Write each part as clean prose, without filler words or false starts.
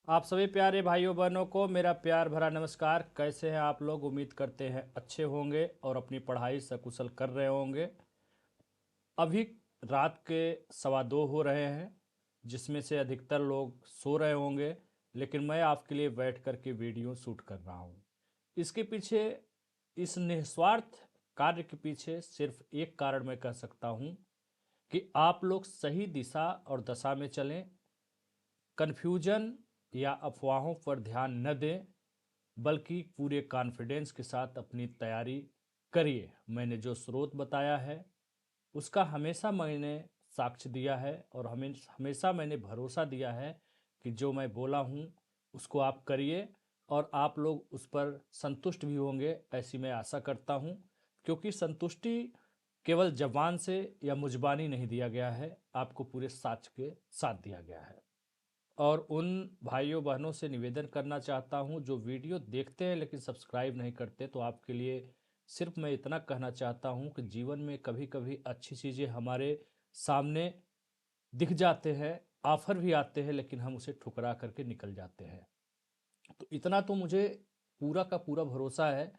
आप सभी प्यारे भाइयों बहनों को मेरा प्यार भरा नमस्कार। कैसे हैं आप लोग? उम्मीद करते हैं अच्छे होंगे और अपनी पढ़ाई सकुशल कर रहे होंगे। अभी रात के 2:15 हो रहे हैं, जिसमें से अधिकतर लोग सो रहे होंगे, लेकिन मैं आपके लिए बैठ कर के वीडियो शूट कर रहा हूँ। इसके पीछे, इस निस्वार्थ कार्य के पीछे सिर्फ एक कारण मैं कह सकता हूँ कि आप लोग सही दिशा और दशा में चलें, कन्फ्यूजन या अफवाहों पर ध्यान न दें, बल्कि पूरे कॉन्फिडेंस के साथ अपनी तैयारी करिए। मैंने जो स्रोत बताया है उसका हमेशा मैंने साक्ष्य दिया है और हमेशा मैंने भरोसा दिया है कि जो मैं बोला हूँ उसको आप करिए और आप लोग उस पर संतुष्ट भी होंगे, ऐसी मैं आशा करता हूँ। क्योंकि संतुष्टि केवल जबान से या मुजबानी नहीं दिया गया है, आपको पूरे साक्ष्य के साथ दिया गया है। और उन भाइयों बहनों से निवेदन करना चाहता हूं जो वीडियो देखते हैं लेकिन सब्सक्राइब नहीं करते, तो आपके लिए सिर्फ मैं इतना कहना चाहता हूं कि जीवन में कभी कभी अच्छी चीज़ें हमारे सामने दिख जाते हैं, ऑफर भी आते हैं, लेकिन हम उसे ठुकरा करके निकल जाते हैं। तो इतना तो मुझे पूरा का पूरा भरोसा है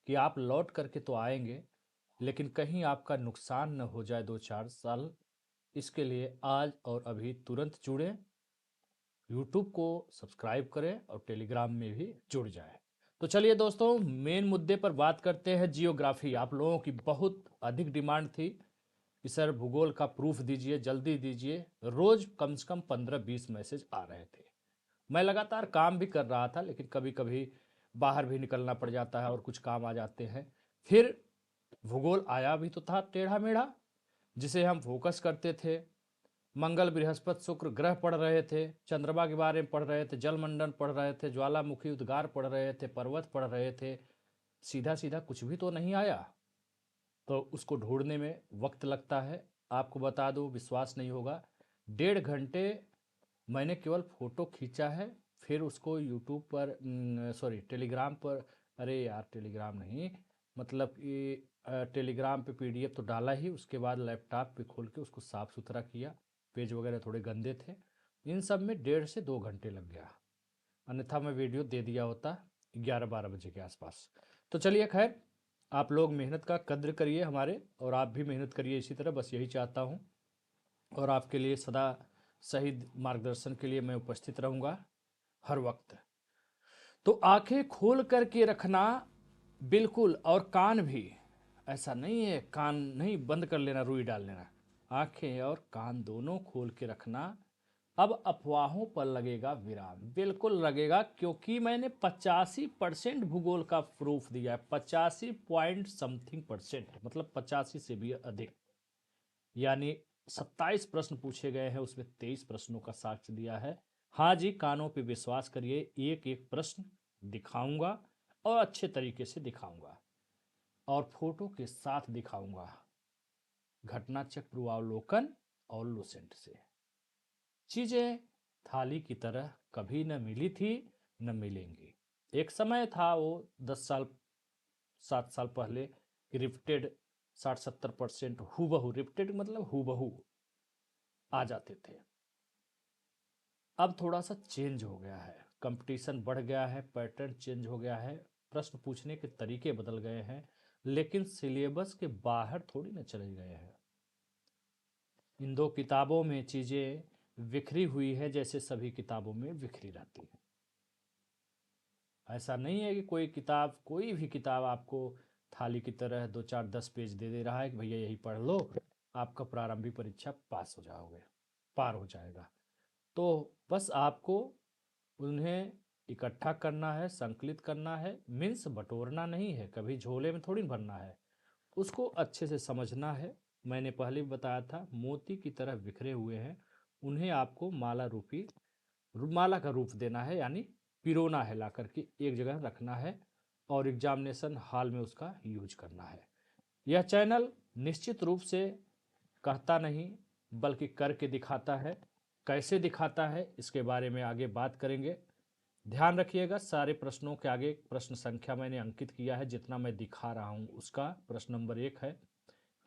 कि आप लौट करके तो आएंगे, लेकिन कहीं आपका नुकसान न हो जाए 2-4 साल। इसके लिए आज और अभी तुरंत जुड़ें, यूट्यूब को सब्सक्राइब करें और टेलीग्राम में भी जुड़ जाएं। तो चलिए दोस्तों, मेन मुद्दे पर बात करते हैं। जियोग्राफी, आप लोगों की बहुत अधिक डिमांड थी कि सर भूगोल का प्रूफ दीजिए, जल्दी दीजिए। रोज कम से कम 15-20 मैसेज आ रहे थे। मैं लगातार काम भी कर रहा था, लेकिन कभी कभी बाहर भी निकलना पड़ जाता है और कुछ काम आ जाते हैं। फिर भूगोल आया भी तो था टेढ़ा मेढ़ा, जिसे हम फोकस करते थे। मंगल बृहस्पति शुक्र ग्रह पढ़ रहे थे, चंद्रमा के बारे में पढ़ रहे थे, जलमंडल पढ़ रहे थे, ज्वालामुखी उद्गार पढ़ रहे थे, पर्वत पढ़ रहे थे। सीधा सीधा कुछ भी तो नहीं आया। तो उसको ढूंढने में वक्त लगता है। आपको बता दूं, विश्वास नहीं होगा, 1.5 घंटे मैंने केवल फोटो खींचा है। फिर उसको यूट्यूब पर, सॉरी टेलीग्राम पर, अरे यार टेलीग्राम नहीं, मतलब कि टेलीग्राम पे पीडीएफ तो डाला ही, उसके बाद लैपटॉप पे खोल के उसको साफ़ सुथरा किया। पेज वगैरह थोड़े गंदे थे। इन सब में 1.5 से 2 घंटे लग गया, अन्यथा मैं वीडियो दे दिया होता 11-12 बजे के आसपास। तो चलिए खैर, आप लोग मेहनत का कद्र करिए हमारे, और आप भी मेहनत करिए इसी तरह, बस यही चाहता हूँ। और आपके लिए सदा सही मार्गदर्शन के लिए मैं उपस्थित रहूँगा हर वक्त। तो आंखें खोल करके रखना, बिल्कुल, और कान भी। ऐसा नहीं है कान नहीं बंद कर लेना, रुई डाल लेना। आंखें और कान दोनों खोल के रखना। अब अफवाहों पर लगेगा विराम, बिल्कुल लगेगा, क्योंकि मैंने 85% भूगोल का प्रूफ दिया है। 85 पॉइंट समथिंग परसेंट, मतलब 85 से भी अधिक। यानी 27 प्रश्न पूछे गए हैं, उसमें 23 प्रश्नों का साक्ष्य दिया है। हाँ जी, कानों पे विश्वास करिए, एक एक प्रश्न दिखाऊंगा और अच्छे तरीके से दिखाऊंगा और फोटो के साथ दिखाऊंगा, घटना चक्र पूर्वावलोकन और लुसेंट से। चीजें थाली की तरह कभी न मिली थी, न मिलेंगी। एक समय था, वो 10 साल 7 साल पहले, रिप्टेड 60-70% हूबहू, रिप्टेड मतलब हूबहू आ जाते थे। अब थोड़ा सा चेंज हो गया है, कंपटीशन बढ़ गया है, पैटर्न चेंज हो गया है, प्रश्न पूछने के तरीके बदल गए हैं, लेकिन सिलेबस के बाहर थोड़ी ना चले गए हैं। इन दो किताबों में चीज़ें बिखरी हुई है, जैसे सभी किताबों में बिखरी रहती है। ऐसा नहीं है कि कोई किताब, कोई भी किताब आपको थाली की तरह 2-4-10 पेज दे दे रहा है कि भैया यही पढ़ लो, आपका प्रारंभिक परीक्षा पास हो जाओगे, पार हो जाएगा। तो बस आपको उन्हें इकट्ठा करना है, संकलित करना है, मीन्स बटोरना नहीं है, कभी झोले में थोड़ी भरना है, उसको अच्छे से समझना है। मैंने पहले भी बताया था, मोती की तरह बिखरे हुए हैं, उन्हें आपको माला रूपी, माला का रूप देना है, यानी पिरोना है, ला करके एक जगह रखना है और एग्जामिनेशन हॉल में उसका यूज करना है। यह चैनल निश्चित रूप से कहता नहीं, बल्कि करके दिखाता है। कैसे दिखाता है इसके बारे में आगे बात करेंगे। ध्यान रखिएगा, सारे प्रश्नों के आगे प्रश्न संख्या मैंने अंकित किया है, जितना मैं दिखा रहा हूँ उसका। प्रश्न नंबर 1 है,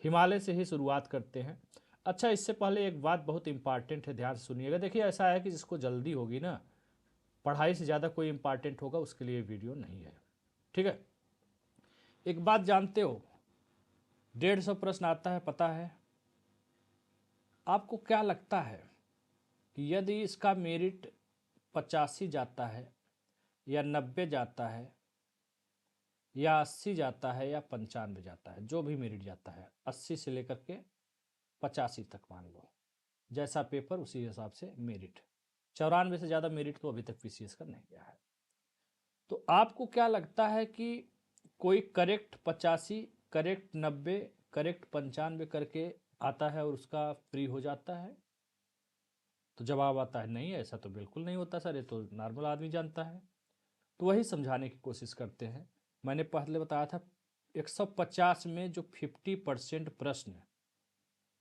हिमालय से ही शुरुआत करते हैं। अच्छा, इससे पहले एक बात बहुत इंपॉर्टेंट है, ध्यान से सुनिएगा। देखिए, ऐसा है कि जिसको जल्दी होगी ना, पढ़ाई से ज़्यादा कोई इम्पॉर्टेंट होगा उसके लिए वीडियो नहीं है। ठीक है, एक बात जानते हो, 150 प्रश्न आता है पता है। आपको क्या लगता है कि यदि इसका मेरिट 85 जाता है या 90 जाता है या 80 जाता है या 95 जाता है, जो भी मेरिट जाता है 80 से लेकर के 85 तक मान लो, जैसा पेपर उसी हिसाब से मेरिट। 94 से ज़्यादा मेरिट तो अभी तक पीसीएस का नहीं गया है। तो आपको क्या लगता है कि कोई करेक्ट 85, करेक्ट 90, करेक्ट 95 करके आता है और उसका फ्री हो जाता है? तो जवाब आता है नहीं, ऐसा तो बिल्कुल नहीं होता सर, ये तो नॉर्मल आदमी जानता है। तो वही समझाने की कोशिश करते हैं। मैंने पहले बताया था 150 में जो 50% प्रश्न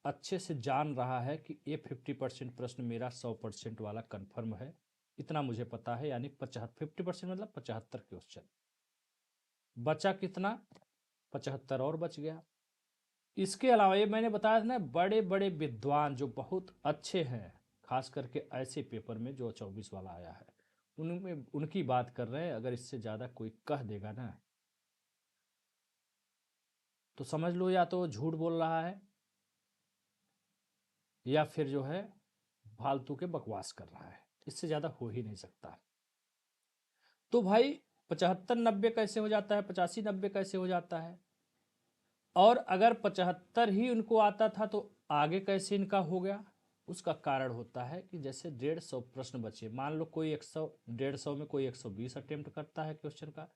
अच्छे से जान रहा है कि ये 50% प्रश्न मेरा 100% वाला कंफर्म है, इतना मुझे पता है, यानी 50% मतलब 75 क्वेश्चन बचा। कितना? 75 और बच गया। इसके अलावा ये मैंने बताया था ना, बड़े बड़े विद्वान जो बहुत अच्छे हैं, खास करके ऐसे पेपर में जो 24 वाला आया है, उनमें उनकी बात कर रहे हैं। अगर इससे ज़्यादा कोई कह देगा ना तो समझ लो या तो झूठ बोल रहा है या फिर जो है फालतू के बकवास कर रहा है। इससे ज़्यादा हो ही नहीं सकता। तो भाई 75 90 कैसे हो जाता है, 85 90 कैसे हो जाता है? और अगर 75 ही उनको आता था तो आगे कैसे इनका हो गया? उसका कारण होता है कि जैसे 150 प्रश्न बचे, मान लो कोई 100, 150 में कोई 120 अटेम्प्ट करता है क्वेश्चन का,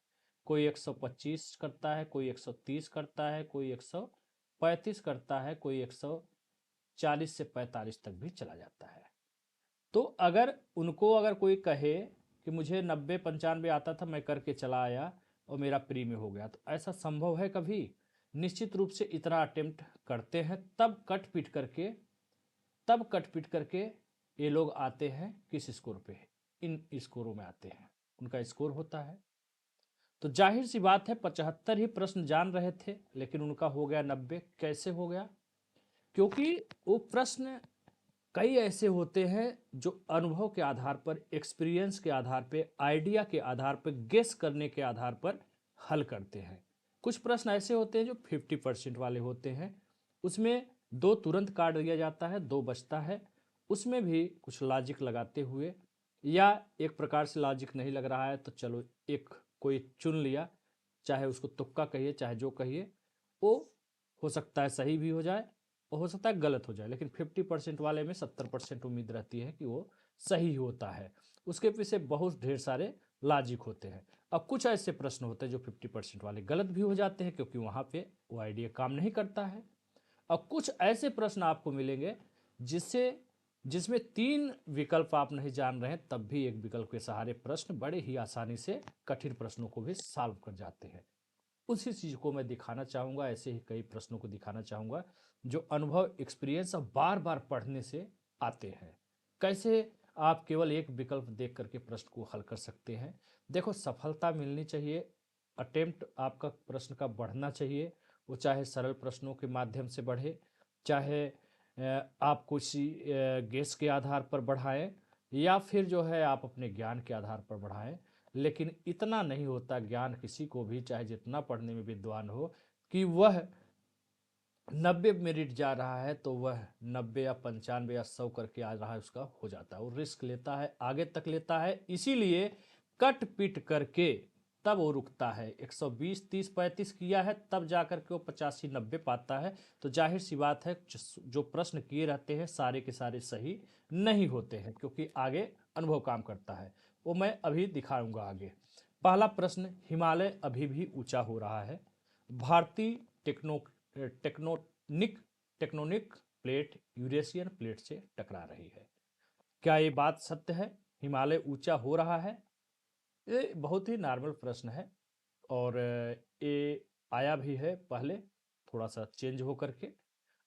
कोई 125 करता है, कोई 130 करता है, कोई 135 करता है, कोई 140 से 45 तक भी चला जाता है। तो अगर उनको अगर कोई कहे कि मुझे 90 95 आता था, मैं करके चला आया और मेरा प्री में हो गया, तो ऐसा संभव है कभी? निश्चित रूप से इतना अटेम्प्ट करते हैं, तब कट पिट करके ये लोग आते हैं किस स्कोर पे? इन स्कोरों में आते हैं, उनका स्कोर होता है। तो जाहिर सी बात है 75 ही प्रश्न जान रहे थे लेकिन उनका हो गया 90। कैसे हो गया? क्योंकि वो प्रश्न कई ऐसे होते हैं जो अनुभव के आधार पर, एक्सपीरियंस के आधार पर, आइडिया के आधार पर, गेस करने के आधार पर हल करते हैं। कुछ प्रश्न ऐसे होते हैं जो 50% वाले होते हैं, उसमें दो तुरंत काट दिया जाता है, दो बचता है। उसमें भी कुछ लॉजिक लगाते हुए, या एक प्रकार से लॉजिक नहीं लग रहा है तो चलो एक कोई चुन लिया, चाहे उसको तुक्का कहिए चाहे जो कहिए, वो हो सकता है सही भी हो जाए और हो सकता है गलत हो जाए, लेकिन 50% वाले में 70% उम्मीद रहती है कि वो सही होता है। उसके पीछे बहुत ढेर सारे लॉजिक होते हैं। अब कुछ ऐसे प्रश्न होते हैं जो 50% वाले गलत भी हो जाते हैं क्योंकि वहाँ पे वो आइडिया काम नहीं करता है। अब कुछ ऐसे प्रश्न आपको मिलेंगे जिससे जिसमें 3 विकल्प आप नहीं जान रहे हैं, तब भी एक विकल्प के सहारे प्रश्न बड़े ही आसानी से कठिन प्रश्नों को भी सॉल्व कर जाते हैं। उसी चीज़ को मैं दिखाना चाहूँगा, ऐसे ही कई प्रश्नों को दिखाना चाहूँगा जो अनुभव, एक्सपीरियंस और बार बार पढ़ने से आते हैं। कैसे आप केवल एक विकल्प देख करके प्रश्न को हल कर सकते हैं। देखो, सफलता मिलनी चाहिए, अटेम्प्ट आपका प्रश्न का बढ़ना चाहिए, वो चाहे सरल प्रश्नों के माध्यम से बढ़े, चाहे आप कुछ गेस के आधार पर बढ़ाएं, या फिर जो है आप अपने ज्ञान के आधार पर बढ़ाएं। लेकिन इतना नहीं होता ज्ञान किसी को भी, चाहे जितना पढ़ने में विद्वान हो, कि वह 90 मेरिट जा रहा है तो वह 90 या 95 या 100 करके आ रहा है, उसका हो जाता है। वो रिस्क लेता है, आगे तक लेता है, इसीलिए कट पिट करके तब वो रुकता है। 120 30 35 किया है तब जा करके वो 85 90 पाता है। तो जाहिर सी बात है जो प्रश्न किए रहते हैं सारे के सारे सही नहीं होते हैं, क्योंकि आगे अनुभव काम करता है। वो मैं अभी दिखाऊंगा आगे। पहला प्रश्न, हिमालय अभी भी ऊंचा हो रहा है, भारतीय tectonic tectonic plate Eurasian plate से टकरा रही है। क्या ये बात सत्य है? हिमालय ऊंचा हो रहा है? ये बहुत ही नॉर्मल प्रश्न है और ये आया भी है पहले, थोड़ा सा चेंज हो करके।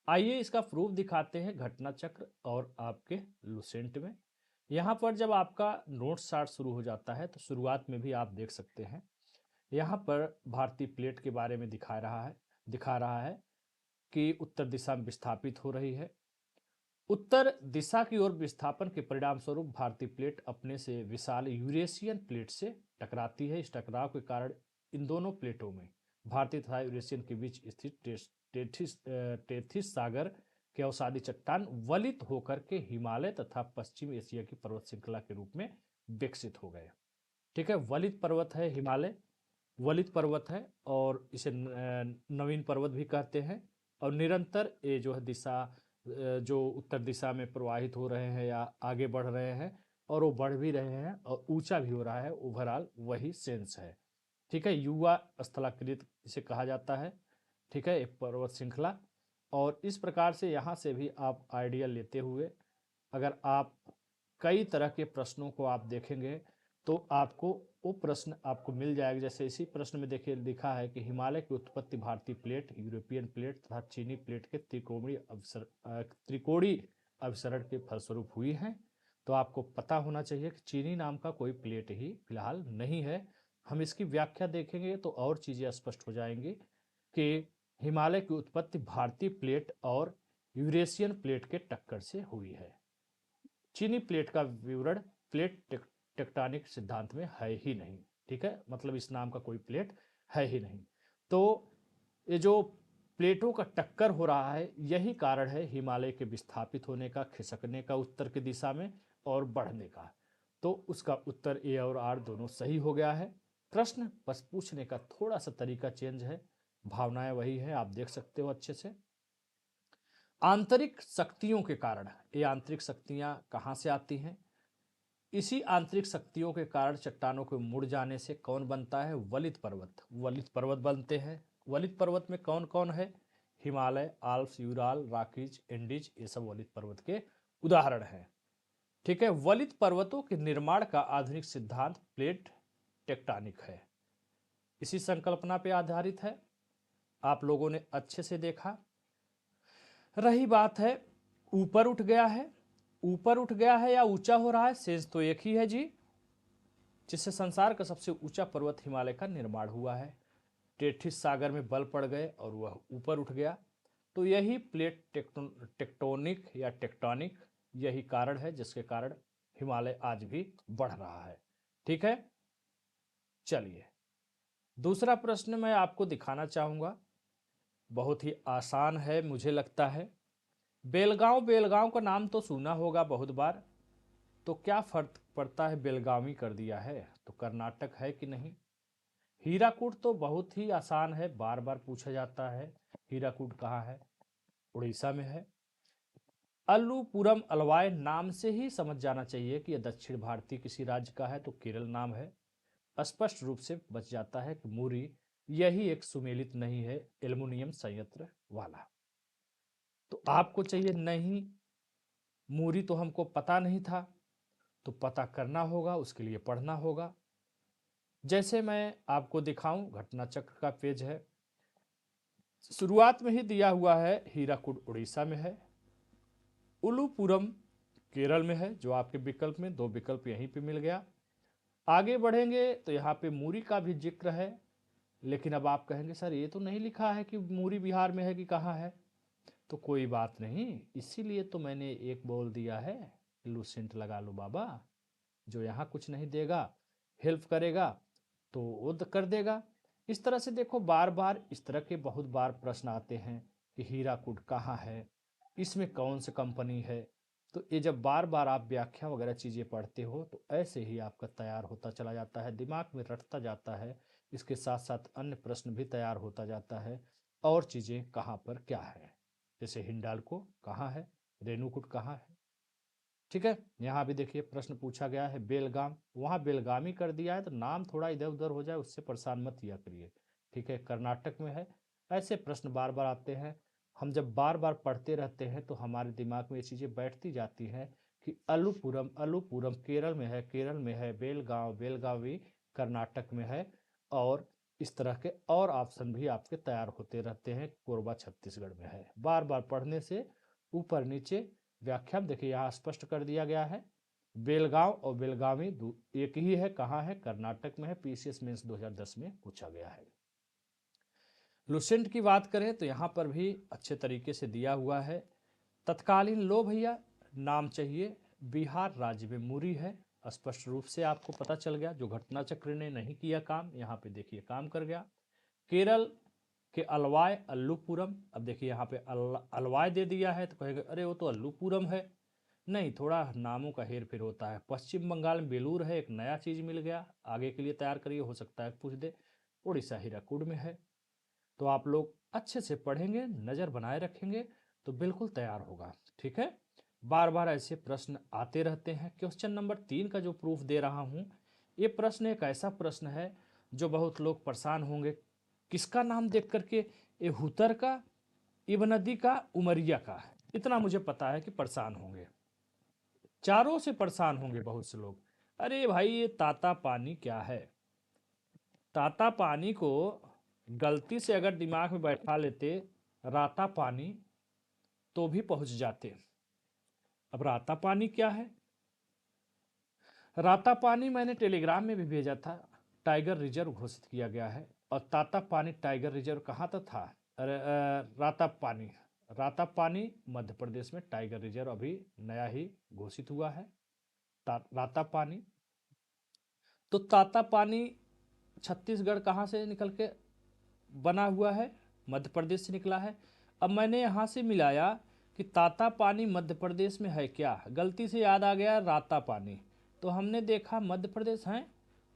आइए इसका प्रूफ दिखाते हैं घटना चक्र और आपके लुसेंट में। यहाँ पर जब आपका नोट चार्ट शुरू हो जाता है तो शुरुआत में भी आप देख सकते हैं, यहाँ पर भारतीय प्लेट के बारे में दिखा रहा है कि उत्तर दिशा में विस्थापित हो रही है उत्तर दिशा की ओर विस्थापन के परिणाम स्वरूप भारतीय प्लेट अपने से विशाल यूरेशियन प्लेट से टकराती है। इस टकराव के कारण इन दोनों प्लेटों में भारतीय तथा यूरेशियन के बीच स्थित टेथिस सागर के अवसादी चट्टान वलित होकर के हिमालय तथा पश्चिम एशिया की पर्वत श्रृंखला के रूप में विकसित हो गए। ठीक है, वलित पर्वत है हिमालय, वलित पर्वत है और इसे नवीन पर्वत भी कहते हैं। और निरंतर ये जो है दिशा जो उत्तर दिशा में प्रवाहित हो रहे हैं या आगे बढ़ रहे हैं और वो बढ़ भी रहे हैं और ऊंचा भी हो रहा है, ओवरऑल वही सेंस है। ठीक है, युवा स्थलाकृत इसे कहा जाता है। ठीक है, एक पर्वत श्रृंखला। और इस प्रकार से यहाँ से भी आप आइडिया लेते हुए अगर आप कई तरह के प्रश्नों को आप देखेंगे तो आपको वो प्रश्न आपको मिल जाएगा। जैसे इसी प्रश्न में देखिए लिखा है कि हिमालय की उत्पत्ति भारतीय प्लेट, यूरोपियन प्लेट तथा चीनी प्लेट के त्रिकोणीय अवसरण के फलस्वरूप हुई है। तो आपको पता होना चाहिए कि चीनी नाम का कोई प्लेट ही फिलहाल नहीं है। हम इसकी व्याख्या देखेंगे तो और चीज़ें स्पष्ट हो जाएंगी कि हिमालय की उत्पत्ति भारतीय प्लेट और यूरेशियन प्लेट के टक्कर से हुई है। चीनी प्लेट का विवरण प्लेट टेक्टोनिक सिद्धांत में है ही नहीं। ठीक है, मतलब इस नाम का कोई प्लेट है ही नहीं। तो ये जो प्लेटों का टक्कर हो रहा है यही कारण है हिमालय के विस्थापित होने का, खिसकने का उत्तर की दिशा में और बढ़ने का। तो उसका उत्तर ए और आर दोनों सही हो गया है। प्रश्न बस पूछने का थोड़ा सा तरीका चेंज है, भावनाएं वही है, आप देख सकते हो अच्छे से। आंतरिक शक्तियों के कारण, ये आंतरिक शक्तियां कहां से आती हैं? इसी आंतरिक शक्तियों के कारण चट्टानों के मुड़ जाने से कौन बनता है? वलित पर्वत। वलित पर्वत बनते हैं। वलित पर्वत में कौन कौन है? Himalaya, Alps, Ural, Rockies, Andes, ये सब वलित पर्वत के उदाहरण हैं। ठीक है, वलित पर्वतों के निर्माण का आधुनिक सिद्धांत प्लेट टेक्टोनिक है, इसी संकल्पना पर आधारित है। आप लोगों ने अच्छे से देखा। रही बात है ऊपर उठ गया है, ऊपर उठ गया है या ऊंचा हो रहा है, सेंस तो एक ही है जी, जिससे संसार का सबसे ऊंचा पर्वत हिमालय का निर्माण हुआ है। टेथिस सागर में बल पड़ गए और वह ऊपर उठ गया। तो यही प्लेट टेक्टोनिक या टेक्टोनिक यही कारण है जिसके कारण हिमालय आज भी बढ़ रहा है। ठीक है, चलिए दूसरा प्रश्न मैं आपको दिखाना चाहूंगा, बहुत ही आसान है मुझे लगता है। बेलगांव, बेलगांव का नाम तो सुना होगा बहुत बार। तो क्या फर्क पड़ता है बेलगावी कर दिया है तो कर्नाटक है कि नहीं? हीराकुड तो बहुत ही आसान है, बार बार पूछा जाता है। हीराकुड कहाँ है? उड़ीसा में है। अल्लूपुरम अलवाय नाम से ही समझ जाना चाहिए कि यह दक्षिण भारतीय किसी राज्य का है, तो केरल नाम है। स्पष्ट रूप से बच जाता है कि मुरी यही एक सुमेलित नहीं है एल्युमिनियम संयंत्र वाला। तो आपको चाहिए नहीं, मुरी तो हमको पता नहीं था, तो पता करना होगा, उसके लिए पढ़ना होगा। जैसे मैं आपको दिखाऊं, घटना चक्र का पेज है, शुरुआत में ही दिया हुआ है हीराकुड उड़ीसा में है, उलूपुरम केरल में है, जो आपके विकल्प में दो विकल्प यहीं पे मिल गया। आगे बढ़ेंगे तो यहाँ पे मूरी का भी जिक्र है, लेकिन अब आप कहेंगे सर ये तो नहीं लिखा है कि मूरी बिहार में है कि कहाँ है। तो कोई बात नहीं, इसीलिए तो मैंने एक बोल दिया है, लूसेंट लगा लो बाबा, जो यहाँ कुछ नहीं देगा हेल्प करेगा तो वो कर देगा। इस तरह से देखो बार बार इस तरह के बहुत बार प्रश्न आते हैं कि हीराकुड कहाँ है, इसमें कौन सी कंपनी है। तो ये जब बार बार आप व्याख्या वगैरह चीज़ें पढ़ते हो तो ऐसे ही आपका तैयार होता चला जाता है, दिमाग में रटता जाता है। इसके साथ साथ अन्य प्रश्न भी तैयार होता जाता है, और चीज़ें कहाँ पर क्या है, जैसे हिंडाल्को कहाँ है, रेणुकूट कहाँ है। ठीक है, यहाँ भी देखिए प्रश्न पूछा गया है बेलगाम, वहाँ बेलगामी कर दिया है तो नाम थोड़ा इधर उधर हो जाए उससे परेशान मत किया करिए। ठीक है, कर्नाटक में है। ऐसे प्रश्न बार बार आते हैं, हम जब बार बार पढ़ते रहते हैं तो हमारे दिमाग में ये चीज़ें बैठती जाती हैं कि अलुपुरम, अलुपुरम केरल में है, केरल में है, बेलगांव, बेलगावी कर्नाटक में है। और इस तरह के और ऑप्शन भी आपके तैयार होते रहते हैं, कोरबा छत्तीसगढ़ में है। बार बार पढ़ने से ऊपर नीचे व्याख्या देखिए यहाँ स्पष्ट कर दिया गया है। बेलगांव और बेलगावी एक ही है, कहाँ है? कर्नाटक में है। पीसीएस मेंस 2010 में पूछा गया है। लुसेंट की बात करें तो यहाँ पर भी अच्छे तरीके से दिया हुआ है, तत्कालीन लो भैया नाम चाहिए। बिहार राज्य में मुरी है, स्पष्ट रूप से आपको पता चल गया। जो घटना चक्र ने नहीं किया काम, यहाँ पे देखिए काम कर गया। केरल के अलवाय अल्लूपुरम, अब देखिए यहाँ पे अलवाय दे दिया है तो कहेगा अरे वो तो अल्लूपुरम है। नहीं, थोड़ा नामों का हेर फेर होता है। पश्चिम बंगाल में बेलूर है, एक नया चीज मिल गया, आगे के लिए तैयार करिए, हो सकता है पूछ दे। उड़ीसा हीराकुड में है। तो आप लोग अच्छे से पढ़ेंगे, नज़र बनाए रखेंगे तो बिल्कुल तैयार होगा। ठीक है, बार बार ऐसे प्रश्न आते रहते हैं। क्वेश्चन नंबर 3 का जो प्रूफ दे रहा हूँ, ये प्रश्न एक ऐसा प्रश्न है जो बहुत लोग परेशान होंगे। किसका नाम देख करके? ये हुतर का, इब नदी का, उमरिया का। इतना मुझे पता है कि परेशान होंगे, चारों से परेशान होंगे बहुत से लोग। अरे भाई ये ताता पानी क्या है? ताता पानी को गलती से अगर दिमाग में बैठा लेते राता पानी तो भी पहुंच जाते। अब राता पानी क्या है? राता पानी मैंने टेलीग्राम में भी भेजा था, टाइगर रिजर्व घोषित किया गया है। और ताता पानी टाइगर रिजर्व कहाँ तक था? अरे राता पानी, राता पानी मध्य प्रदेश में टाइगर रिजर्व अभी नया ही घोषित हुआ है। राता पानी, तो ताता पानी छत्तीसगढ़ कहाँ से निकल के बना हुआ है? मध्य प्रदेश से निकला है। अब मैंने यहाँ से मिलाया कि ताता पानी मध्य प्रदेश में है क्या, गलती से याद आ गया राता पानी, तो हमने देखा मध्य प्रदेश है,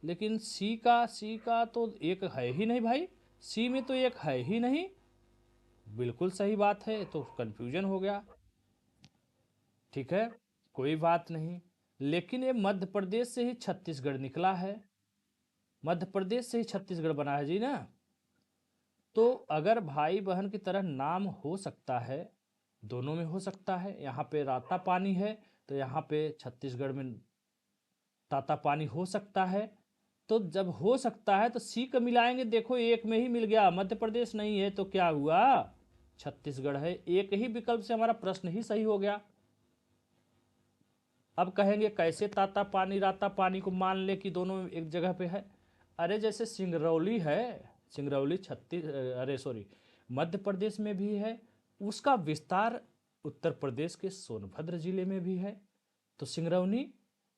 लेकिन सी का तो एक है ही नहीं भाई, सी में तो एक है ही नहीं। बिल्कुल सही बात है, तो कंफ्यूजन हो गया। ठीक है, कोई बात नहीं, लेकिन ये मध्य प्रदेश से ही छत्तीसगढ़ निकला है, मध्य प्रदेश से ही छत्तीसगढ़ बना है जी ना। तो अगर भाई बहन की तरह नाम हो सकता है, दोनों में हो सकता है। यहाँ पे राता पानी है तो यहाँ पे छत्तीसगढ़ में ताता पानी हो सकता है। तो जब हो सकता है तो सी का मिलाएंगे, देखो एक में ही मिल गया, मध्य प्रदेश नहीं है तो क्या हुआ? छत्तीसगढ़ है। एक ही विकल्प से हमारा प्रश्न ही सही हो गया। अब कहेंगे कैसे ताता पानी राता पानी को मान ले कि दोनों एक जगह पे है? अरे जैसे सिंगरौली है, सिंगरौली अरे सॉरी, मध्य प्रदेश में भी है, उसका विस्तार उत्तर प्रदेश के सोनभद्र जिले में भी है, तो सिंगरौली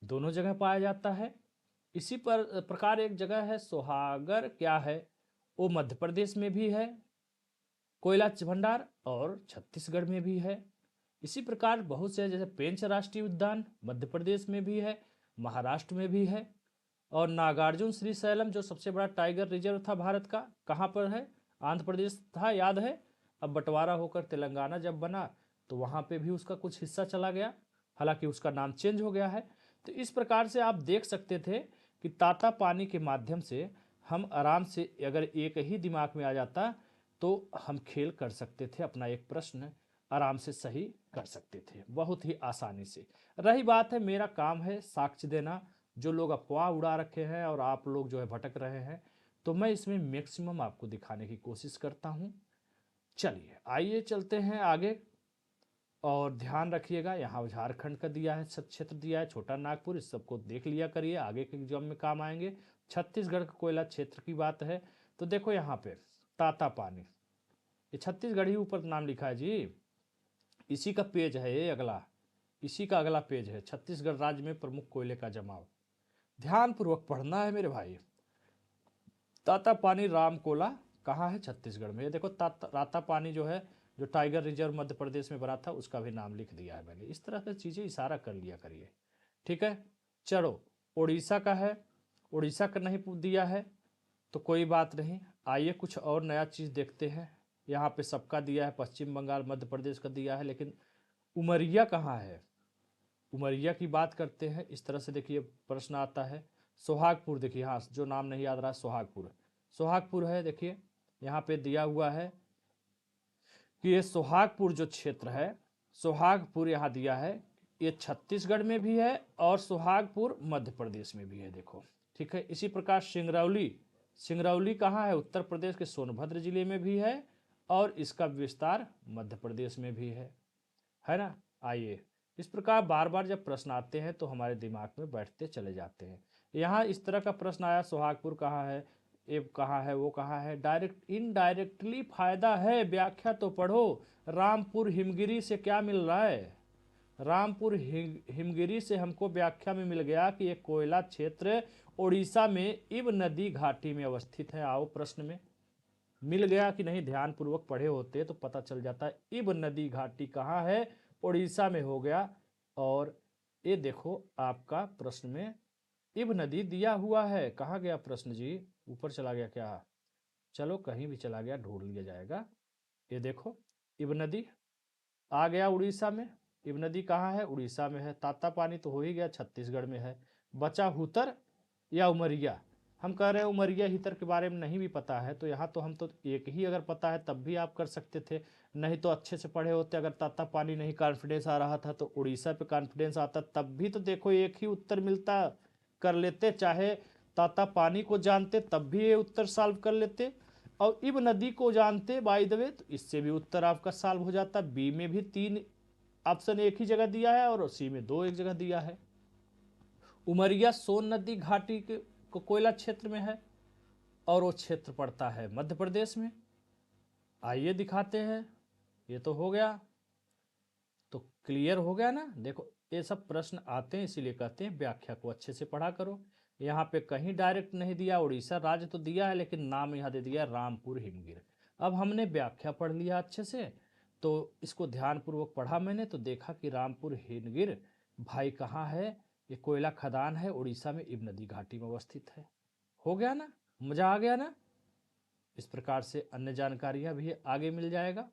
दोनों जगह पाया जाता है। इसी प्रकार एक जगह है सोहागर, क्या है वो, मध्य प्रदेश में भी है, कोयला भंडार, और छत्तीसगढ़ में भी है। इसी प्रकार बहुत से, जैसे पेंच राष्ट्रीय उद्यान मध्य प्रदेश में भी है, महाराष्ट्र में भी है। और नागार्जुन श्रीशैलम जो सबसे बड़ा टाइगर रिजर्व था भारत का, कहाँ पर है? आंध्र प्रदेश था, याद है। अब बंटवारा होकर तेलंगाना जब बना तो वहाँ पे भी उसका कुछ हिस्सा चला गया, हालांकि उसका नाम चेंज हो गया है। तो इस प्रकार से आप देख सकते थे कि ताता पानी के माध्यम से हम आराम से, अगर एक ही दिमाग में आ जाता तो हम खेल कर सकते थे, अपना एक प्रश्न आराम से सही कर सकते थे बहुत ही आसानी से। रही बात है, मेरा काम है साक्ष्य देना, जो लोग अफवाह उड़ा रखे हैं और आप लोग जो है भटक रहे हैं, तो मैं इसमें मैक्सिमम आपको दिखाने की कोशिश करता हूं। चलिए आइए चलते हैं आगे, और ध्यान रखिएगा यहाँ झारखंड का दिया है, क्षेत्र दिया है छोटा नागपुर, इस सबको देख लिया करिए, आगे के एग्जाम में काम आएंगे। छत्तीसगढ़ का कोयला क्षेत्र की बात है तो देखो यहाँ पे ताता पानी, ये छत्तीसगढ़ ही ऊपर नाम लिखा है जी, इसी का पेज है ये अगला, इसी का अगला पेज है, छत्तीसगढ़ राज्य में प्रमुख कोयले का जमाव। ध्यान पूर्वक पढ़ना है मेरे भाई। ताता पानी रामकोला कहाँ है? छत्तीसगढ़ में। ये देखो राता पानी जो है, जो टाइगर रिजर्व मध्य प्रदेश में बना था, उसका भी नाम लिख दिया है मैंने। इस तरह की चीज़ें इशारा कर लिया करिए, ठीक है। चलो, उड़ीसा का है, उड़ीसा का नहीं दिया है तो कोई बात नहीं, आइए कुछ और नया चीज़ देखते हैं। यहाँ पे सबका दिया है, पश्चिम बंगाल मध्य प्रदेश का दिया है, लेकिन उमरिया कहाँ है? उमरिया की बात करते हैं। इस तरह से देखिए प्रश्न आता है। सोहागपुर, देखिए हाँ, जो नाम नहीं याद रहा, सोहागपुर, सोहागपुर है। देखिए यहाँ पे दिया हुआ है कि ये सोहागपुर जो क्षेत्र है, सोहागपुर यहाँ दिया है, ये छत्तीसगढ़ में भी है और सोहागपुर मध्य प्रदेश में भी है, देखो, ठीक है। इसी प्रकार सिंगरौली, सिंगरौली कहाँ है? उत्तर प्रदेश के सोनभद्र जिले में भी है और इसका विस्तार मध्य प्रदेश में भी है ना। आइए, इस प्रकार बार बार जब प्रश्न आते हैं तो हमारे दिमाग में बैठते चले जाते हैं। यहाँ इस तरह का प्रश्न आया, सोहागपुर कहाँ है? ये कहाँ है, वो कहाँ है, डायरेक्ट इनडायरेक्टली फायदा है, व्याख्या तो पढ़ो। रामपुर हिमगिरी से क्या मिल रहा है, रामपुर हिमगिरी से हमको व्याख्या में मिल गया कि एक कोयला क्षेत्र उड़ीसा में इब नदी घाटी में अवस्थित है। आओ प्रश्न में मिल गया कि नहीं, ध्यान पूर्वक पढ़े होते तो पता चल जाता है। इब नदी घाटी कहाँ है, उड़ीसा में हो गया। और ये देखो आपका प्रश्न में इब नदी दिया हुआ है। कहाँ गया प्रश्न जी, ऊपर चला गया क्या, चलो कहीं भी चला गया, ढूंढ लिया जाएगा। ये देखो इब नदी आ गया उड़ीसा में। इब नदी कहाँ है, उड़ीसा में है। ताता पानी तो हो ही गया, छत्तीसगढ़ में है। बचा हुतर या उमरिया, हम कह रहे हैं उमरिया हितर के बारे में नहीं भी पता है, तो यहाँ तो हम तो एक ही अगर पता है तब भी आप कर सकते थे, नहीं तो अच्छे से पढ़े होते। अगर ताता पानी नहीं कॉन्फिडेंस आ रहा था तो उड़ीसा पे कॉन्फिडेंस आता, तब भी तो देखो एक ही उत्तर मिलता, कर लेते। चाहे ताता पानी को जानते तब भी ये उत्तर सॉल्व कर लेते, और इब नदी को जानते बाय द वे तो इससे भी उत्तर आपका सॉल्व हो जाता। बी में भी 3 ऑप्शन एक ही जगह दिया है और सी में 2 एक जगह दिया है। उमरिया सोन नदी घाटी के कोयला क्षेत्र में है और वो क्षेत्र पड़ता है मध्य प्रदेश में। आइए दिखाते हैं। ये तो हो गया, तो क्लियर हो गया ना। देखो ये सब प्रश्न आते हैं, इसीलिए कहते हैं व्याख्या को अच्छे से पढ़ा करो। यहाँ पे कहीं डायरेक्ट नहीं दिया, उड़ीसा राज्य तो दिया है लेकिन नाम यहाँ दे दिया रामपुर हिमगिर। अब हमने व्याख्या पढ़ लिया अच्छे से, तो इसको ध्यानपूर्वक पढ़ा मैंने, तो देखा कि रामपुर हिमगिर भाई कहाँ है, ये कोयला खदान है, उड़ीसा में इब नदी घाटी में अवस्थित है। हो गया ना, मजा आ गया ना। इस प्रकार से अन्य जानकारियां भी आगे मिल जाएगा,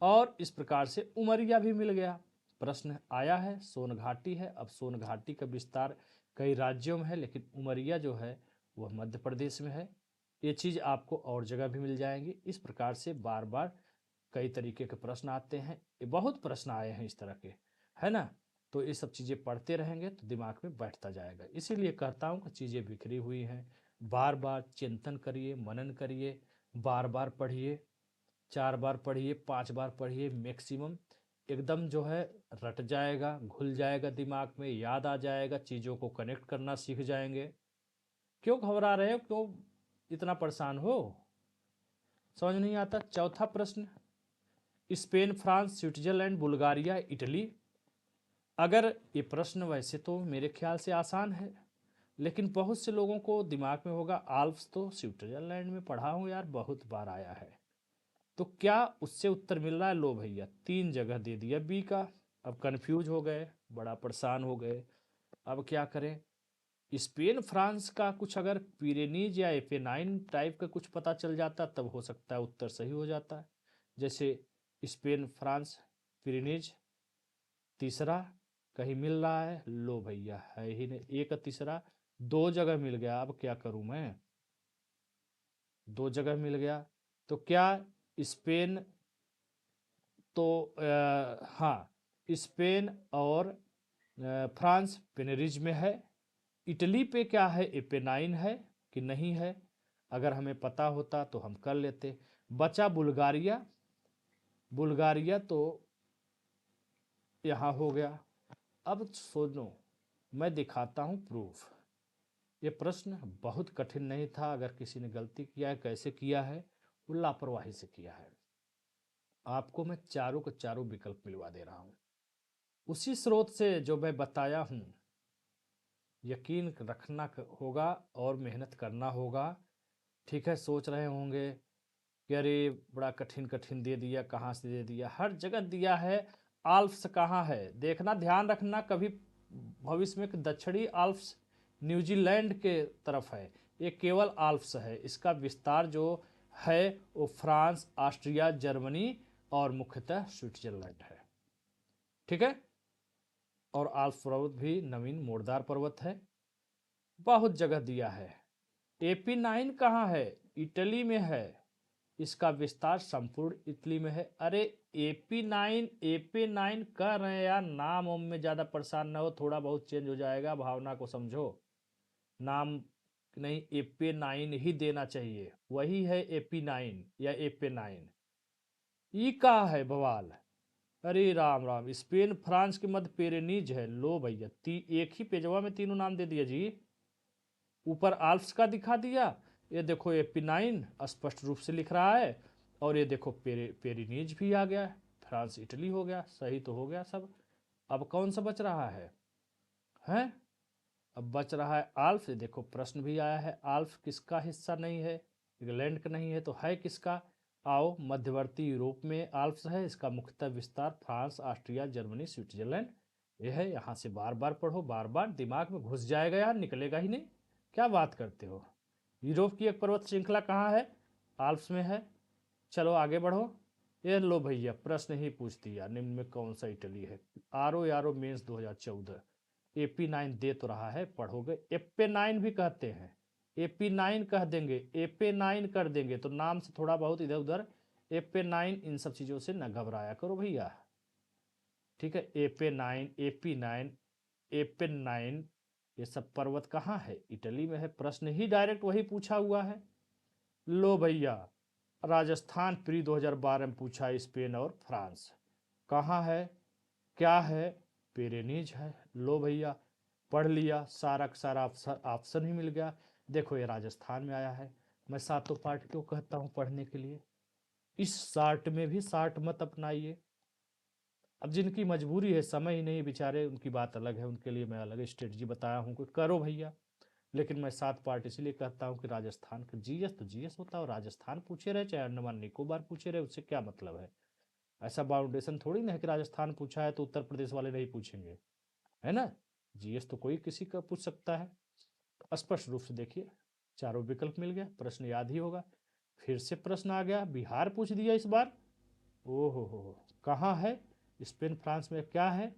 और इस प्रकार से उमरिया भी मिल गया। प्रश्न आया है सोन घाटी है, अब सोन घाटी का विस्तार कई राज्यों में है, लेकिन उमरिया जो है वह मध्य प्रदेश में है। ये चीज़ आपको और जगह भी मिल जाएंगी। इस प्रकार से बार बार कई तरीके के प्रश्न आते हैं, ये बहुत प्रश्न आए हैं इस तरह के, है ना। तो ये सब चीज़ें पढ़ते रहेंगे तो दिमाग में बैठता जाएगा। इसीलिए कहता हूँ कि चीज़ें बिखरी हुई हैं, बार बार चिंतन करिए, मनन करिए, बार बार पढ़िए, 4 बार पढ़िए, 5 बार पढ़िए मैक्सिमम, एकदम जो है रट जाएगा, घुल जाएगा दिमाग में, याद आ जाएगा, चीज़ों को कनेक्ट करना सीख जाएंगे। क्यों घबरा रहे हो, क्यों इतना परेशान हो, समझ नहीं आता। चौथा प्रश्न, Spain, France, Switzerland, Bulgaria, Italy. अगर ये प्रश्न वैसे तो मेरे ख्याल से आसान है, लेकिन बहुत से लोगों को दिमाग में होगा आल्प्स तो स्विट्जरलैंड में पढ़ा हूँ यार, बहुत बार आया है, तो क्या उससे उत्तर मिल रहा है। लो भैया 3 जगह दे दिया बी का। अब कंफ्यूज हो गए, बड़ा परेशान हो गए, अब क्या करें। स्पेन फ्रांस का कुछ अगर पिरेनीज या एपेनाइन टाइप का कुछ पता चल जाता तब हो सकता है उत्तर सही हो जाता है। जैसे स्पेन फ्रांस पिरेनीज, तीसरा कहीं मिल रहा है, लो भैया है ही नहीं, एक तीसरा 2 जगह मिल गया। अब क्या करूं मैं, 2 जगह मिल गया, तो क्या स्पेन, तो हाँ स्पेन और फ्रांस पेनेरिज में है। इटली पे क्या है, एपेनाइन है कि नहीं है, अगर हमें पता होता तो हम कर लेते। बचा बुल्गारिया, बुल्गारिया तो यहाँ हो गया। अब सुनो मैं दिखाता हूँ प्रूफ। ये प्रश्न बहुत कठिन नहीं था, अगर किसी ने गलती किया है, कैसे किया है, वो लापरवाही से किया है। आपको मैं चारों के चारों विकल्प मिलवा दे रहा हूँ उसी स्रोत से जो मैं बताया हूँ। यकीन रखना होगा और मेहनत करना होगा। ठीक है, सोच रहे होंगे कि अरे बड़ा कठिन कठिन दे दिया, कहाँ से दे दिया, हर जगह दिया है। आल्प्स कहाँ है देखना, ध्यान रखना कभी भविष्य में कि दक्षिणी आल्प्स न्यूजीलैंड के तरफ है, ये केवल आल्प्स है। इसका विस्तार जो है वो फ्रांस, ऑस्ट्रिया, जर्मनी और मुख्यतः स्विट्जरलैंड है। ठीक है, और आल्प्स पर्वत भी नवीन मोड़दार पर्वत है, बहुत जगह दिया है। एपी9 कहाँ है, इटली में है, इसका विस्तार संपूर्ण इटली में है। अरे एपी9 एपी9 कर रहे हैं यार, नाम ओम में ज़्यादा परेशान ना हो, थोड़ा बहुत चेंज हो जाएगा, भावना को समझो। नाम नहीं, एपी9 ही देना चाहिए, वही है एपी9 या एपी9। ई कहाँ है बवाल, अरे राम राम, स्पेन फ्रांस के मध्य पेरेनीज है। लो भैया एक ही पेजवा में तीनों नाम दे दिया जी, ऊपर आल्प्स का दिखा दिया, ये देखो AP9 स्पष्ट रूप से लिख रहा है, और ये देखो पेरिनीज भी आ गया, फ्रांस इटली हो गया, सही तो हो गया सब। अब कौन सा बच रहा है? हैं? अब बच रहा है आल्फ। देखो प्रश्न भी आया है, आल्फ किसका हिस्सा नहीं है? इंग्लैंड का नहीं है तो है किसका? आओ, मध्यवर्ती यूरोप में आल्प्स है, इसका मुख्यतः विस्तार फ्रांस, ऑस्ट्रिया, जर्मनी, स्विट्जरलैंड ये है। यहाँ से बार बार पढ़ो, बार बार दिमाग में घुस जाएगा यार, निकलेगा ही नहीं। क्या बात करते हो? यूरोप की एक पर्वत श्रृंखला कहाँ है? आल्प्स में है। चलो आगे बढ़ो। ये लो भैया, प्रश्न ही पूछ दिया, निम्न में कौन सा इटली है? आरो यारो मेंस 2014। AP9 दे तो रहा है, पढ़ोगे। AP9 भी कहते हैं, AP9 कह देंगे, AP9 कर देंगे तो नाम से थोड़ा बहुत इधर उधर। AP9 इन सब चीज़ों से न घबराया करो भैया, ठीक है? AP9, AP9, AP9 ये सब पर्वत कहाँ है? इटली में है। प्रश्न ही डायरेक्ट वही पूछा हुआ है। लो भैया, राजस्थान प्री 2012 में पूछा, स्पेन और फ्रांस कहाँ है? क्या है? पेरेनीज है। लो भैया, पढ़ लिया, सारा का सारा ऑप्शन ही मिल गया। देखो ये राजस्थान में आया है। मैं सातों पार्ट क्यों कहता हूँ पढ़ने के लिए? इस शार्ट में भी शार्ट मत अपनाइए। अब जिनकी मजबूरी है, समय ही नहीं बेचारे, उनकी बात अलग है, उनके लिए मैं अलग स्ट्रेटजी बताया हूँ कि करो भैया। लेकिन मैं 7 पार्ट इसलिए कहता हूँ कि राजस्थान का जीएस तो जीएस होता है, और राजस्थान पूछे रहे चाहे अंडमान निकोबार पूछे रहे, उससे क्या मतलब है? ऐसा बाउंडेशन थोड़ी ना है कि राजस्थान पूछा है तो उत्तर प्रदेश वाले नहीं पूछेंगे, है ना? जीएस तो कोई किसी का पूछ सकता है। स्पष्ट रूप से देखिए, चारों विकल्प मिल गया, प्रश्न याद ही होगा। फिर से प्रश्न आ गया, बिहार पूछ दिया इस बार। ओहो हो, कहाँ है? स्पेन फ्रांस में क्या है?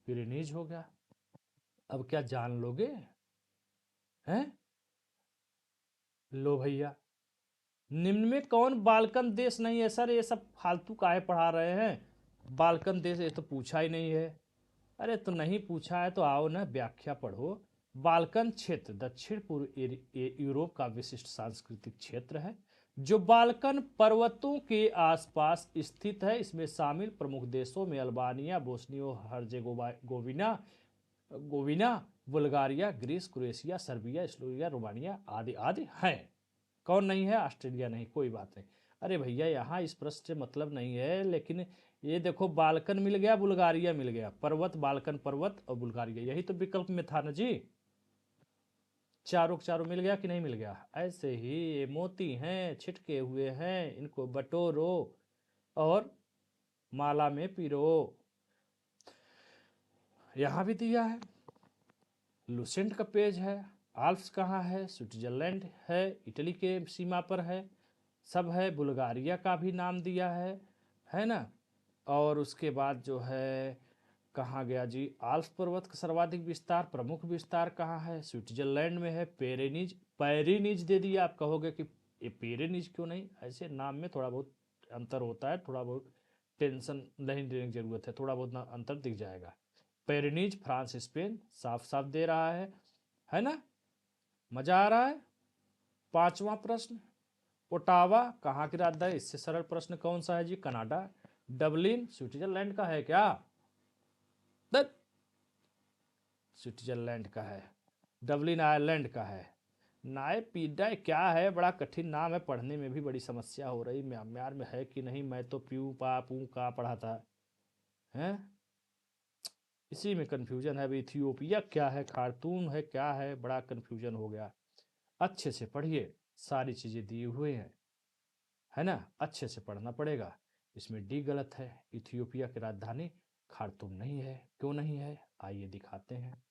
पिरेनीज हो गया। अब क्या जान लोगे? हैं? लो भैया, निम्न में कौन बाल्कन देश नहीं है? सर ये सब फालतू काहे पढ़ा रहे हैं? बाल्कन देश ये तो पूछा ही नहीं है। अरे तो नहीं पूछा है तो आओ ना, व्याख्या पढ़ो। बाल्कन क्षेत्र दक्षिण पूर्व यूरोप का विशिष्ट सांस्कृतिक क्षेत्र है, जो बाल्कन पर्वतों के आसपास स्थित है। इसमें शामिल प्रमुख देशों में अल्बानिया, बोस्निया हर्जेगोविना, गोविना, Bulgaria, Greece, Croatia, Serbia, Slovenia, Romania आदि आदि हैं। कौन नहीं है? ऑस्ट्रेलिया नहीं, कोई बात नहीं। अरे भैया यहाँ इस प्रश्न से मतलब नहीं है, लेकिन ये देखो, बाल्कन मिल गया, बुल्गारिया मिल गया, पर्वत, बाल्कन पर्वत और बुल्गारिया, यही तो विकल्प में था ना जी। चारों के चारों मिल गया कि नहीं मिल गया? ऐसे ही ये मोती हैं, छिटके हुए हैं, इनको बटोरो और माला में पिरो। यहाँ भी दिया है, लुसेंट का पेज है। आल्प्स कहाँ है? स्विट्जरलैंड है, इटली के सीमा पर है, सब है। बुल्गारिया का भी नाम दिया है ना? और उसके बाद जो है, कहाँ गया जी? आल्प्स पर्वत का सर्वाधिक विस्तार, प्रमुख विस्तार कहाँ है? स्विट्जरलैंड में है। पेरेनिज, पैरिनिज दे दिया। आप कहोगे कि ये पेरेनिज क्यों नहीं? ऐसे नाम में थोड़ा बहुत अंतर होता है, थोड़ा बहुत टेंशन नहीं लेने की जरूरत है, थोड़ा बहुत ना अंतर दिख जाएगा। पेरिनीज फ्रांस स्पेन, साफ साफ दे रहा है ना? मजा आ रहा है? पांचवा प्रश्न, ओटावा कहाँ की राजधानी? इससे सरल प्रश्न कौन सा है जी? कनाडा। डबलिन स्विट्जरलैंड का है क्या? स्विट्जरलैंड का है। डबलिन आयरलैंड का है। नायपीडा क्या है? बड़ा कठिन नाम है, पढ़ने में भी बड़ी समस्या हो रही। म्यांमार में है कि नहीं? मैं तो प्यू पा पू का पढ़ा था, हैं? इसी में कंफ्यूजन है। अभी इथियोपिया क्या है, खार्तूम है, क्या है? बड़ा कंफ्यूजन हो गया। अच्छे से पढ़िए, सारी चीज़ें दी हुई हैं, है ना? अच्छे से पढ़ना पड़ेगा। इसमें डी गलत है, इथियोपिया की राजधानी खार्तूम नहीं है। क्यों नहीं है? आइए दिखाते हैं।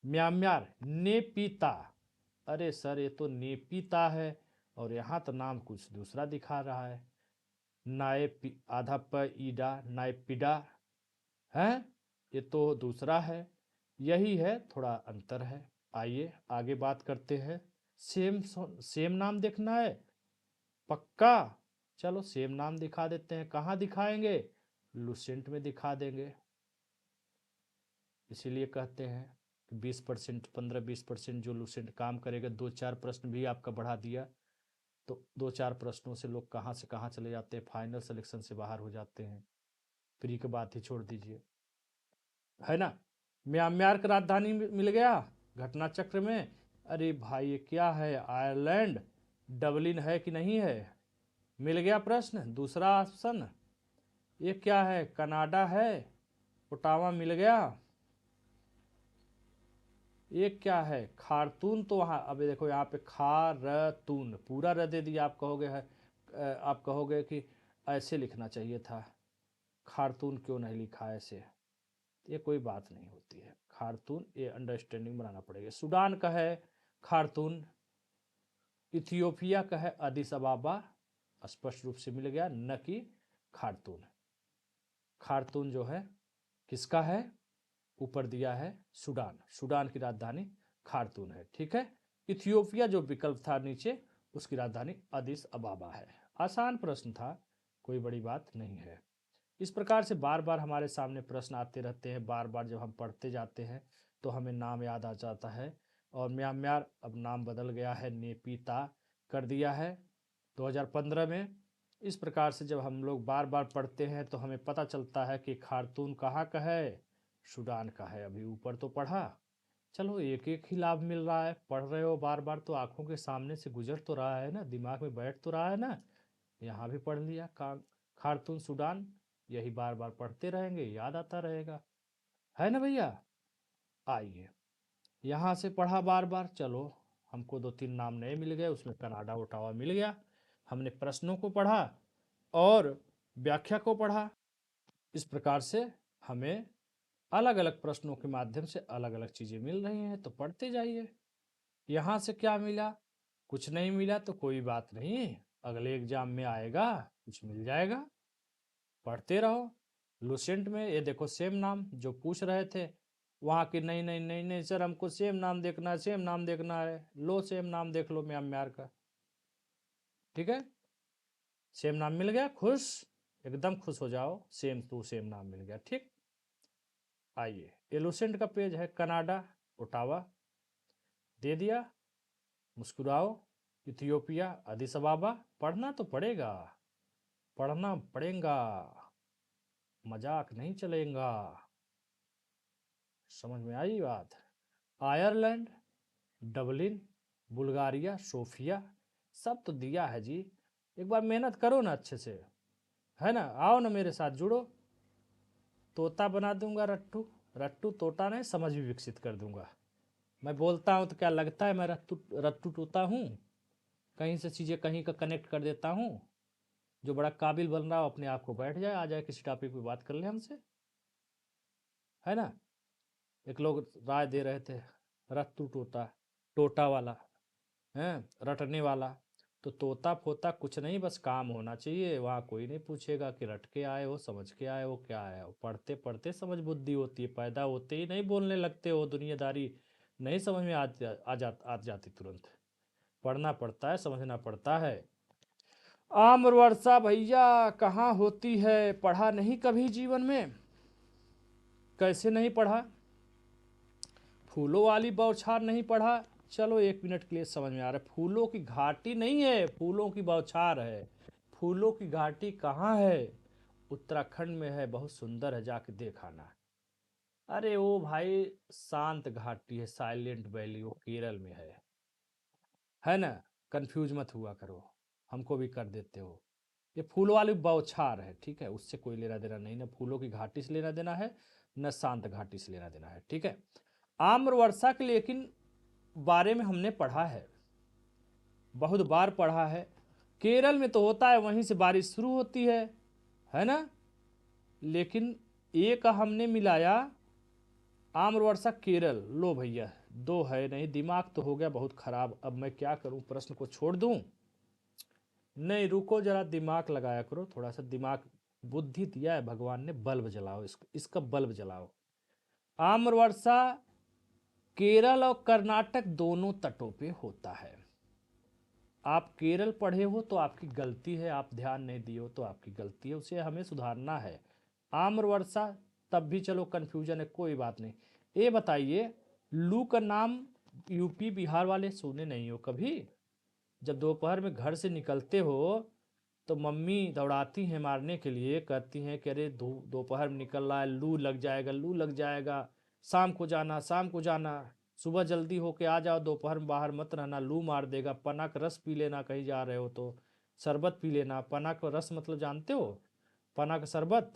म्यांमार नेपीता। अरे सर ये तो नेपीता है, और यहाँ तो नाम कुछ दूसरा दिखा रहा है। नायपी आधा प ईडा, नायपीडा है, ये तो दूसरा है। यही है, थोड़ा अंतर है। आइए आगे बात करते हैं। सेम सेम नाम देखना है पक्का? चलो सेम नाम दिखा देते हैं। कहाँ दिखाएंगे? लुसेंट में दिखा देंगे। इसीलिए कहते हैं कि 20%, 15-20% जो लुसेंट काम करेगा। 2-4 प्रश्न भी आपका बढ़ा दिया तो 2-4 प्रश्नों से लोग कहाँ से कहाँ चले जाते हैं, फाइनल सिलेक्शन से बाहर हो जाते हैं। प्री की बात ही छोड़ दीजिए, है ना? म्यांमार की राजधानी मिल गया घटना चक्र में। अरे भाई ये क्या है, आयरलैंड। डबलिन है कि नहीं है? मिल गया प्रश्न। दूसरा ऑप्शन ये क्या है, कनाडा है। ओटावा मिल गया। ये क्या है, खारतून। तो वहाँ अभी देखो यहाँ पे खारतून पूरा र दे दिया। आप कहोगे है, आप कहोगे कि ऐसे लिखना चाहिए था, खारतून क्यों नहीं लिखा ऐसे। ये कोई बात नहीं होती है, खारतून ये अंडरस्टैंडिंग बनाना पड़ेगा। सूडान का है खारतून, इथियोपिया का है अदिस अबाबा, स्पष्ट रूप से मिल गया, न कि खारतून। खारतून जो है किसका है, ऊपर दिया है सूडान, सूडान की राजधानी खारतून है, ठीक है। इथियोपिया जो विकल्प था नीचे, उसकी राजधानी अदिस अबाबा है। आसान प्रश्न था, कोई बड़ी बात नहीं है। इस प्रकार से बार बार हमारे सामने प्रश्न आते रहते हैं, बार बार जब हम पढ़ते जाते हैं तो हमें नाम याद आ जाता है। और म्यांमार अब नाम बदल गया है, नेपीता कर दिया है 2015 में। इस प्रकार से जब हम लोग बार बार पढ़ते हैं तो हमें पता चलता है कि खार्तून कहाँ का है, सूडान का है। अभी ऊपर तो पढ़ा, चलो एक एक ही लाभ मिल रहा है। पढ़ रहे हो बार बार तो आंखों के सामने से गुजर तो रहा है ना, दिमाग में बैठ तो रहा है ना। यहाँ भी पढ़ लिया खार्तून सूडान, यही बार बार पढ़ते रहेंगे, याद आता रहेगा, है ना भैया। आइए, यहाँ से पढ़ा बार बार, चलो हमको दो तीन नाम नए मिल गए, उसमें कनाडा ओटावा मिल गया। हमने प्रश्नों को पढ़ा और व्याख्या को पढ़ा। इस प्रकार से हमें अलग अलग प्रश्नों के माध्यम से अलग अलग चीज़ें मिल रही हैं, तो पढ़ते जाइए। यहाँ से क्या मिला, कुछ नहीं मिला तो कोई बात नहीं, अगले एग्जाम में आएगा, कुछ मिल जाएगा। पढ़ते रहो। लुसेंट में ये देखो सेम नाम जो पूछ रहे थे, वहाँ की नहीं नहीं नहीं नहीं सर हमको सेम नाम देखना है, सेम नाम देखना है। लो सेम नाम देख लो म्यांमार का, ठीक है। सेम नाम मिल गया, खुश, एकदम खुश हो जाओ, सेम टू सेम नाम मिल गया, ठीक। आइए, ये लुसेंट का पेज है, कनाडा ओटावा दे दिया, मुस्कुराओ। इथियोपिया अदिस अबाबा, पढ़ना तो पड़ेगा, पढ़ना पड़ेगा, मजाक नहीं चलेगा। समझ में आई बात। आयरलैंड, डबलिन, बुल्गारिया, सोफिया, सब तो दिया है जी। एक बार मेहनत करो ना अच्छे से, है ना। आओ ना मेरे साथ जुड़ो, तोता बना दूंगा रट्टू। रट्टू तोता नहीं, समझ भी विकसित कर दूंगा। मैं बोलता हूँ तो क्या लगता है मैं रट्टू रट्टू तोता हूँ? कहीं से चीज़ें कहीं का कनेक्ट कर देता हूँ। जो बड़ा काबिल बन रहा हो अपने आप को बैठ जाए, आ जाए किसी टॉपिक पे बात कर ले हमसे, है ना। एक लोग राय दे रहे थे, रट्टू तोता, टोटा वाला हैं, रटने वाला। तो तोता फोता कुछ नहीं, बस काम होना चाहिए। वहाँ कोई नहीं पूछेगा कि रट के आए हो, समझ के आए हो, क्या आए हो। पढ़ते पढ़ते समझ बुद्धि होती है, पैदा होते ही नहीं बोलने लगते हो, दुनियादारी नहीं समझ में आ जाती तुरंत। पढ़ना पड़ता है, समझना पड़ता है। आम्र वर्षा भैया कहाँ होती है, पढ़ा नहीं कभी जीवन में? कैसे नहीं पढ़ा? फूलों वाली बौछार नहीं पढ़ा? चलो एक मिनट के लिए समझ में आ रहा है, फूलों की घाटी नहीं है, फूलों की बौछार है। फूलों की घाटी कहाँ है? उत्तराखंड में है, बहुत सुंदर है, जाके देखाना। अरे ओ भाई, शांत घाटी है, साइलेंट वैली, वो केरल में है ना। कंफ्यूज मत हुआ करो, हमको भी कर देते हो। ये फूल वाली बौछार है, ठीक है, उससे कोई लेना देना नहीं, ना फूलों की घाटी से लेना देना है, न शांत घाटी से लेना देना है, ठीक है। आम्र वर्षा के लेकिन बारे में हमने पढ़ा है, बहुत बार पढ़ा है। केरल में तो होता है, वहीं से बारिश शुरू होती है ना। लेकिन एक हमने मिलाया आम्र वर्षा केरल, लो भैया, दो है नहीं, दिमाग तो हो गया बहुत खराब। अब मैं क्या करूं, प्रश्न को छोड़ दूं? नहीं रुको जरा, दिमाग लगाया करो थोड़ा सा, दिमाग बुद्धि दिया है भगवान ने, बल्ब जलाओ, इसका बल्ब जलाओ। आम्र वर्षा केरल और कर्नाटक दोनों तटों पे होता है। आप केरल पढ़े हो तो आपकी गलती है, आप ध्यान नहीं दिए हो तो आपकी गलती है, उसे हमें सुधारना है। आम्र वर्षा तब भी चलो कन्फ्यूजन है, कोई बात नहीं। ये बताइए, लू का नाम यूपी बिहार वाले सुने नहीं हो कभी? जब दोपहर में घर से निकलते हो तो मम्मी दौड़ाती हैं मारने के लिए, कहती हैं कि अरे दोपहर में निकल रहा है, लू लग जाएगा, लू लग जाएगा, शाम को जाना, शाम को जाना। सुबह जल्दी होके आ जाओ, दोपहर में बाहर मत रहना, लू मार देगा। पन्ना का रस पी लेना, कहीं जा रहे हो तो शरबत पी लेना। पन्ना का रस मतलब जानते हो? पन्ना का शरबत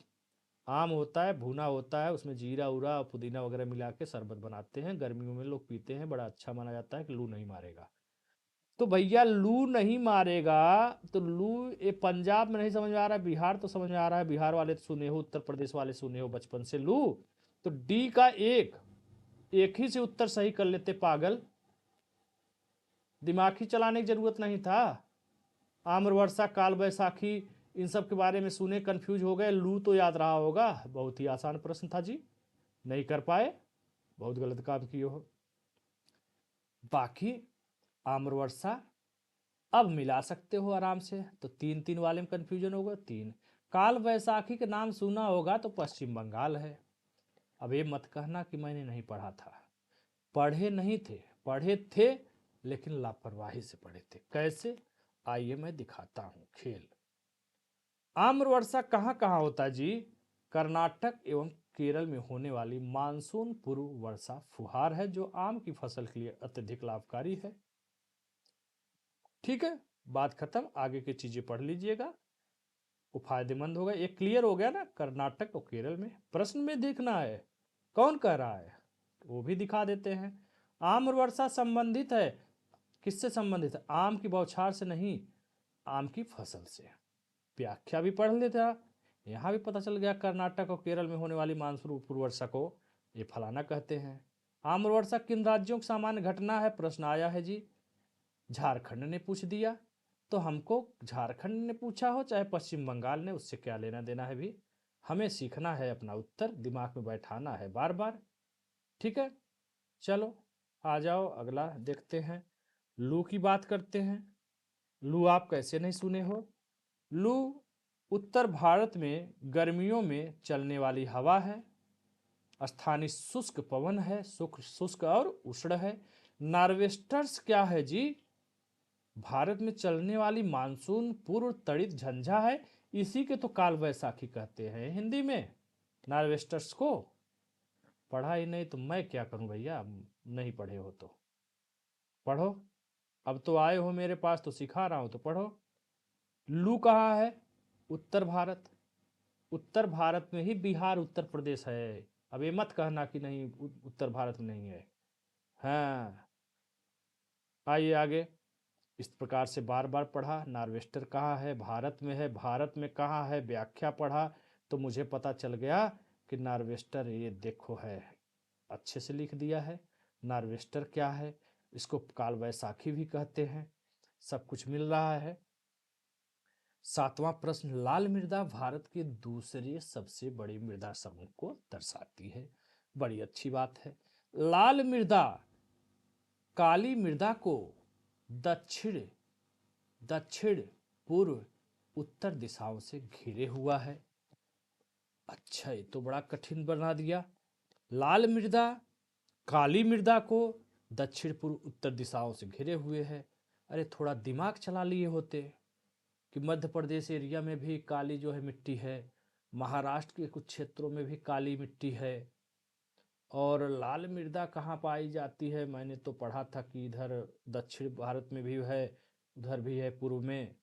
आम होता है, भुना होता है, उसमें जीरा उरा और पुदीना वगैरह मिला के शरबत बनाते हैं, गर्मियों में लोग पीते हैं, बड़ा अच्छा माना जाता है कि लू नहीं मारेगा। तो भैया लू नहीं मारेगा, तो लू ये पंजाब में नहीं समझ में आ रहा है, बिहार तो समझ में आ रहा है, बिहार वाले तो सुने हो, उत्तर प्रदेश वाले सुने हो बचपन से लू। तो डी का एक एक ही से उत्तर सही कर लेते पागल, दिमाग ही चलाने की जरूरत नहीं था। आम्र वर्षा काल बैसाखी इन सब के बारे में सुने, कंफ्यूज हो गए, लू तो याद रहा होगा। बहुत ही आसान प्रश्न था जी, नहीं कर पाए, बहुत गलत काम किए हो। बाकी आम्र वर्षा अब मिला सकते हो आराम से, तो तीन तीन वाले में कंफ्यूजन होगा। तीन काल वैसाखी के नाम सुना होगा तो पश्चिम बंगाल है। अब ये मत कहना कि मैंने नहीं पढ़ा था, पढ़े नहीं थे, पढ़े थे लेकिन लापरवाही से पढ़े थे। कैसे? आइए मैं दिखाता हूं खेल। आम्र वर्षा कहाँ कहाँ होता है जी? कर्नाटक एवं केरल में होने वाली मानसून पूर्व वर्षा फुहार है, जो आम की फसल के लिए अत्यधिक लाभकारी है। ठीक है, बात खत्म, आगे की चीजें पढ़ लीजिएगा, वो फायदेमंद होगा। ये क्लियर हो गया ना, कर्नाटक और केरल में। प्रश्न में देखना है कौन कह रहा है, वो भी दिखा देते हैं। आम्र वर्षा संबंधित है, किससे संबंधित है? आम की बौछार से नहीं, आम की फसल से। व्याख्या भी पढ़ लेता, यहाँ भी पता चल गया कर्नाटक और केरल में होने वाली मानसून पूर्व वर्षा को ये फलाना कहते हैं। आम्र वर्षा किन राज्यों की सामान्य घटना है? प्रश्न आया है जी, झारखंड ने पूछ दिया, तो हमको झारखंड ने पूछा हो चाहे पश्चिम बंगाल ने, उससे क्या लेना देना है भी। हमें सीखना है, अपना उत्तर दिमाग में बैठाना है बार बार। ठीक है, चलो आ जाओ, अगला देखते हैं। लू की बात करते हैं। लू आप कैसे नहीं सुने हो? लू उत्तर भारत में गर्मियों में चलने वाली हवा है, स्थानीय शुष्क पवन है, शुष्क और उष्ण है। नार्वेस्टर्स क्या है जी? भारत में चलने वाली मानसून पूर्व तड़ित झंझा है, इसी के तो काल वैसाखी कहते हैं हिंदी में। नार्वेस्टर्स को पढ़ा ही नहीं तो मैं क्या करूं भैया, नहीं पढ़े हो तो पढ़ो। अब तो आए हो मेरे पास तो सिखा रहा हूं तो पढ़ो। लू कहाँ है? उत्तर भारत। उत्तर भारत में ही बिहार उत्तर प्रदेश है। अब ये मत कहना कि नहीं उत्तर भारत में नहीं है। हाँ, आइए आगे। इस प्रकार से बार बार पढ़ा, नार्वेस्टर कहाँ है? भारत में है। भारत में कहाँ है? व्याख्या पढ़ा तो मुझे पता चल गया कि नार्वेस्टर ये देखो है, अच्छे से लिख दिया है। नार्वेस्टर क्या है? इसको काल वैसाखी भी कहते हैं, सब कुछ मिल रहा है। सातवां प्रश्न, लाल मृदा भारत के दूसरे सबसे बड़ी मृदा समूह को दर्शाती है। बड़ी अच्छी बात है। लाल मृदा काली मृदा को दक्षिण दक्षिण पूर्व उत्तर दिशाओं से घिरे हुआ है। अच्छा, ये तो बड़ा कठिन बना दिया। लाल मृदा काली मृदा को दक्षिण पूर्व उत्तर दिशाओं से घिरे हुए है। अरे थोड़ा दिमाग चला लिए होते कि मध्य प्रदेश एरिया में भी काली जो है मिट्टी है, महाराष्ट्र के कुछ क्षेत्रों में भी काली मिट्टी है, और लाल मृदा कहाँ पाई जाती है? मैंने तो पढ़ा था कि इधर दक्षिण भारत में भी है, उधर भी है पूर्व में,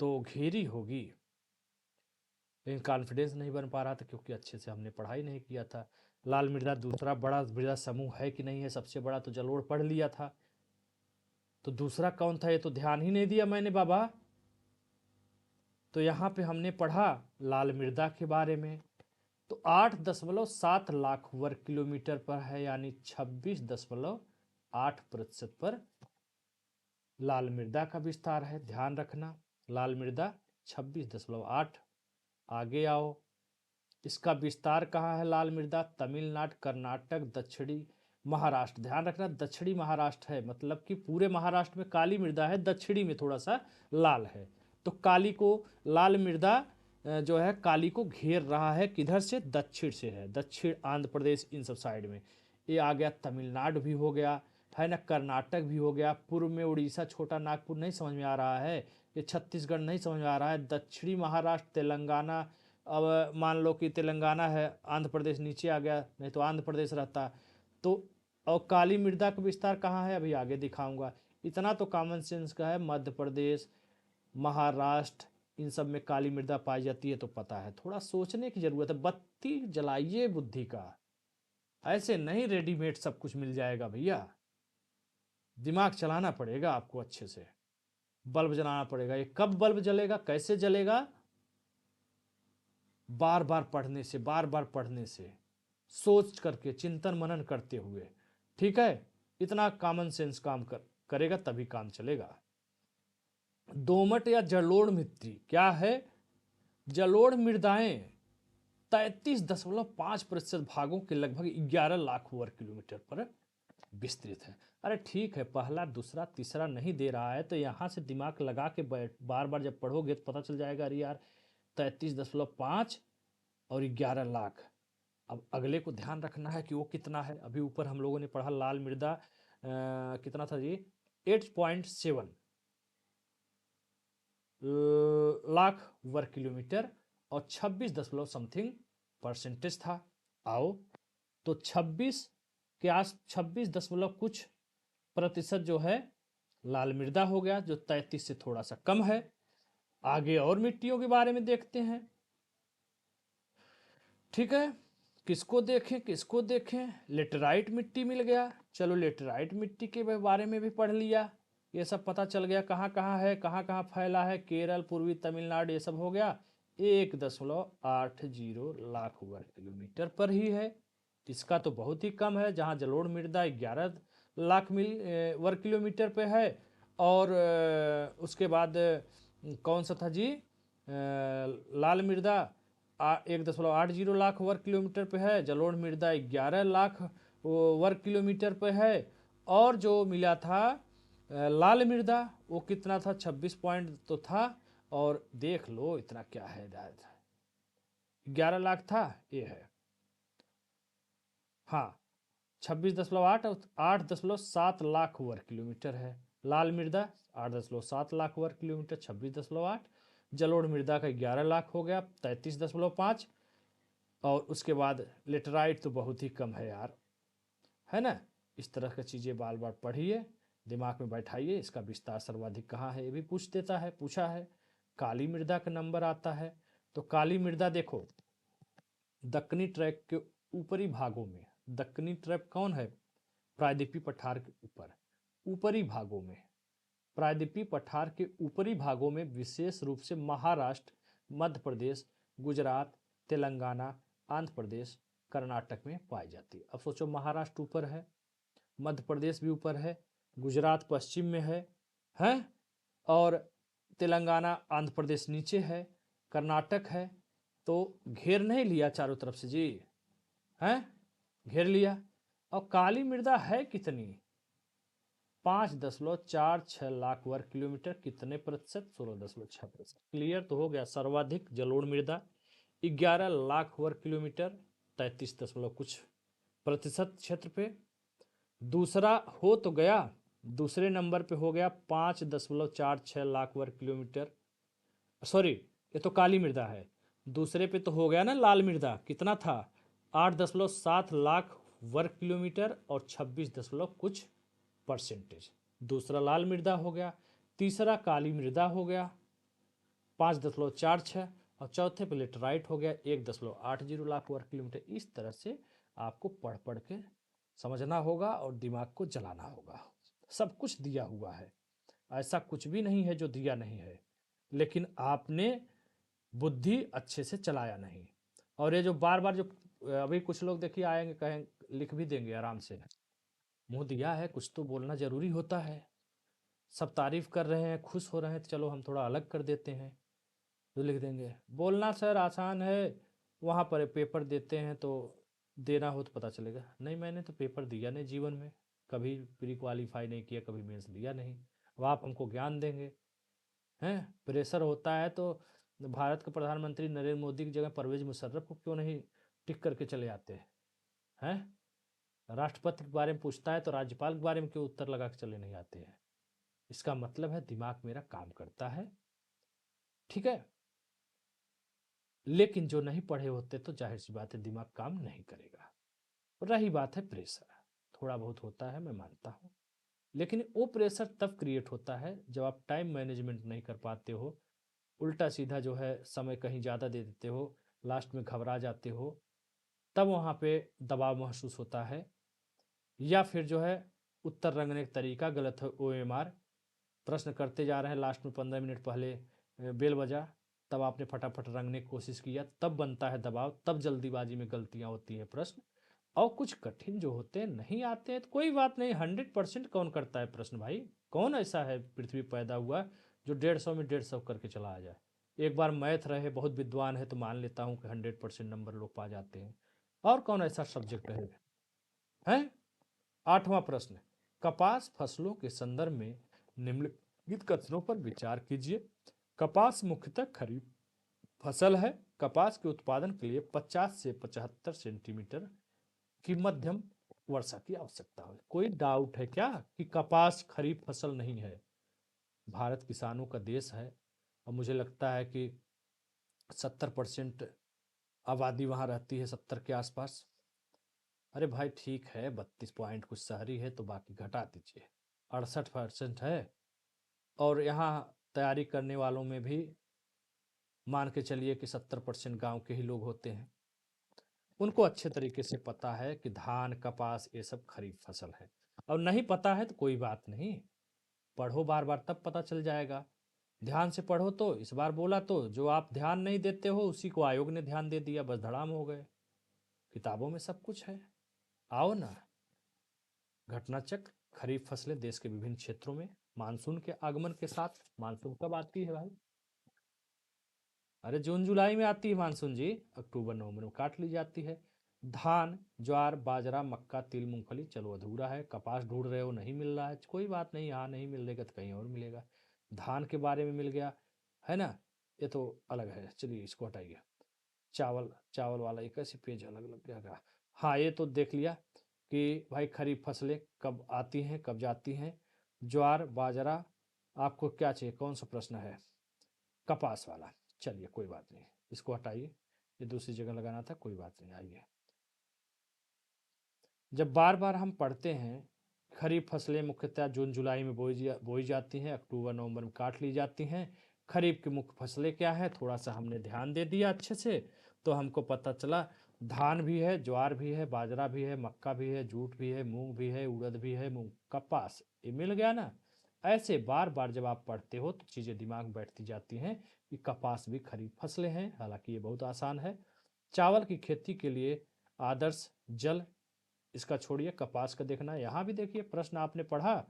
तो घेरी होगी। लेकिन कॉन्फिडेंस नहीं बन पा रहा था क्योंकि अच्छे से हमने पढ़ाई नहीं किया था। लाल मृदा दूसरा बड़ा मृदा समूह है कि नहीं है? सबसे बड़ा तो जलोढ़ पढ़ लिया था, तो दूसरा कौन था ये तो ध्यान ही नहीं दिया मैंने बाबा। तो यहाँ पे हमने पढ़ा लाल मृदा के बारे में, तो 8.7 लाख वर्ग किलोमीटर पर है, यानी 26.8% पर लाल मृदा का विस्तार है। ध्यान रखना, लाल मृदा 26.8। आगे आओ, इसका विस्तार कहाँ है? लाल मृदा तमिलनाडु, कर्नाटक, दक्षिणी महाराष्ट्र। ध्यान रखना दक्षिणी महाराष्ट्र है, मतलब कि पूरे महाराष्ट्र में काली मृदा है, दक्षिणी में थोड़ा सा लाल है। तो काली को लाल मृदा जो है काली को घेर रहा है, किधर से? दक्षिण से है, दक्षिण आंध्र प्रदेश इन सब साइड में। ये आ गया तमिलनाडु भी हो गया है ना, कर्नाटक भी हो गया, पूर्व में उड़ीसा, छोटा नागपुर नहीं समझ में आ रहा है, ये छत्तीसगढ़ नहीं समझ में आ रहा है, दक्षिणी महाराष्ट्र, तेलंगाना। अब मान लो कि तेलंगाना है, आंध्र प्रदेश नीचे आ गया, नहीं तो आंध्र प्रदेश रहता। तो और काली मृदा का विस्तार कहाँ है अभी आगे दिखाऊंगा। इतना तो कॉमन सेंस का है, मध्य प्रदेश, महाराष्ट्र, इन सब में काली मृदा पाई जाती है तो पता है। थोड़ा सोचने की जरूरत है, बत्ती जलाइए बुद्धि का, ऐसे नहीं रेडीमेड सब कुछ मिल जाएगा भैया। दिमाग चलाना पड़ेगा आपको अच्छे से, बल्ब जलाना पड़ेगा। ये कब बल्ब जलेगा, कैसे जलेगा? बार बार पढ़ने से, बार बार पढ़ने से, सोच करके, चिंतन मनन करते हुए। ठीक है, इतना कॉमन सेंस काम करेगा तभी काम चलेगा। दोमट या जलोढ़ मिट्टी क्या है? जलोढ़ मृदाएं 33.5% भागों के लगभग 11 लाख वर्ग किलोमीटर पर विस्तृत है। अरे ठीक है, पहला दूसरा तीसरा नहीं दे रहा है तो यहाँ से दिमाग लगा के बार बार जब पढ़ोगे तो पता चल जाएगा। अरे यार 33.5 और 11 लाख। अब अगले को ध्यान रखना है कि वो कितना है। अभी ऊपर हम लोगों ने पढ़ा लाल मृदा कितना था जी, 8.7 लाख वर्ग किलोमीटर और 26 दशमलव समथिंग परसेंटेज था। आओ तो 26 दशमलव कुछ प्रतिशत जो है लाल मृदा हो गया, जो 33 से थोड़ा सा कम है। आगे और मिट्टियों के बारे में देखते हैं। ठीक है, किसको देखें किसको देखें? लेटराइट मिट्टी मिल गया। चलो लेटराइट मिट्टी के बारे में भी पढ़ लिया, ये सब पता चल गया कहाँ कहाँ है, कहाँ कहाँ फैला है। केरल, पूर्वी तमिलनाडु, ये सब हो गया। 1.80 लाख वर्ग किलोमीटर पर ही है। इसका तो बहुत ही कम है, जहाँ जलोढ़ मृदा 11 लाख वर्ग किलोमीटर पे है। और उसके बाद कौन सा था जी, लाल मृदा 1.80 लाख वर्ग किलोमीटर पे है। जलोढ़ मृदा 11 लाख वर्ग किलोमीटर पे है। और जो मिला था लाल मृदा वो कितना था, 26 पॉइंट तो था। और देख लो इतना क्या है, 11 लाख था, ये है हाँ 26.8 और 8.7 लाख वर्ग किलोमीटर है। लाल मृदा 8.7 लाख वर्ग किलोमीटर, 26.8। जलोढ़ मृदा का 11 लाख हो गया, 33.5। और उसके बाद लेटराइट तो बहुत ही कम है यार, है ना। इस तरह की चीज़ें बार बार पढ़िए, दिमाग में बैठाइए। इसका विस्तार सर्वाधिक कहाँ है ये भी पूछ देता है, पूछा है। काली मृदा का नंबर आता है। तो काली मृदा देखो, दक्कनी ट्रैक के ऊपरी भागों में, दक्कनी ट्रैक कौन है? प्रायद्वीपीय पठार के ऊपर, ऊपरी भागों में, प्रायद्वीपीय पठार के ऊपरी भागों में विशेष रूप से महाराष्ट्र, मध्य प्रदेश, गुजरात, तेलंगाना, आंध्र प्रदेश, कर्नाटक में पाई जाती है। अब सोचो, महाराष्ट्र ऊपर है, मध्य प्रदेश भी ऊपर है, गुजरात पश्चिम में है और तेलंगाना आंध्र प्रदेश नीचे है, कर्नाटक है। तो घेर नहीं लिया चारों तरफ से जी, हैं घेर लिया। और काली मृदा है कितनी? 5.46 लाख वर्ग किलोमीटर। कितने प्रतिशत? 16.6%। क्लियर तो हो गया। सर्वाधिक जलोढ़ मृदा 11 लाख वर्ग किलोमीटर, 33 दशमलव कुछ प्रतिशत क्षेत्र पे। दूसरा हो तो गया, दूसरे नंबर पे हो गया 5.46 लाख वर्ग किलोमीटर। सॉरी, ये तो काली मृदा है। दूसरे पे तो हो गया ना लाल मृदा, कितना था? 8.7 लाख वर्ग किलोमीटर और 26 दशमलव कुछ परसेंटेज। दूसरा लाल मृदा हो गया, तीसरा काली मृदा हो गया 5.46, और चौथे पे लेटराइट हो गया 1.80 लाख वर्ग किलोमीटर। इस तरह से आपको पढ़ पढ़ के समझना होगा और दिमाग को जलाना होगा। सब कुछ दिया हुआ है, ऐसा कुछ भी नहीं है जो दिया नहीं है, लेकिन आपने बुद्धि अच्छे से चलाया नहीं। और ये जो बार बार जो अभी कुछ लोग देखिए आएंगे, कहें लिख भी देंगे आराम से, मुंह दिया है कुछ तो बोलना जरूरी होता है। सब तारीफ कर रहे हैं, खुश हो रहे हैं, तो चलो हम थोड़ा अलग कर देते हैं, तो लिख देंगे बोलना सर आसान है, वहाँ पर पेपर देते हैं तो देना हो तो पता चलेगा। नहीं, मैंने तो पेपर दिया नहीं जीवन में, कभी प्री क्वालिफाई नहीं किया, कभी मेंस दिया नहीं। अब आप हमको ज्ञान देंगे? हैं, प्रेशर होता है तो भारत के प्रधानमंत्री नरेंद्र मोदी की जगह परवेज मुशर्रफ को क्यों नहीं टिक करके चले आते हैं? राष्ट्रपति के बारे में पूछता है तो राज्यपाल के बारे में क्यों उत्तर लगा के चले नहीं आते हैं? इसका मतलब है दिमाग मेरा काम करता है। ठीक है, लेकिन जो नहीं पढ़े होते तो जाहिर सी बात है दिमाग काम नहीं करेगा। रही बात है प्रेशर, थोड़ा बहुत होता है, मैं मानता हूँ, लेकिन वो प्रेशर तब क्रिएट होता है जब आप टाइम मैनेजमेंट नहीं कर पाते हो, उल्टा सीधा जो है समय कहीं ज़्यादा दे देते हो, लास्ट में घबरा जाते हो, तब वहाँ पे दबाव महसूस होता है। या फिर जो है उत्तर रंगने का तरीका गलत है, OMR प्रश्न करते जा रहे हैं, लास्ट में 15 मिनट पहले बेल बजा, तब आपने फटाफट रंगने की कोशिश किया, तब बनता है दबाव, तब जल्दीबाजी में गलतियां होती हैं प्रश्न। और कुछ कठिन जो होते हैं नहीं आते हैं तो कोई बात नहीं, 100% कौन करता है प्रश्न भाई? कौन ऐसा है पृथ्वी पैदा हुआ जो 150 में 150 करके चला आ जाए? एक बार मैथ रहे, बहुत विद्वान है तो मान लेता हूँ कि 100% नंबर लोग पा जाते हैं। और कौन ऐसा सब्जेक्ट है? 8वां प्रश्न, कपास फसलों के संदर्भ में निम्नलिखित कथनों पर विचार कीजिए। कपास मुख्यतः खरीफ फसल है। कपास के उत्पादन के लिए 50 से 75 सेंटीमीटर की मध्यम वर्षा की आवश्यकता है। कोई डाउट है क्या कि कपास खरीफ फसल नहीं है? भारत किसानों का देश है और मुझे लगता है कि 70% आबादी वहाँ रहती है, 70 के आसपास। अरे भाई ठीक है, 32 पॉइंट कुछ शहरी है तो बाकी घटा दीजिए, 68% है। और यहाँ तैयारी करने वालों में भी मान के चलिए कि 70% गांव के ही लोग होते हैं। उनको अच्छे तरीके से पता है कि धान कपास ये सब खरीफ फसल है। और नहीं पता है तो कोई बात नहीं, पढ़ो बार बार तब पता चल जाएगा। ध्यान से पढ़ो तो इस बार बोला तो जो आप ध्यान नहीं देते हो उसी को आयोग ने ध्यान दे दिया, बस धड़ाम हो गए। किताबों में सब कुछ है, आओ ना। घटना चक्र, खरीफ फसलें देश के विभिन्न क्षेत्रों में मानसून के आगमन के साथ। मानसून कब आती है भाई? अरे जून जुलाई में आती है मानसून जी, अक्टूबर नवंबर में काट ली जाती है। धान ज्वार बाजरा मक्का तिल मूंगफली, चलो अधूरा है। कपास ढूंढ रहे हो नहीं मिल रहा है, कोई बात नहीं, यहाँ नहीं मिलेगा तो कहीं और मिलेगा। धान के बारे में मिल गया है ना, ये तो अलग है, चलिए इसको हटाइए। चावल, चावल वाला एक ऐसे पेज अलग लग गया। हाँ ये तो देख लिया कि भाई खरीफ फसलें कब आती हैं कब जाती हैं। ज्वार बाजरा, आपको क्या चाहिए, कौन सा प्रश्न है? कपास वाला, चलिए कोई बात नहीं, इसको हटाइए, ये दूसरी जगह लगाना था, कोई बात नहीं। आइए, जब बार बार हम पढ़ते हैं खरीफ फसलें मुख्यतः जून जुलाई में बोई जाती हैं, अक्टूबर नवंबर में काट ली जाती हैं। खरीफ की मुख्य फसलें क्या है, थोड़ा सा हमने ध्यान दे दिया अच्छे से तो हमको पता चला। धान भी है, ज्वार भी है, बाजरा भी है, मक्का भी है, जूट भी है, मूंग भी है, उड़द भी है, मूंग कपास, ये मिल गया ना। ऐसे बार बार जब आप पढ़ते हो तो चीज़ें दिमाग में बैठती जाती हैं कि कपास भी खरीफ फसलें हैं, हालांकि ये बहुत आसान है। चावल की खेती के लिए आदर्श जल, इसका छोड़िए, कपास का देखना। यहाँ भी देखिए प्रश्न आपने पढ़ा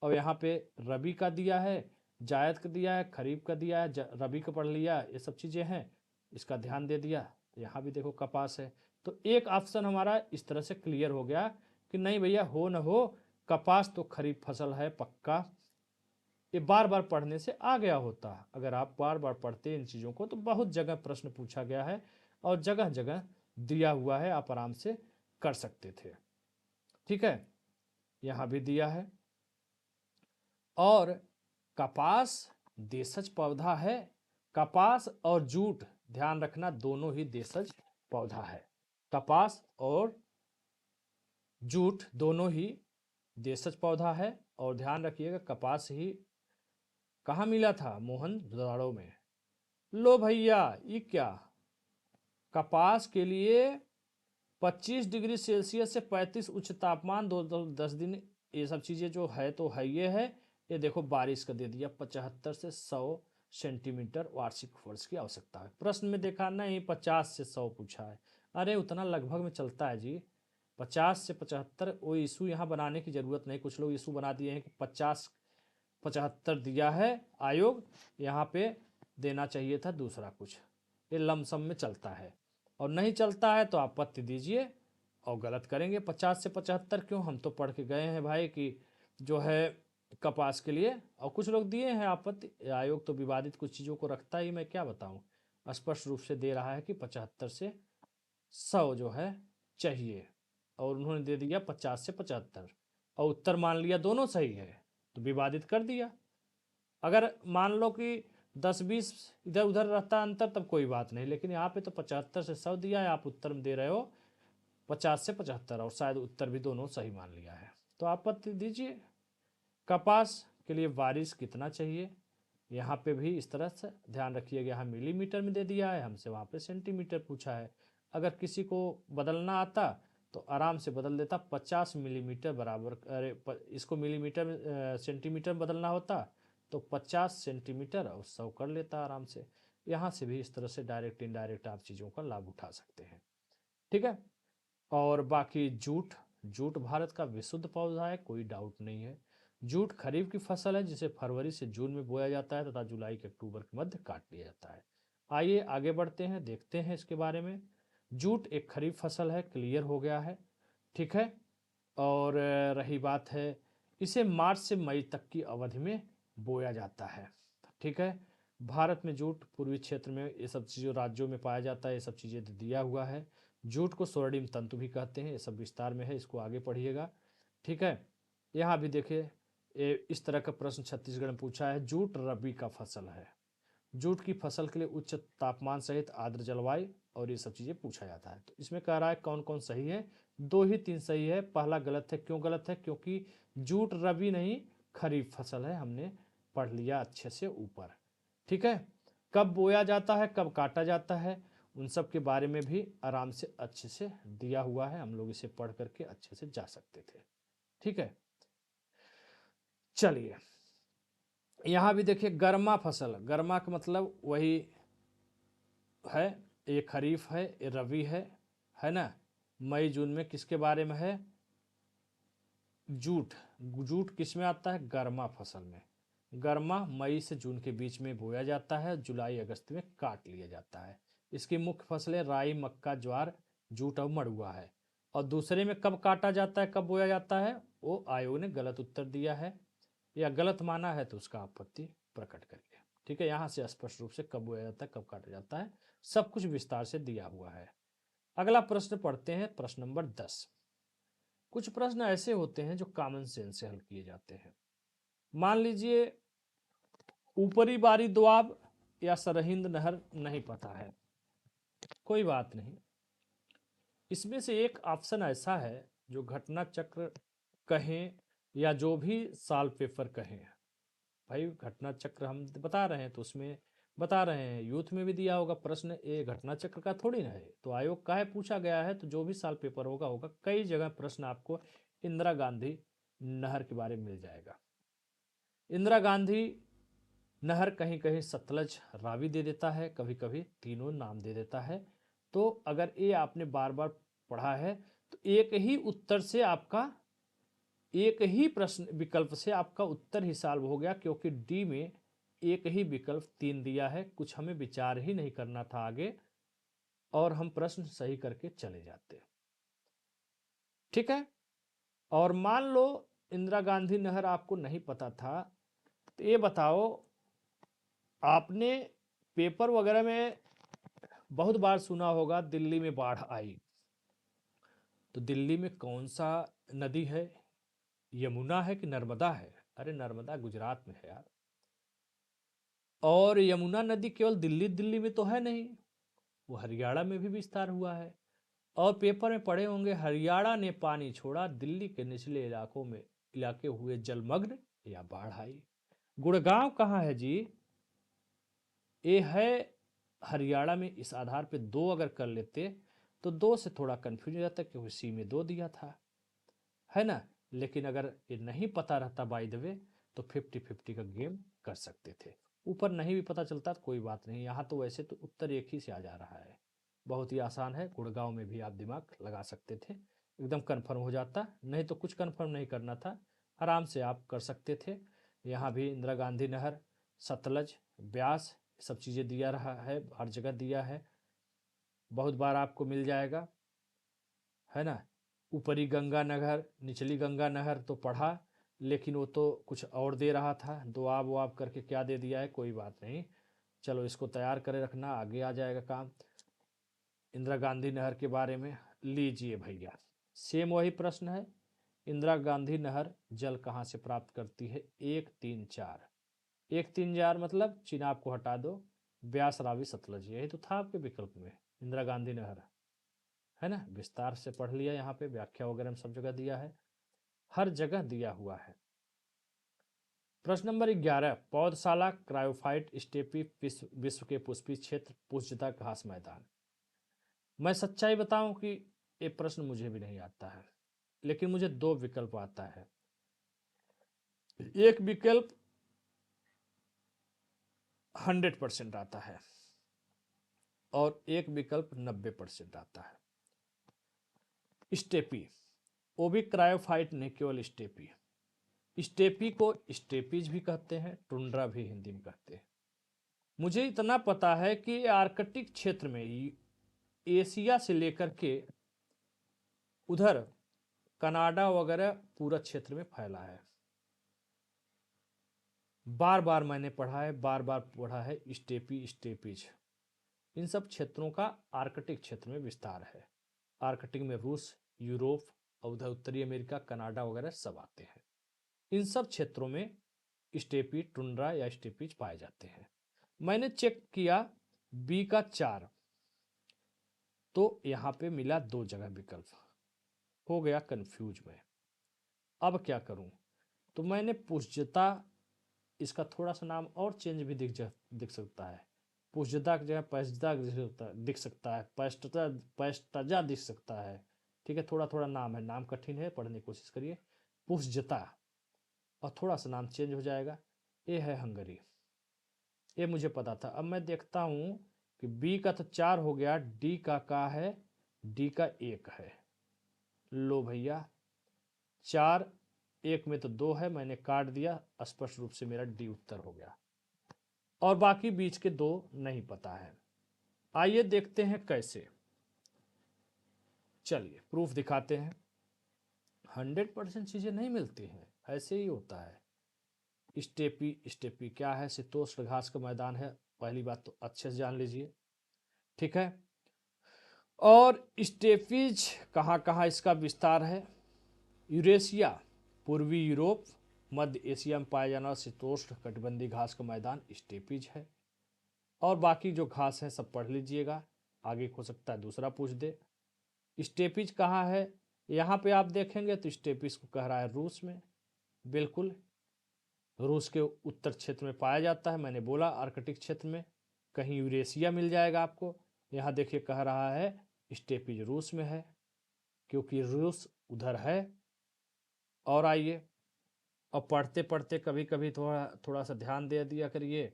और यहाँ पे रबी का दिया है, जायद का दिया है, खरीफ का दिया है, रबी का पढ़ लिया, ये सब चीज़ें हैं, इसका ध्यान दे दिया। यहाँ भी देखो कपास है, तो एक ऑप्शन हमारा इस तरह से क्लियर हो गया कि नहीं भैया, हो न हो कपास तो खरीफ फसल है पक्का। ये बार बार पढ़ने से आ गया होता, अगर आप बार बार पढ़ते इन चीज़ों को तो बहुत जगह प्रश्न पूछा गया है और जगह जगह दिया हुआ है, आप आराम से कर सकते थे। ठीक है, यहाँ भी दिया है। और कपास देशज पौधा है, कपास और जूट ध्यान रखना दोनों ही देशज पौधा है। कपास और जूट दोनों ही देशज पौधा है। और ध्यान रखिएगा कपास ही कहाँ मिला था, मोहनजोदड़ो में। लो भैया, ये क्या, कपास के लिए 25 डिग्री सेल्सियस से 35 उच्च तापमान, 10 दिन, ये सब चीज़ें जो है तो है ये है। ये देखो बारिश का दे दिया 75 से 100 सेंटीमीटर वार्षिक वर्ष की आवश्यकता है। प्रश्न में देखा नहीं 50 से 100 पूछा है, अरे उतना लगभग में चलता है जी, 50 से 75। वो इशू यहाँ बनाने की ज़रूरत नहीं, कुछ लोग इशू बना दिए हैं कि 50 75 दिया है आयोग, यहाँ पे देना चाहिए था दूसरा कुछ। ये लमसम में चलता है, और नहीं चलता है तो आपत्ति दीजिए और गलत करेंगे। 50 से 75 क्यों, हम तो पढ़ के गए हैं भाई कि जो है कपास के लिए, और कुछ लोग दिए हैं आपत्ति। आयोग तो विवादित कुछ चीज़ों को रखता ही, मैं क्या बताऊं, स्पष्ट रूप से दे रहा है कि 75 से 100 जो है चाहिए, और उन्होंने दे दिया 50 से 75, और उत्तर मान लिया दोनों सही है तो विवादित कर दिया। अगर मान लो कि 10-20 इधर उधर रहता अंतर तब कोई बात नहीं, लेकिन यहाँ पे तो 75 से 100 दिया है, आप उत्तर में दे रहे हो 50 से 75, और शायद उत्तर भी दोनों सही मान लिया है। तो आपत्ति दीजिए। कपास के लिए बारिश कितना चाहिए, यहाँ पे भी इस तरह से ध्यान रखिएगा, यहाँ मिलीमीटर में दे दिया है, हमसे वहाँ पे सेंटीमीटर पूछा है। अगर किसी को बदलना आता तो आराम से बदल देता, 50 मिलीमीटर बराबर, अरे इसको मिलीमीटर में सेंटीमीटर में बदलना होता तो 50 सेंटीमीटर और 100 कर लेता आराम से। यहाँ से भी इस तरह से डायरेक्ट इनडायरेक्ट आप चीज़ों का लाभ उठा सकते हैं। ठीक है। और बाकी जूट, जूट भारत का विशुद्ध पौधा है, कोई डाउट नहीं है। जूट खरीफ की फसल है जिसे फरवरी से जून में बोया जाता है तथा जुलाई के अक्टूबर के मध्य काट लिया जाता है। आइए आगे बढ़ते हैं, देखते हैं इसके बारे में। जूट एक खरीफ फसल है, क्लियर हो गया है। ठीक है। और रही बात है, इसे मार्च से मई तक की अवधि में बोया जाता है। ठीक है। भारत में जूट पूर्वी क्षेत्र में ये सब चीज़ों राज्यों में पाया जाता है, ये सब चीज़ें दिया हुआ है। जूट को स्वर्णिम तंतु भी कहते हैं, ये सब विस्तार में है, इसको आगे पढ़िएगा। ठीक है। यहाँ भी देखिए, इस तरह का प्रश्न छत्तीसगढ़ में पूछा है, जूट रबी का फसल है। जूट की फसल के लिए उच्च तापमान सहित आर्द्र जलवायु और ये सब चीज़ें पूछा जाता है। तो इसमें कह रहा है कौन कौन सही है, 2 ही 3 सही है, पहला गलत है। क्यों गलत है? क्योंकि जूट रबी नहीं खरीफ फसल है, हमने पढ़ लिया अच्छे से ऊपर। ठीक है। कब बोया जाता है, कब काटा जाता है, उन सब के बारे में भी आराम से अच्छे से दिया हुआ है, हम लोग इसे पढ़ करके अच्छे से जा सकते थे। ठीक है। चलिए यहाँ भी देखिए, गर्मा फसल, गर्मा का मतलब वही है, ये खरीफ है, ये रबी है ना। मई जून में किसके बारे में है? जूट। जूट किस में आता है? गर्मा फसल में। गर्मा मई से जून के बीच में बोया जाता है, जुलाई अगस्त में काट लिया जाता है। इसकी मुख्य फसलें राई, मक्का, ज्वार, जूट और मड़ुआ है। और दूसरे में कब काटा जाता है, कब बोया जाता है, वो आयोग ने गलत उत्तर दिया है या गलत माना है, तो उसका आपत्ति प्रकट करिए। ठीक है। यहाँ से स्पष्ट रूप से कब बोया जाता है, कब काटा जाता है, सब कुछ विस्तार से दिया हुआ है। अगला प्रश्न पढ़ते हैं, प्रश्न नंबर 10। कुछ प्रश्न ऐसे होते हैं जो कॉमन सेंस से हल किए जाते हैं। मान लीजिए ऊपरी बारी दोआब या सरहिंद नहर नहीं पता है, कोई बात नहीं। इसमें से एक ऑप्शन ऐसा है जो घटना चक्र कहें या जो भी साल पेपर कहें, भाई घटना चक्र हम बता रहे हैं तो उसमें बता रहे हैं, यूथ में भी दिया होगा प्रश्न, ये घटना चक्र का थोड़ी ना है, तो आयोग का है, पूछा गया है, तो जो भी साल पेपर होगा होगा। कई जगह प्रश्न आपको इंदिरा गांधी नहर के बारे में मिल जाएगा। इंदिरा गांधी नहर कहीं कहीं सतलज रावी दे देता है, कभी कभी तीनों नाम दे देता है। तो अगर ये आपने बार बार पढ़ा है तो एक ही उत्तर से आपका, एक ही प्रश्न विकल्प से आपका उत्तर ही सॉल्व हो गया, क्योंकि डी में एक ही विकल्प 3 दिया है, कुछ हमें विचार ही नहीं करना था आगे, और हम प्रश्न सही करके चले जाते। ठीक है। और मान लो इंदिरा गांधी नहर आपको नहीं पता था, तो ये बताओ, आपने पेपर वगैरह में बहुत बार सुना होगा दिल्ली में बाढ़ आई, तो दिल्ली में कौन सा नदी है? यमुना है कि नर्मदा है? अरे नर्मदा गुजरात में है यार। और यमुना नदी केवल दिल्ली दिल्ली में तो है नहीं, वो हरियाणा में भी विस्तार हुआ है। और पेपर में पढ़े होंगे, हरियाणा ने पानी छोड़ा, दिल्ली के निचले इलाकों में इलाके हुए जलमग्न या बाढ़ आई। गुड़गांव कहाँ है जी? ये है हरियाणा में। इस आधार पे 2 अगर कर लेते तो 2 से थोड़ा कंफ्यूज हो जाता, क्योंकि सी में 2 दिया था, है ना। लेकिन अगर ये नहीं पता रहता बाय द वे, तो 50-50 का गेम कर सकते थे। ऊपर नहीं भी पता चलता तो कोई बात नहीं, यहाँ तो वैसे तो उत्तर एक ही से आ जा रहा है, बहुत ही आसान है। गुड़गांव में भी आप दिमाग लगा सकते थे, एकदम कन्फर्म हो जाता। नहीं तो कुछ कन्फर्म नहीं करना था, आराम से आप कर सकते थे। यहाँ भी इंदिरा गांधी नहर, सतलज, ब्यास, सब चीज़ें दिया रहा है, हर जगह दिया है, बहुत बार आपको मिल जाएगा, है ना। ऊपरी गंगा नहर, निचली गंगा नहर तो पढ़ा, लेकिन वो तो कुछ और दे रहा था, दुआब वाब करके क्या दे दिया है, कोई बात नहीं। चलो इसको तैयार करे रखना, आगे आ जाएगा काम। इंदिरा गांधी नहर के बारे में लीजिए भैया, सेम वही प्रश्न है। इंदिरा गांधी नहर जल कहाँ से प्राप्त करती है? 1 3 4। 1 3 4 मतलब चिनाब को हटा दो, ब्यास, रावी, सतलज, यही तो था आपके विकल्प में, इंदिरा गांधी नहर, है ना, विस्तार से पढ़ लिया, यहाँ पे व्याख्या वगैरह में सब जगह दिया है, हर जगह दिया हुआ है। प्रश्न नंबर 11, पौधशाला, क्रायोफाइट, स्टेपी, विश्व के पुष्पी क्षेत्र, पुष्पजता, घास मैदान। मैं सच्चाई बताऊं कि ये प्रश्न मुझे भी नहीं आता है, लेकिन मुझे दो विकल्प आता है। एक विकल्प 100% आता है और एक विकल्प 90% आता है। स्टेपी, वो भी क्रायोफाइट नहीं, केवल स्टेपी। स्टेपी को स्टेपीज भी कहते हैं, टुंड्रा भी हिंदी में कहते हैं। मुझे इतना पता है कि आर्कटिक क्षेत्र में एशिया से लेकर के उधर कनाडा वगैरह पूरा क्षेत्र में फैला है। बार बार मैंने पढ़ा है, बार बार पढ़ा है, स्टेपी स्टेपीज। इन सब क्षेत्रों का आर्कटिक क्षेत्र में विस्तार है। आर्कटिक में रूस, यूरोप और उधर उत्तरी अमेरिका, कनाडा वगैरह सब आते हैं। इन सब क्षेत्रों में स्टेपी, टुंड्रा या स्टेपीज पाए जाते हैं। मैंने चेक किया बी का 4, तो यहाँ पे मिला 2 जगह विकल्प, हो गया कंफ्यूज में। अब क्या करूं? तो मैंने पुष्पजता, इसका थोड़ा सा नाम और चेंज भी दिख सकता है। पुष्पजता की जगह पैस्टजा दिख सकता है, पैस्टजा दिख सकता है। ठीक है, थोड़ा थोड़ा नाम है, नाम कठिन है, पढ़ने की कोशिश करिए। पुष्पजता और थोड़ा सा नाम चेंज हो जाएगा। ये है हंगरी, ये मुझे पता था। अब मैं देखता हूँ कि बी का तो 4 हो गया, डी का है, डी का 1 है। लो भैया, 4 1 में तो 2 है, मैंने काट दिया, स्पष्ट रूप से मेरा डी उत्तर हो गया। और बाकी बीच के 2 नहीं पता है। आइए देखते हैं कैसे। चलिए प्रूफ दिखाते हैं। 100% चीजें नहीं मिलती हैं, ऐसे ही होता है। स्टेपी, स्टेपी क्या है? शीतोष्ण घास का मैदान है, पहली बात तो अच्छे से जान लीजिए। ठीक है, और स्टेपीज कहाँ कहाँ इसका विस्तार है? यूरेशिया, पूर्वी यूरोप, मध्य एशिया में पाया जाना शीतोष्ण कटिबंधीय घास का मैदान स्टेपीज है। और बाकी जो घास है सब पढ़ लीजिएगा, आगे हो सकता है दूसरा पूछ दे। स्टेपीज कहाँ है? यहाँ पे आप देखेंगे तो स्टेपीज को कह रहा है रूस में, बिल्कुल रूस के उत्तर क्षेत्र में पाया जाता है। मैंने बोला आर्कटिक क्षेत्र में, कहीं यूरेशिया मिल जाएगा आपको। यहाँ देखिए कह रहा है स्टेपीज रूस में है, क्योंकि रूस उधर है। और आइए, और पढ़ते पढ़ते कभी कभी थोड़ा थोड़ा सा ध्यान दे दिया करिए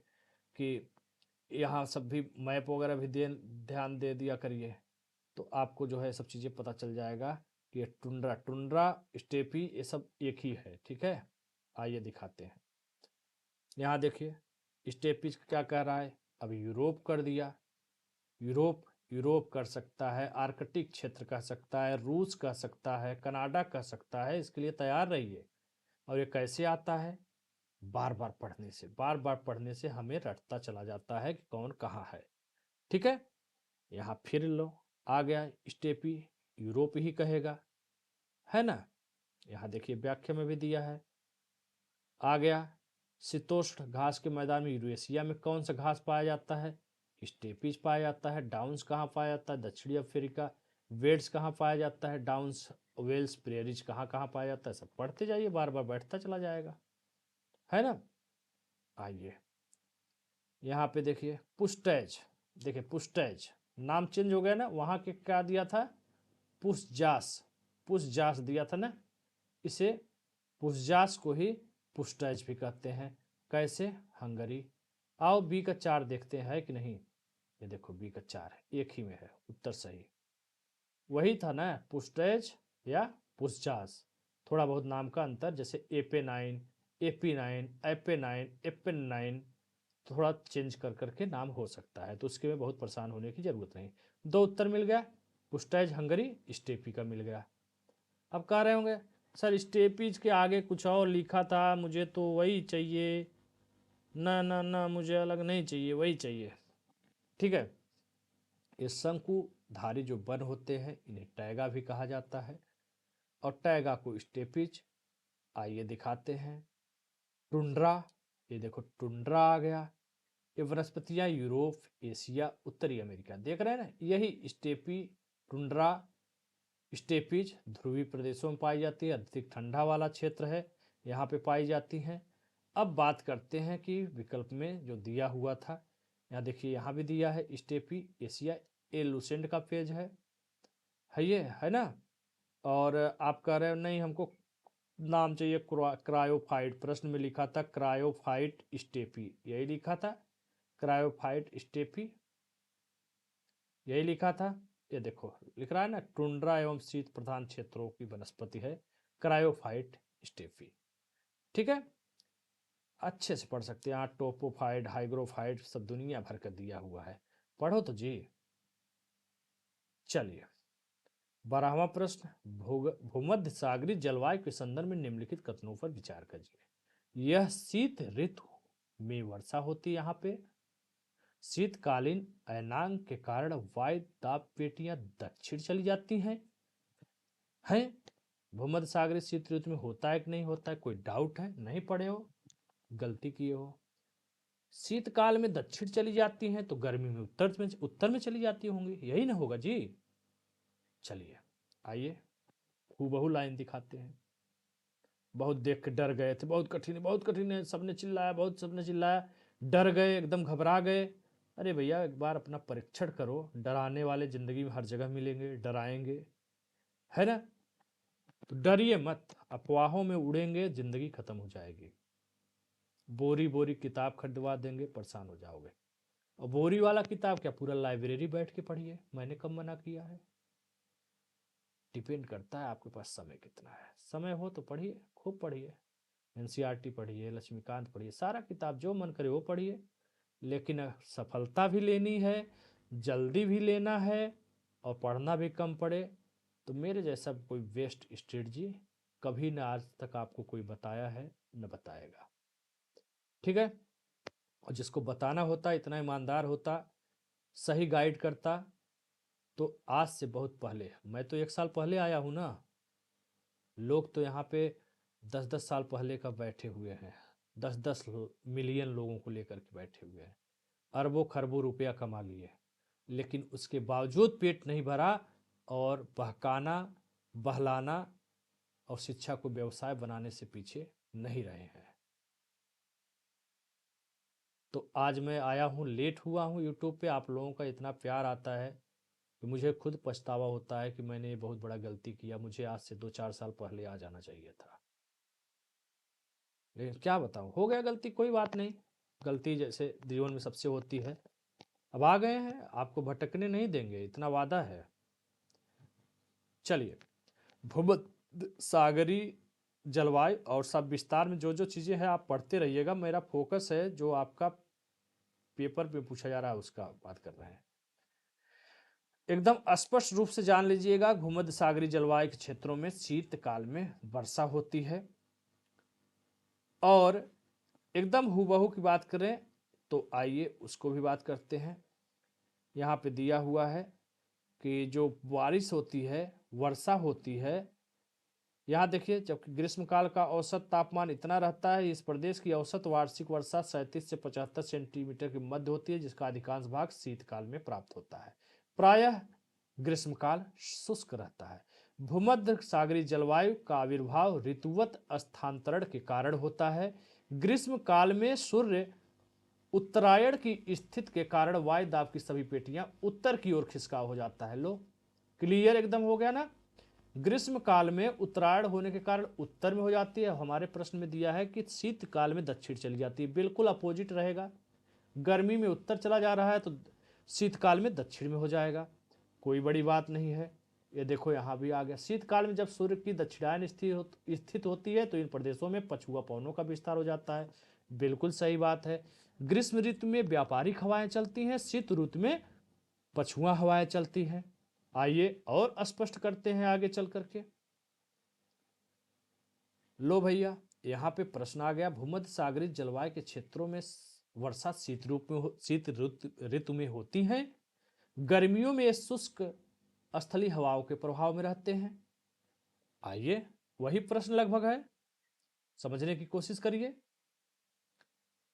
कि यहाँ सब भी मैप वगैरह भी ध्यान दे दिया करिए, तो आपको जो है सब चीज़ें पता चल जाएगा कि ये टुंड्रा, टुंड्रा, स्टेपी ये सब एक ही है। ठीक है, आइए दिखाते हैं। यहाँ देखिए स्टेपीज क्या कह रहा है, अब यूरोप कर दिया। यूरोप, यूरोप कर सकता है, आर्कटिक क्षेत्र कह सकता है, रूस कह सकता है, कनाडा कह सकता है, इसके लिए तैयार रहिए। और ये कैसे आता है? बार बार पढ़ने से, बार बार पढ़ने से हमें रटता चला जाता है कि कौन कहाँ है। ठीक है, यहाँ फिर लो आ गया स्टेपी, यूरोप ही कहेगा, है ना। यहाँ देखिए व्याख्या में भी दिया है, आ गया शीतोष्ण घास के मैदान में यूरेशिया में कौन सा घास पाया जाता है? स्टेपीज पाया जाता है। डाउन्स कहाँ पाया जाता है? दक्षिणी अफ्रीका। वेड्स कहाँ पाया जाता है? डाउन्स, वेल्स, प्रेरीज कहाँ कहाँ पाया जाता है? सब पढ़ते जाइए, बार बार बैठता चला जाएगा, है ना। आइए यहाँ पे देखिए पुस्टैज, देखिए पुस्टैज नाम चेंज हो गया ना, वहाँ के क्या दिया था? पुष्जास, पुष्जास दिया था ना, इसे पुष्जास को ही पुस्टैज भी कहते हैं। कैसे? हंगरी। आओ बी का 4 देखते हैं कि नहीं। ये देखो बी का 4 है, एक ही में है उत्तर सही। वही था ना पुस्टैज या पुष्जास, थोड़ा बहुत नाम का अंतर, जैसे एपेनाइन, एपीनाइन, एपेनाइन, एपेनाइन, थोड़ा चेंज कर करके नाम हो सकता है, तो उसके में बहुत परेशान होने की जरूरत नहीं। 2 उत्तर मिल गया, पुस्टैज हंगरी, स्टेपी का मिल गया। अब कह रहे होंगे सर स्टेपीज के आगे कुछ और लिखा था, मुझे तो वही चाहिए। ना ना ना, मुझे अलग नहीं चाहिए, वही चाहिए। ठीक है, ये शंकुधारी जो वन होते हैं इन्हें टैगा भी कहा जाता है, और टैगा को स्टेपीज। आइए दिखाते हैं टुंड्रा, ये देखो टुंड्रा आ गया। ये वनस्पतियां यूरोप, एशिया, उत्तरी अमेरिका, देख रहे हैं ना, यही स्टेपी, टुंड्रा स्टेपीज ध्रुवीय प्रदेशों में पाई जाती है, अधिक ठंडा वाला क्षेत्र है, यहाँ पे पाई जाती हैं। अब बात करते हैं कि विकल्प में जो दिया हुआ था, यहाँ देखिए यहाँ भी दिया है स्टेपी एशिया, ए लूसेंट का पेज है ये, है ना। और आप कह रहे हो नहीं हमको नाम चाहिए क्रायोफाइट, प्रश्न में लिखा था क्रायोफाइट स्टेपी, यही लिखा था क्रायोफाइट स्टेपी, यही लिखा था। ये देखो लिख रहा है ना, टुंड्रा एवं शीत प्रधान क्षेत्रों की वनस्पति है क्रायोफाइट स्टेपी। ठीक है, अच्छे से पढ़ सकते हैं यहाँ, टोपोफाइट हाइग्रोफाइट सब दुनिया भर का दिया हुआ है, पढ़ो तो जी। चलिए 12वां प्रश्न, भूमध्य सागरीय जलवायु के संदर्भ में निम्नलिखित कथनों पर विचार करिए। यह शीत ऋतु में वर्षा होती है, यहाँ पे शीतकालीन अयनांग के कारण वायु दाब पेटियां दक्षिण चली जाती हैं। भूमध्य सागरीय शीत ऋतु में होता है कि नहीं होता है, कोई डाउट है? नहीं पढ़े हो, गलती किए हो। शीतकाल में दक्षिण चली जाती हैं तो गर्मी में उत्तर में चली जाती होंगी, यही ना होगा जी। चलिए आइए हूबहू लाइन दिखाते हैं। बहुत देख के डर गए थे, बहुत कठिन है, सबने चिल्लाया, सबने चिल्लाया, डर गए, एकदम घबरा गए। अरे भैया एक बार अपना परीक्षण करो, डराने वाले जिंदगी में हर जगह मिलेंगे, डराएंगे, है ना। तो डरिए मत, अफवाहों में उड़ेंगे जिंदगी खत्म हो जाएगी। बोरी बोरी किताब खरीदवा देंगे, परेशान हो जाओगे। और बोरी वाला किताब क्या, पूरा लाइब्रेरी बैठ के पढ़िए, मैंने कब मना किया है। डिपेंड करता है आपके पास समय कितना है, समय हो तो पढ़िए, खूब पढ़िए, एनसीईआरटी पढ़िए, लक्ष्मीकांत पढ़िए, सारा किताब जो मन करे वो पढ़िए। लेकिन सफलता भी लेनी है, जल्दी भी लेना है, और पढ़ना भी कम पड़े, तो मेरे जैसा कोई वेस्ट स्ट्रेटजी कभी ना आज तक आपको कोई बताया है न बताएगा। ठीक है, और जिसको बताना होता इतना ईमानदार होता, सही गाइड करता, तो आज से बहुत पहले, मैं तो 1 साल पहले आया हूँ ना, लोग तो यहाँ पे 10-10 साल पहले का बैठे हुए हैं, 10-10 मिलियन लोगों को लेकर के बैठे हुए हैं, अरबों खरबों रुपया कमा लिए, लेकिन उसके बावजूद पेट नहीं भरा, और बहकाना, बहलाना और शिक्षा को व्यवसाय बनाने से पीछे नहीं रहे हैं। तो आज मैं आया हूँ, लेट हुआ हूँ, यूट्यूब पे आप लोगों का इतना प्यार आता है कि मुझे खुद पछतावा होता है कि मैंने बहुत बड़ा गलती किया, मुझे आज से 2-4 साल पहले आ जाना चाहिए था। लेकिन क्या बताऊँ, हो गया गलती, कोई बात नहीं, गलती जैसे जीवन में सबसे होती है। अब आ गए हैं, आपको भटकने नहीं देंगे, इतना वादा है। चलिए, भूमध्य सागरीय जलवायु और सब विस्तार में जो जो चीज़ें हैं आप पढ़ते रहिएगा, मेरा फोकस है जो आपका पेपर पे पूछा जा रहा है उसका बात कर रहे हैं। एकदम स्पष्ट रूप से जान लीजिएगा, भूमध्य सागरीय जलवायु के क्षेत्रों में शीतकाल में वर्षा होती है। और एकदम हूबहू की बात करें तो आइए उसको भी बात करते हैं। यहाँ पे दिया हुआ है कि जो बारिश होती है, वर्षा होती है, यहाँ देखिए, जबकि ग्रीष्मकाल का औसत तापमान इतना रहता है, इस प्रदेश की औसत वार्षिक वर्षा 37 से 75 सेंटीमीटर के मध्य होती है, जिसका अधिकांश भाग शीतकाल में प्राप्त होता है। प्रायः ग्रीष्मकाल शुष्क रहता है। भूमध्य सागरीय जलवायु का आविर्भाव ऋतुवत स्थानांतरण के कारण होता है। ग्रीष्म काल में सूर्य उत्तरायण की स्थिति के कारण वायु दाब की सभी पेटियां उत्तर की ओर खिसकाव हो जाता है। लो क्लियर एकदम हो गया ना। ग्रीष्म काल में उत्तरायण होने के कारण उत्तर में हो जाती है। हमारे प्रश्न में दिया है कि शीतकाल में दक्षिण चली जाती है, बिल्कुल अपोजिट रहेगा। गर्मी में उत्तर चला जा रहा है तो शीतकाल में दक्षिण में हो जाएगा, कोई बड़ी बात नहीं है। ये देखो यहाँ भी आ गया, शीतकाल में जब सूर्य की दक्षिणायन स्थित होती है तो इन प्रदेशों में पछुआ पवनों का विस्तार हो जाता है, बिल्कुल सही बात है। ग्रीष्म ऋतु में व्यापारिक हवाएं चलती हैं, शीत ऋतु में पछुआ हवाएं चलती हैं। आइए और स्पष्ट करते हैं आगे चल करके। लो भैया, यहाँ पे प्रश्न आ गया, भूमध्य सागरीय जलवायु के क्षेत्रों में वर्षा शीत ऋतु में होती है, गर्मियों में शुष्क स्थलीय हवाओं के प्रभाव में रहते हैं। आइए वही प्रश्न लगभग है, समझने की कोशिश करिए।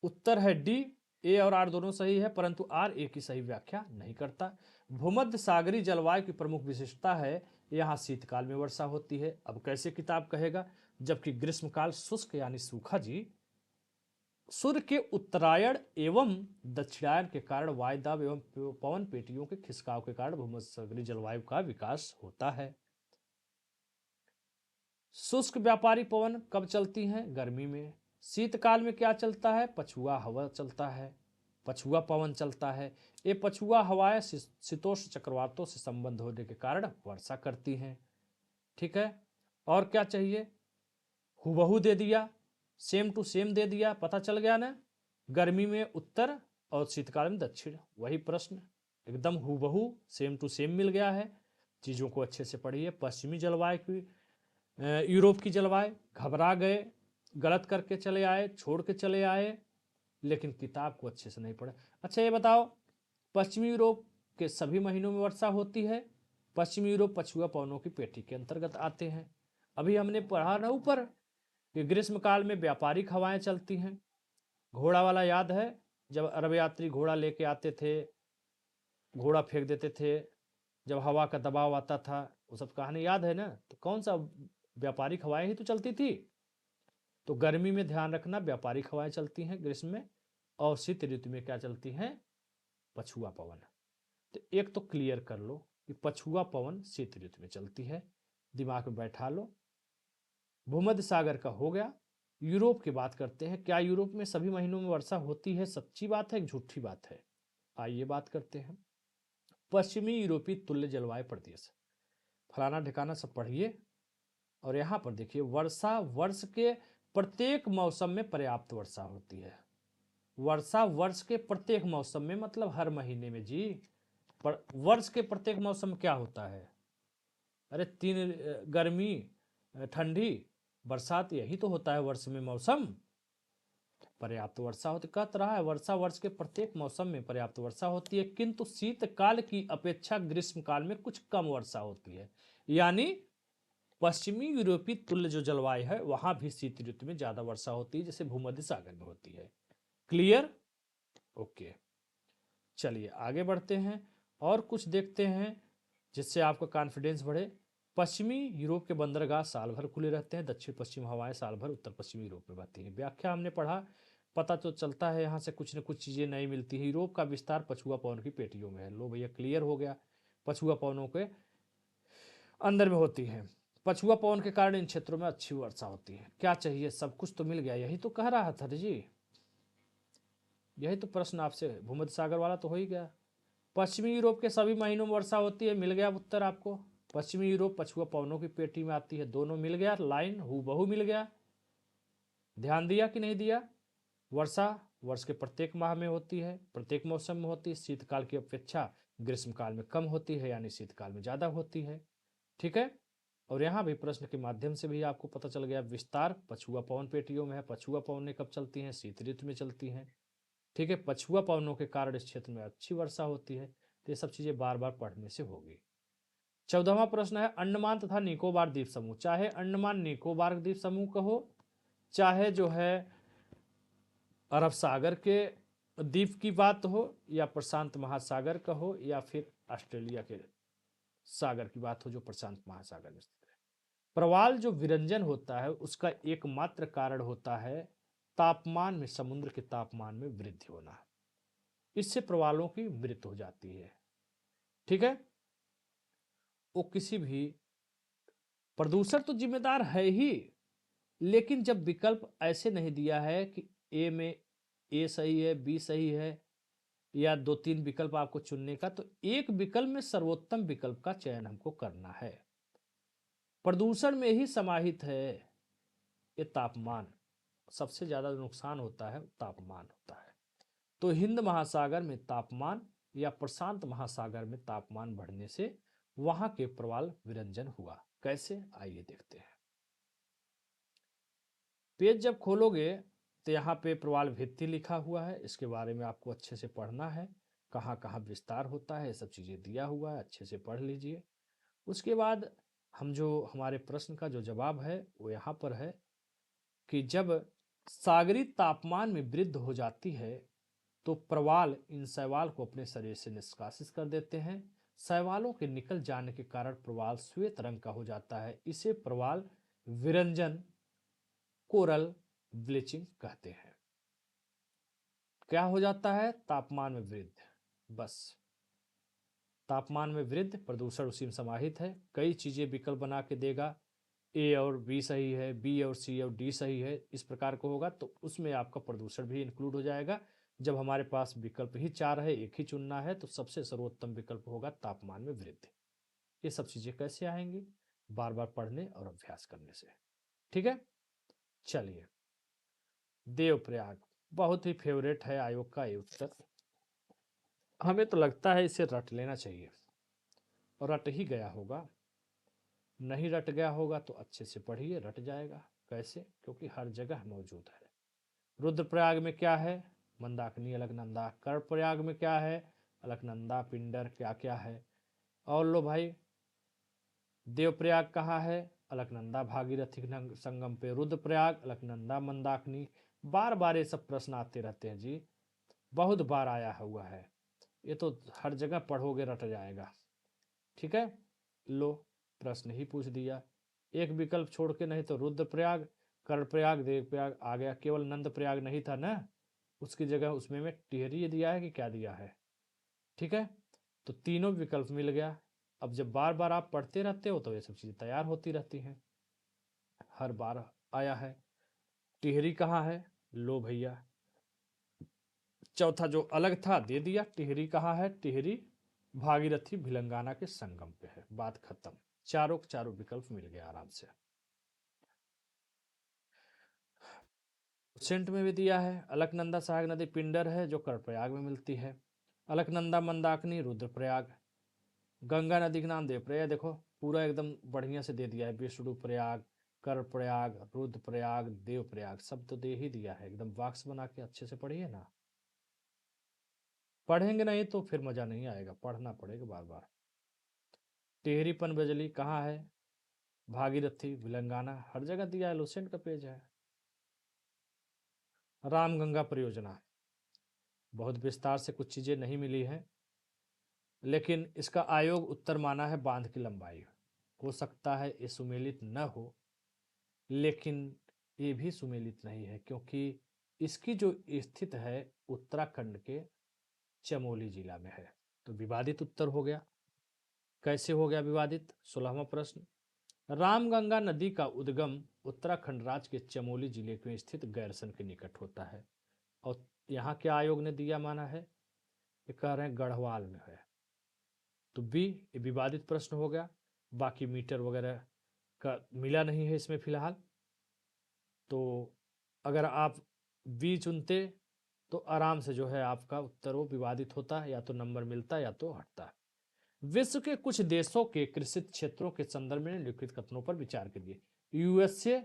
उत्तर है डी, ए और आर दोनों सही है, परंतु आर ए की सही व्याख्या नहीं करता। भूमध्य सागरीय जलवायु की प्रमुख विशेषता है यहाँ शीतकाल में वर्षा होती है। अब कैसे किताब कहेगा, जबकि ग्रीष्मकाल शुष्क यानी सूखा जी सूर्य के उत्तरायण एवं दक्षिणायन के कारण वायुदाब एवं पवन पेटियों के खिसकाव के कारण भूमध्यसागरीय जलवायु का विकास होता है। शुष्क व्यापारी पवन कब चलती हैं? गर्मी में। शीतकाल में क्या चलता है? पछुआ हवा चलता है, पछुआ पवन चलता है। ये पछुआ हवाएं शीतोष्ण चक्रवातों से संबंध होने के कारण वर्षा करती हैं। ठीक है, और क्या चाहिए? हुबहू दे दिया, सेम टू सेम दे दिया, पता चल गया ना। गर्मी में उत्तर और शीतकाल में दक्षिण, वही प्रश्न एकदम हुबहू सेम टू सेम मिल गया है। चीज़ों को अच्छे से पढ़िए। पश्चिमी जलवायु की यूरोप की जलवायु, घबरा गए, गलत करके चले आए, छोड़ के चले आए, लेकिन किताब को अच्छे से नहीं पढ़े। अच्छा ये बताओ, पश्चिमी यूरोप के सभी महीनों में वर्षा होती है। पश्चिमी यूरोप पछुआ पवनों की पेटी के अंतर्गत आते हैं। अभी हमने पढ़ा ना ऊपर कि ग्रीष्मकाल में व्यापारिक हवाएं चलती हैं। घोड़ा वाला याद है, जब अरब यात्री घोड़ा लेके आते थे, घोड़ा फेंक देते थे, जब हवा का दबाव आता था, वो सब कहानी याद है ना। तो कौन सा व्यापारिक हवाएं ही तो चलती थी। तो गर्मी में ध्यान रखना व्यापारिक हवाएं चलती हैं ग्रीष्म में, और शीत ऋतु में क्या चलती हैं? पछुआ पवन। तो एक तो क्लियर कर लो कि पछुआ पवन शीत ऋतु में चलती है, दिमाग में बैठा लो। भूमध्य सागर का हो गया। यूरोप की बात करते हैं। क्या यूरोप में सभी महीनों में वर्षा होती है? सच्ची बात है, झूठी बात है? आइए बात करते हैं। पश्चिमी यूरोपीय तुल्य जलवायु प्रदेश, फलाना ठिकाना सब पढ़िए। और यहाँ पर देखिए, वर्षा वर्ष के प्रत्येक मौसम में पर्याप्त वर्षा होती है। वर्षा वर्ष के प्रत्येक मौसम में मतलब हर महीने में जी। पर वर्ष के प्रत्येक मौसम क्या होता है? अरे तीन, गर्मी, ठंडी, बरसात, यही तो होता है वर्ष में मौसम। पर्याप्त वर्षा होती, कहता रहा है वर्षा वर्ष के प्रत्येक मौसम में पर्याप्त वर्षा होती है, किंतु शीतकाल की अपेक्षा ग्रीष्मकाल में कुछ कम वर्षा होती है। यानी पश्चिमी यूरोपीय तुल्य जो जलवायु है वहां भी शीत ऋतु में ज्यादा वर्षा होती है, जैसे भूमध्य सागर में होती है। क्लियर? ओके, चलिए आगे बढ़ते हैं और कुछ देखते हैं जिससे आपका कॉन्फिडेंस बढ़े। पश्चिमी यूरोप के बंदरगाह साल भर खुले रहते हैं। दक्षिण पश्चिम हवाएं साल भर उत्तर पश्चिमी यूरोप में बहती हैं। व्याख्या हमने पढ़ा, पता तो चलता है यहाँ से कुछ न कुछ चीज़ें नई मिलती हैं। यूरोप का विस्तार पछुआ पवन की पेटियों में है। लो भैया, क्लियर हो गया, पछुआ पवनों के अंदर में होती है। पछुआ पवन के कारण इन क्षेत्रों में अच्छी वर्षा होती है। क्या चाहिए? सब कुछ तो मिल गया, यही तो कह रहा था जी, यही तो प्रश्न आपसे भूमध्य सागर वाला तो हो ही गया। पश्चिमी यूरोप के सभी महीनों में वर्षा होती है, मिल गया उत्तर आपको। पश्चिमी यूरोप पछुआ पवनों की पेटी में आती है, दोनों मिल गया, लाइन हूबहू मिल गया। ध्यान दिया कि नहीं दिया? वर्षा वर्ष के प्रत्येक माह में होती है, प्रत्येक मौसम में होती है। शीतकाल की अपेक्षा ग्रीष्मकाल में कम होती है, यानी शीतकाल में ज्यादा होती है। ठीक है, और यहाँ भी प्रश्न के माध्यम से भी आपको पता चल गया, विस्तार पछुआ पवन पेटियों में है। पछुआ पवनें कब चलती हैं? शीत ऋतु में चलती हैं। ठीक है, पछुआ पवनों के कारण इस क्षेत्र में अच्छी वर्षा होती है। तो ये सब चीजें बार बार पढ़ने से होगी। 14वां प्रश्न है, अंडमान तथा निकोबार द्वीप समूह, चाहे अंडमान निकोबार द्वीप समूह कहो, चाहे जो है अरब सागर के द्वीप की बात हो, या प्रशांत महासागर का हो, या फिर ऑस्ट्रेलिया के सागर की बात हो जो प्रशांत महासागर में स्थित है। प्रवाल जो विरंजन होता है उसका एकमात्र कारण होता है तापमान में, समुद्र के तापमान में वृद्धि होना। इससे प्रवालों की मृत्यु हो जाती है। ठीक है, वो किसी भी प्रदूषण तो जिम्मेदार है ही, लेकिन जब विकल्प ऐसे नहीं दिया है कि ए में ए सही है, बी सही है, या दो तीन विकल्प आपको चुनने का, तो एक विकल्प में सर्वोत्तम विकल्प का चयन हमको करना है। प्रदूषण में ही समाहित है ये तापमान। सबसे ज्यादा नुकसान होता है तापमान होता है। तो हिंद महासागर में तापमान या प्रशांत महासागर में तापमान बढ़ने से वहां के प्रवाल विरंजन हुआ। कैसे? आइए देखते हैं। पेज जब खोलोगे तो यहाँ पे प्रवाल भित्ति लिखा हुआ है, इसके बारे में आपको अच्छे से पढ़ना है। कहाँ कहाँ विस्तार होता है, सब चीज़ें दिया हुआ है, अच्छे से पढ़ लीजिए। उसके बाद हम जो हमारे प्रश्न का जो जवाब है वो यहाँ पर है कि जब सागरी तापमान में वृद्धि हो जाती है तो प्रवाल इन शैवाल को अपने शरीर से निष्कासित कर देते हैं, शैवालों के निकल जाने के कारण प्रवाल श्वेत रंग का हो जाता है। इसे प्रवाल विरंजन, कोरल ब्लीचिंग कहते हैं। क्या हो जाता है? तापमान में वृद्धि। बस तापमान में वृद्धि, प्रदूषण उसी में समाहित है। कई चीजें विकल्प बना के देगा, ए और बी सही है, बी और सी और डी सही है, इस प्रकार का होगा तो उसमें आपका प्रदूषण भी इंक्लूड हो जाएगा। जब हमारे पास विकल्प ही चार है, एक ही चुनना है, तो सबसे सर्वोत्तम विकल्प होगा तापमान में वृद्धि। ये सब चीजें कैसे आएंगी? बार बार पढ़ने और अभ्यास करने से। ठीक है, चलिए। देवप्रयाग बहुत ही फेवरेट है आयोग का ये उत्तर। हमें तो लगता है इसे रट लेना चाहिए, और रट ही गया होगा। नहीं रट गया होगा तो अच्छे से पढ़िए, रट जाएगा। कैसे? क्योंकि हर जगह मौजूद है। रुद्रप्रयाग में क्या है? मंदाकिनी, अलकनंदा। कर्णप्रयाग में क्या है? अलकनंदा, पिंडर, क्या क्या है? और लो भाई, देवप्रयाग कहाँ है? अलकनंदा भागीरथी संगम पे। रुद्रप्रयाग, अलकनंदा, मंदाकिनी। बार बार ये सब प्रश्न आते रहते हैं जी, बहुत बार आया हुआ है। ये तो हर जगह पढ़ोगे रट जाएगा। ठीक है, लो प्रश्न ही पूछ दिया। एक विकल्प छोड़ के, नहीं तो रुद्रप्रयाग, कर्णप्रयाग, देवप्रयाग आ गया। केवल नंदप्रयाग नहीं था ना, उसकी जगह उसमें में टिहरी दिया है कि क्या दिया है। ठीक है, तो तीनों विकल्प मिल गया। अब जब बार बार आप पढ़ते रहते हो तो ये सब चीजें तैयार होती रहती हैं। हर बार आया है। टिहरी कहाँ है? लो भैया, चौथा जो अलग था दे दिया। टिहरी कहाँ है? टिहरी भागीरथी भिलंगाना के संगम पे है। बात खत्म। चारों के चारों विकल्प मिल गया आराम से। सेंट में भी दिया है। अलकनंदा सहायक नदी पिंडर है जो कर्णप्रयाग में मिलती है। अलकनंदा, मंदाकिनी, रुद्रप्रयाग। गंगा नदी का नाम देवप्रयाग। देखो पूरा एकदम बढ़िया से दे दिया है। विष्णुप्रयाग, कर्णप्रयाग, रुद्रप्रयाग, देवप्रयाग, सब तो दे ही दिया है। एकदम बॉक्स बना के अच्छे से पढ़िए ना। पढ़ेंगे नहीं तो फिर मजा नहीं आएगा, पढ़ना पड़ेगा बार बार। टिहरी पनबजली कहाँ है? भागीरथी, विलंगाना, हर जगह दिया है। लुसेंट का पेज है। रामगंगा परियोजना, बहुत विस्तार से कुछ चीजें नहीं मिली हैं, लेकिन इसका आयोग उत्तर माना है बांध की लंबाई। हो सकता है ये सुमेलित न हो, लेकिन ये भी सुमेलित नहीं है क्योंकि इसकी जो स्थित है उत्तराखंड के चमोली जिला में है। तो विवादित उत्तर हो गया। कैसे हो गया विवादित? 16वां प्रश्न। रामगंगा नदी का उद्गम उत्तराखंड राज्य के चमोली जिले में स्थित गैरसन के निकट होता है। और यहाँ के आयोग ने दिया माना है, ये कह रहे हैं गढ़वाल में है। तो बी, ये विवादित प्रश्न हो गया। बाकी मीटर वगैरह का मिला नहीं है इसमें फिलहाल। तो अगर आप बी चुनते तो आराम से जो है आपका उत्तर वो विवादित होता है, या तो नंबर मिलता या तो हटता। विश्व के कुछ देशों के कृषित क्षेत्रों के संदर्भ में लिखित कथनों पर विचार करिए। यूएसए,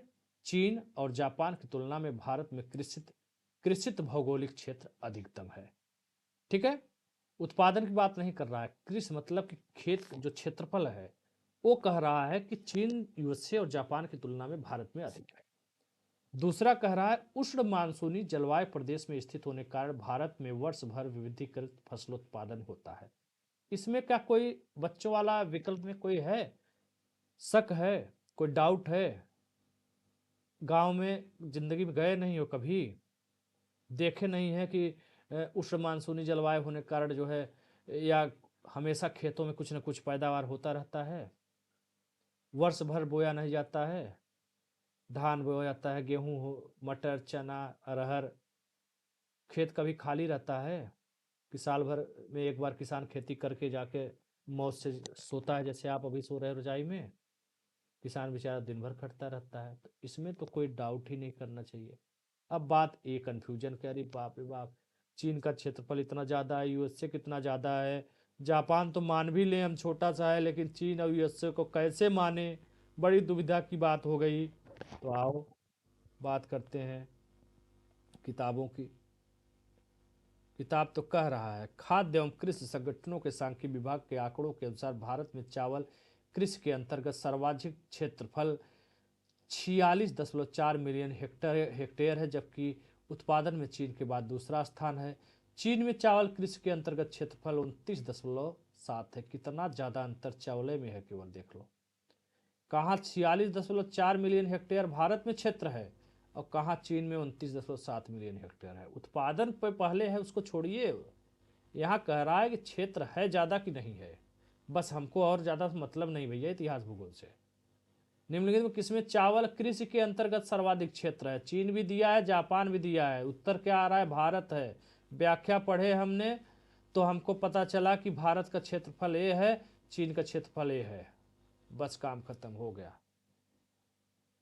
चीन और जापान की तुलना में भारत में कृषित कृषित भौगोलिक क्षेत्र अधिकतम है। ठीक है, उत्पादन की बात नहीं कर रहा है। कृषि मतलब कि खेत जो क्षेत्रफल है, वो कह रहा है कि चीन, यूएसए और जापान की तुलना में भारत में अधिक है। दूसरा कह रहा है उष्ण मानसूनी जलवायु प्रदेश में स्थित होने के कारण भारत में वर्ष भर विविधीकृत फसलोत्पादन होता है। इसमें क्या कोई बच्चों वाला विकल्प में कोई है? शक है? कोई डाउट है? गांव में जिंदगी में गए नहीं हो कभी? देखे नहीं है कि उष्ण मानसूनी जलवायु होने के कारण जो है, या हमेशा खेतों में कुछ न कुछ पैदावार होता रहता है, वर्ष भर बोया नहीं जाता है, धान बोया जाता है, गेहूं हो, मटर, चना, अरहर, खेत कभी खाली रहता है कि साल भर में एक बार किसान खेती करके जाके मौज से सोता है, जैसे आप अभी सो रहे रजाई में? किसान बेचारा दिन भर खटता रहता है। तो इसमें तो कोई डाउट ही नहीं करना चाहिए। अब बात ये कन्फ्यूजन की, अरे बाप रे बाप, चीन का क्षेत्रफल इतना ज़्यादा है, यूएसए कितना ज़्यादा है, जापान तो मान भी लें हम छोटा सा है, लेकिन चीन और यूएसए को कैसे माने? बड़ी दुविधा की बात हो गई। तो आओ बात करते हैं किताबों की। किताब तो कह रहा है खाद्य एवं कृषि संगठनों के सांख्यिकी विभाग के आंकड़ों के अनुसार भारत में चावल कृषि के अंतर्गत सर्वाधिक क्षेत्रफल 46.4 मिलियन हेक्टेयर है, जबकि उत्पादन में चीन के बाद दूसरा स्थान है। चीन में चावल कृषि के अंतर्गत क्षेत्रफल 7 है। कितना ज़्यादा अंतर चावल में है, केवल देख लो। कहाँ 46.4 मिलियन हेक्टेयर भारत में क्षेत्र है और कहाँ चीन में 29.7 मिलियन हेक्टेयर है। उत्पादन पे पहले है, उसको छोड़िए। यहाँ कह रहा है कि क्षेत्र है ज़्यादा कि नहीं है। बस हमको और ज़्यादा मतलब नहीं भैया इतिहास भूगोल से। निम्नलिखित में किसमें चावल कृषि के अंतर्गत सर्वाधिक क्षेत्र है? चीन भी दिया है, जापान भी दिया है। उत्तर क्या आ रहा है? भारत है। व्याख्या पढ़े हमने तो हमको पता चला कि भारत का क्षेत्रफल ए है, चीन का क्षेत्रफल ए है। बस काम खत्म हो गया।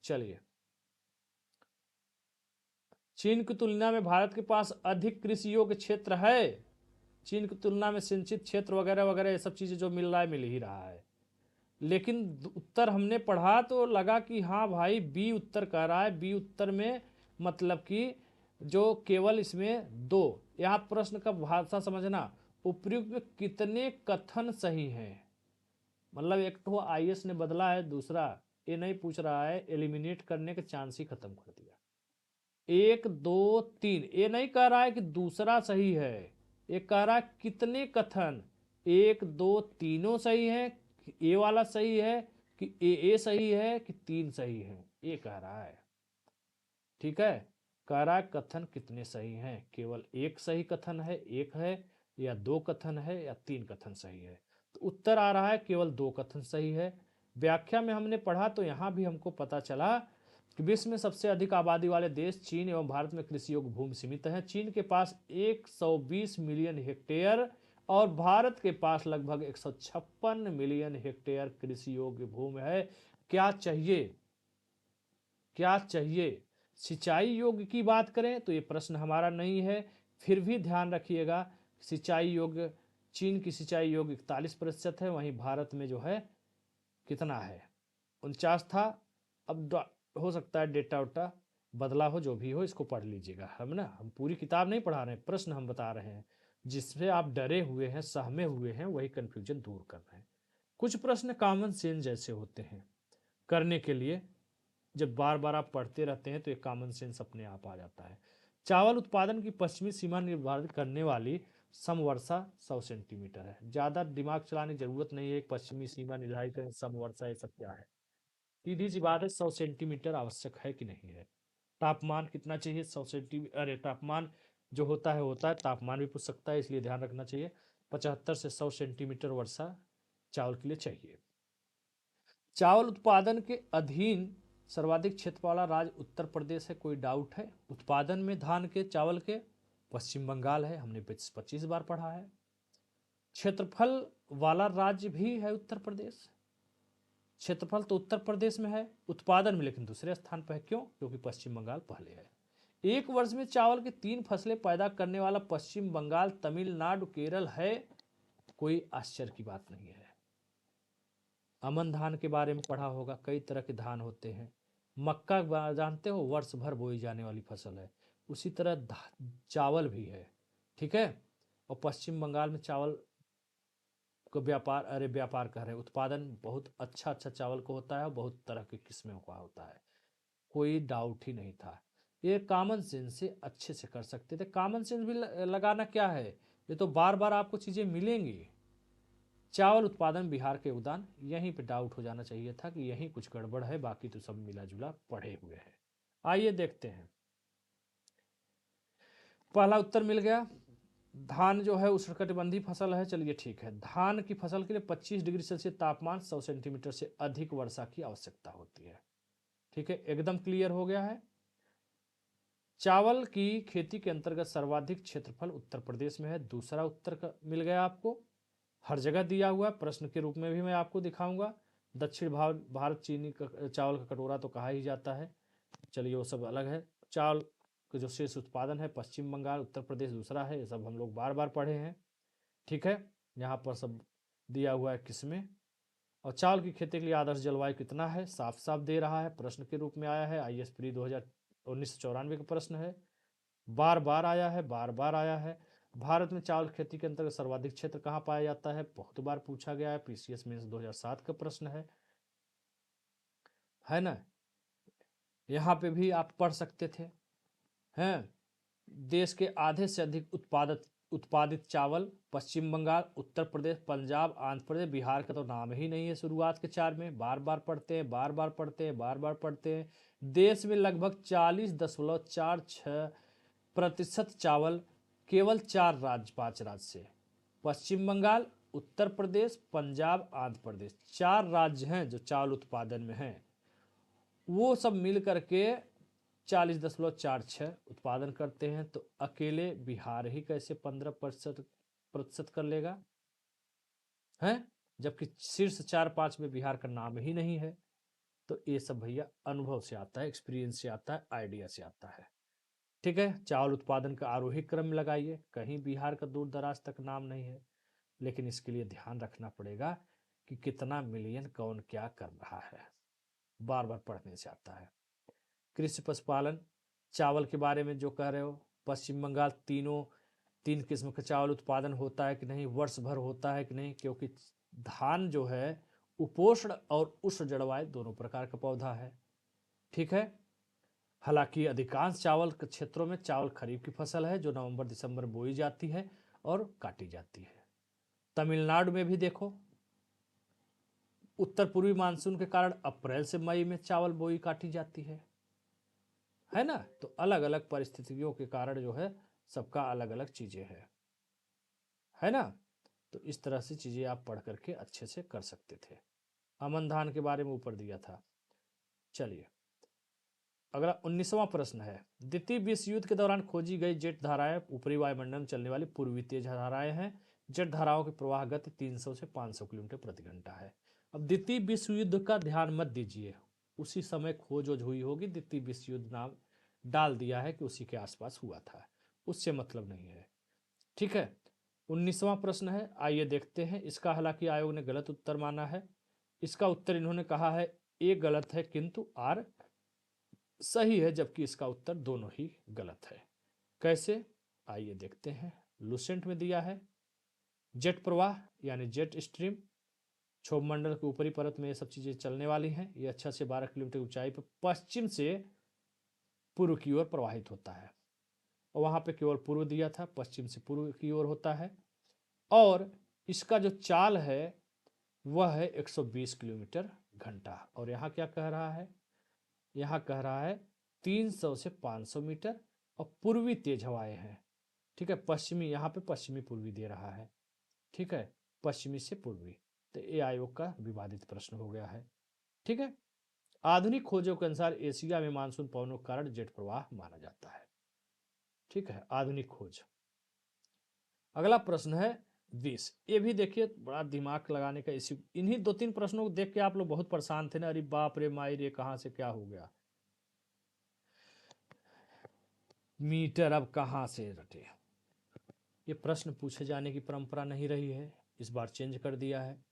चलिए, चीन की तुलना में भारत के पास अधिक कृषि योग्य क्षेत्र है। चीन की तुलना में सिंचित क्षेत्र वगैरह वगैरह ये सब चीजें जो मिल रहा है, मिल ही रहा है। लेकिन उत्तर हमने पढ़ा तो लगा कि हाँ भाई, बी उत्तर कह रहा है। बी उत्तर में मतलब कि जो केवल इसमें दो, यहाँ प्रश्न का भाषा समझना, उपयुक्त में कितने कथन सही हैं। मतलब एक तो आईएएस ने बदला है, दूसरा ये नहीं पूछ रहा है, एलिमिनेट करने के चांस ही खत्म कर दिया। 1 2 3 ये नहीं कह रहा है कि दूसरा सही है, ये कह रहा है कितने कथन 1 2 तीनों सही है, ए वाला सही है कि ए सही है कि 3 सही है, ये कह रहा है। ठीक है, कह रहा है कथन कितने सही हैं। केवल एक सही कथन है, एक है, या 2 कथन है, या 3 कथन सही है। तो उत्तर आ रहा है केवल 2 कथन सही है। व्याख्या में हमने पढ़ा तो यहां भी हमको पता चला कि विश्व में सबसे अधिक आबादी वाले देश चीन एवं भारत में कृषि योग्य भूमि सीमित है। चीन के पास 120 मिलियन हेक्टेयर और भारत के पास लगभग 156 मिलियन हेक्टेयर कृषि योग्य भूमि है। क्या चाहिए? क्या चाहिए? सिंचाई योग्य की बात करें तो ये प्रश्न हमारा नहीं है। फिर भी ध्यान रखिएगा, सिंचाई योग्य, चीन की सिंचाई योग्य 41% है, वहीं भारत में जो है कितना है? 49 था। अब हो सकता है डेटा उटा बदला हो, जो भी हो इसको पढ़ लीजिएगा। हम ना, हम पूरी किताब नहीं पढ़ा रहे हैं, प्रश्न हम बता रहे हैं। जिससे आप डरे हुए हैं, सहमे हुए हैं, वही कंफ्यूजन दूर कर रहे हैं। कुछ प्रश्न कॉमन सेंस जैसे होते हैं, करने के लिए जब बार बार आप पढ़ते रहते हैं तो एक कॉमन सेंस अपने आप आ जाता है। चावल उत्पादन की पश्चिमी सीमा निर्धारित करने वाली समवर्षा 100 सेंटीमीटर है। ज़्यादा दिमाग चलाने की जरूरत नहीं है, एक पश्चिमी सीमा निर्धारित करें, समवर्षा ये सब क्या है, सीधी सी बात है। 100 सेंटीमीटर आवश्यक है कि नहीं है? तापमान कितना चाहिए? 100 सेंटीमीटर, अरे तापमान जो होता है, तापमान भी पूछ सकता है, इसलिए ध्यान रखना चाहिए। 75 से 100 सेंटीमीटर वर्षा चावल के लिए चाहिए। चावल उत्पादन के अधीन सर्वाधिक क्षेत्र वाला राज्य उत्तर प्रदेश है, कोई डाउट है? उत्पादन में धान के, चावल के पश्चिम बंगाल है, हमने 25 बार पढ़ा है। क्षेत्रफल वाला राज्य भी है उत्तर प्रदेश। क्षेत्रफल तो उत्तर प्रदेश में है, उत्पादन में लेकिन दूसरे स्थान पर है। क्यों? क्योंकि पश्चिम बंगाल पहले है। एक वर्ष में चावल की 3 फसलें पैदा करने वाला पश्चिम बंगाल, तमिलनाडु, केरल है, कोई आश्चर्य की बात नहीं है। अमन धान के बारे में पढ़ा होगा, कई तरह के धान होते हैं। मक्का जानते हो, वर्ष भर बोई जाने वाली फसल है। उसी तरह चावल भी है। ठीक है, और पश्चिम बंगाल में चावल को व्यापार, अरे व्यापार कह रहे हैं, उत्पादन बहुत अच्छा अच्छा चावल को होता है और बहुत तरह की किस्मों का होता है, कोई डाउट ही नहीं था। ये कॉमन सेंस से अच्छे से कर सकते थे। कॉमन सेंस भी लगाना क्या है, ये तो बार बार आपको चीज़ें मिलेंगी। चावल उत्पादन बिहार के योगदान, यहीं पे डाउट हो जाना चाहिए था कि यहीं कुछ गड़बड़ है, बाकी तो सब मिला जुला पढ़े हुए हैं। आइए देखते हैं। पहला उत्तर मिल गया, धान जो है उष्णकटिबंधीय फसल है। चलिए ठीक है, धान की फसल के लिए 25 डिग्री सेल्सियस तापमान, 100 सेंटीमीटर से अधिक वर्षा की आवश्यकता होती है। ठीक है, एकदम क्लियर हो गया है। चावल की खेती के अंतर्गत सर्वाधिक क्षेत्रफल उत्तर प्रदेश में है, दूसरा उत्तर मिल गया आपको। हर जगह दिया हुआ प्रश्न के रूप में भी मैं आपको दिखाऊंगा। दक्षिण भारत चीनी चावल का कटोरा तो कहा ही जाता है। चलिए वो सब अलग है। चावल का जो शेष उत्पादन है पश्चिम बंगाल, उत्तर प्रदेश दूसरा है, ये सब हम लोग बार बार पढ़े हैं। ठीक है, यहाँ पर सब दिया हुआ है किसमें। और चावल की खेती के लिए आदर्श जलवायु कितना है, साफ साफ दे रहा है, प्रश्न के रूप में आया है। आईएएस प्री 1994 का प्रश्न है, बार बार आया है, बार बार आया है। भारत में चावल खेती के अंतर्गत सर्वाधिक क्षेत्र कहाँ पाया जाता है, बहुत बार पूछा गया है, पीसीएस मेंस 2007 का प्रश्न है ना। यहाँ पे भी आप पढ़ सकते थे। हैं, देश के आधे से अधिक उत्पादक उत्पादित चावल पश्चिम बंगाल, उत्तर प्रदेश, पंजाब, आंध्र प्रदेश, बिहार का तो नाम ही नहीं है शुरुआत के चार में। बार बार पढ़ते हैं, बार बार पढ़ते हैं, बार बार पढ़ते हैं। देश में लगभग 40.46% चावल केवल चार राज्य, पांच राज्य से, पश्चिम बंगाल, उत्तर प्रदेश, पंजाब, आंध्र प्रदेश, चार राज्य हैं जो चावल उत्पादन में हैं। वो सब मिल करके 40.46 उत्पादन करते हैं। तो अकेले बिहार ही कैसे 15% कर लेगा है, जबकि शीर्ष चार पांच में बिहार का नाम ही नहीं है। तो ये सब भैया अनुभव से आता है, एक्सपीरियंस से आता है, आइडिया से आता है। ठीक है, चावल उत्पादन का आरोही क्रम लगाइए, कहीं बिहार का दूर दराज तक नाम नहीं है, लेकिन इसके लिए ध्यान रखना पड़ेगा कि कितना मिलियन कौन क्या कर रहा है, बार बार पढ़ने से आता है। कृषि पशुपालन, चावल के बारे में जो कह रहे हो, पश्चिम बंगाल तीन किस्म का चावल उत्पादन होता है कि नहीं, वर्ष भर होता है कि नहीं, क्योंकि धान जो है उपोष्ण और उष्ण जलवायु दोनों प्रकार का पौधा है। ठीक है, हालांकि अधिकांश चावल के क्षेत्रों में चावल खरीफ की फसल है जो नवंबर दिसंबर बोई जाती है और काटी जाती है। तमिलनाडु में भी देखो, उत्तर पूर्वी मानसून के कारण अप्रैल से मई में चावल बोई काटी जाती है ना। तो अलग अलग परिस्थितियों के कारण जो है सबका अलग अलग चीजें है ना। तो इस तरह से चीजें आप पढ़ करके अच्छे से कर सकते थे। अमन धान के बारे में ऊपर दिया था। चलिए अगला 19वां प्रश्न है, द्वितीय विश्व युद्ध के दौरान खोजी गई जेट धाराएं ऊपरी वायुमंडल में चलने वाली पूर्वी तेज धाराएं हैं। जेट धाराओं की प्रवाह गति 300 से 500 किलोमीटर प्रति घंटा है। अब द्वितीय विश्व युद्ध का ध्यान मत दीजिए, उसी समय खोज वोज हुई होगी, द्वितीय विश्व युद्ध नाम डाल दिया है कि उसी के आसपास हुआ था, उससे मतलब नहीं है। ठीक है, 19वां प्रश्न है, आइए देखते हैं इसका। हालांकि आयोग ने गलत उत्तर माना है। इसका उत्तर इन्होंने कहा है ए गलत है किंतु आर सही है, जबकि इसका उत्तर दोनों ही गलत है। कैसे, आइए देखते हैं। लूसेंट में दिया है जेट प्रवाह यानी जेट स्ट्रीम, क्षोभ मंडल के ऊपरी परत में ये सब चीजें चलने वाली हैं। ये अच्छा से 12 किलोमीटर ऊंचाई पर पश्चिम से पूर्व की ओर प्रवाहित होता है, और वहां पे केवल पूर्व दिया था, पश्चिम से पूर्व की ओर होता है। और इसका जो चाल है वह है 120 किलोमीटर घंटा। और यहाँ क्या कह रहा है, यहाँ कह रहा है 300 से 500 मीटर, और पूर्वी तेज हवाएं हैं। ठीक है, पश्चिमी, यहाँ पे पश्चिमी पूर्वी दे रहा है। ठीक है, पश्चिमी से पूर्वी। तो ये आयोग का विवादित प्रश्न हो गया है। ठीक है, आधुनिक खोजों के अनुसार एशिया में मानसून पवनों के कारण जेट प्रवाह माना जाता है। ठीक है, आधुनिक खोज। अगला प्रश्न है 20, ये भी देखिए बड़ा दिमाग लगाने का इसी, इन्हीं दो तीन प्रश्नों को देख के आप लोग बहुत परेशान थे ना, अरे बाप रे माई रे कहां से क्या हो गया, मीटर अब कहां से रटे। ये प्रश्न पूछे जाने की परंपरा नहीं रही है, इस बार चेंज कर दिया है।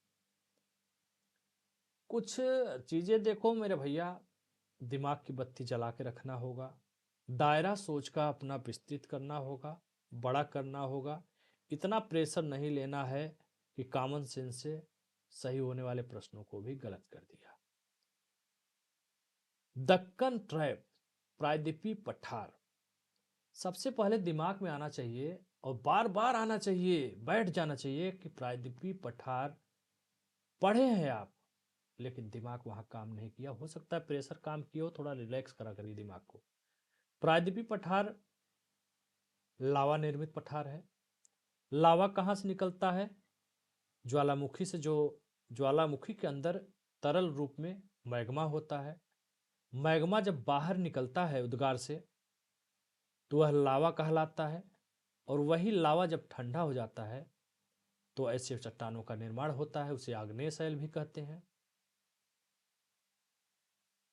कुछ चीजें देखो मेरे भैया, दिमाग की बत्ती जला के रखना होगा, दायरा सोच का अपना विस्तृत करना होगा, बड़ा करना होगा। इतना प्रेशर नहीं लेना है कि कॉमन सेंस से सही होने वाले प्रश्नों को भी गलत कर दिया। दक्कन ट्रैप, प्रायद्वीपीय पठार, सबसे पहले दिमाग में आना चाहिए और बार बार आना चाहिए, बैठ जाना चाहिए कि प्रायद्वीपीय पठार पढ़े हैं आप, लेकिन दिमाग वहां काम नहीं किया। हो सकता है प्रेशर काम किया हो, थोड़ा रिलैक्स करा करिए दिमाग को। प्रायद्वीपीय पठार लावा निर्मित पठार है। लावा कहाँ से निकलता है, ज्वालामुखी से। जो ज्वालामुखी के अंदर तरल रूप में मैग्मा होता है, मैग्मा जब बाहर निकलता है उद्गार से तो वह लावा कहलाता है, और वही लावा जब ठंडा हो जाता है तो ऐसे चट्टानों का निर्माण होता है, उसे आग्नेय शैल भी कहते हैं।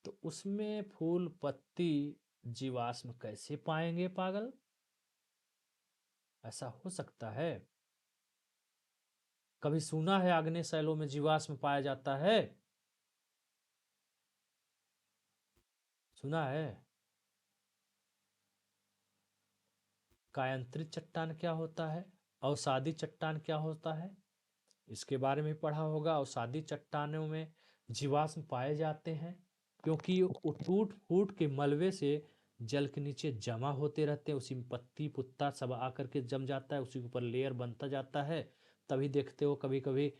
तो उसमें फूल पत्ती जीवाश्म कैसे पाएंगे पागल, ऐसा हो सकता है? कभी सुना है आग्नेय शैलों में जीवाश्म पाया जाता है? सुना है? कायांतरित चट्टान क्या होता है, अवसादी चट्टान क्या होता है, इसके बारे में पढ़ा होगा। अवसादी चट्टानों में जीवाश्म पाए जाते हैं क्योंकि वो टूट फूट के मलबे से जल के नीचे जमा होते रहते हैं, उसी में पत्ती पुत्ता सब आकर के जम जाता है, उसी के ऊपर लेयर बनता जाता है। तभी देखते हो कभी कभी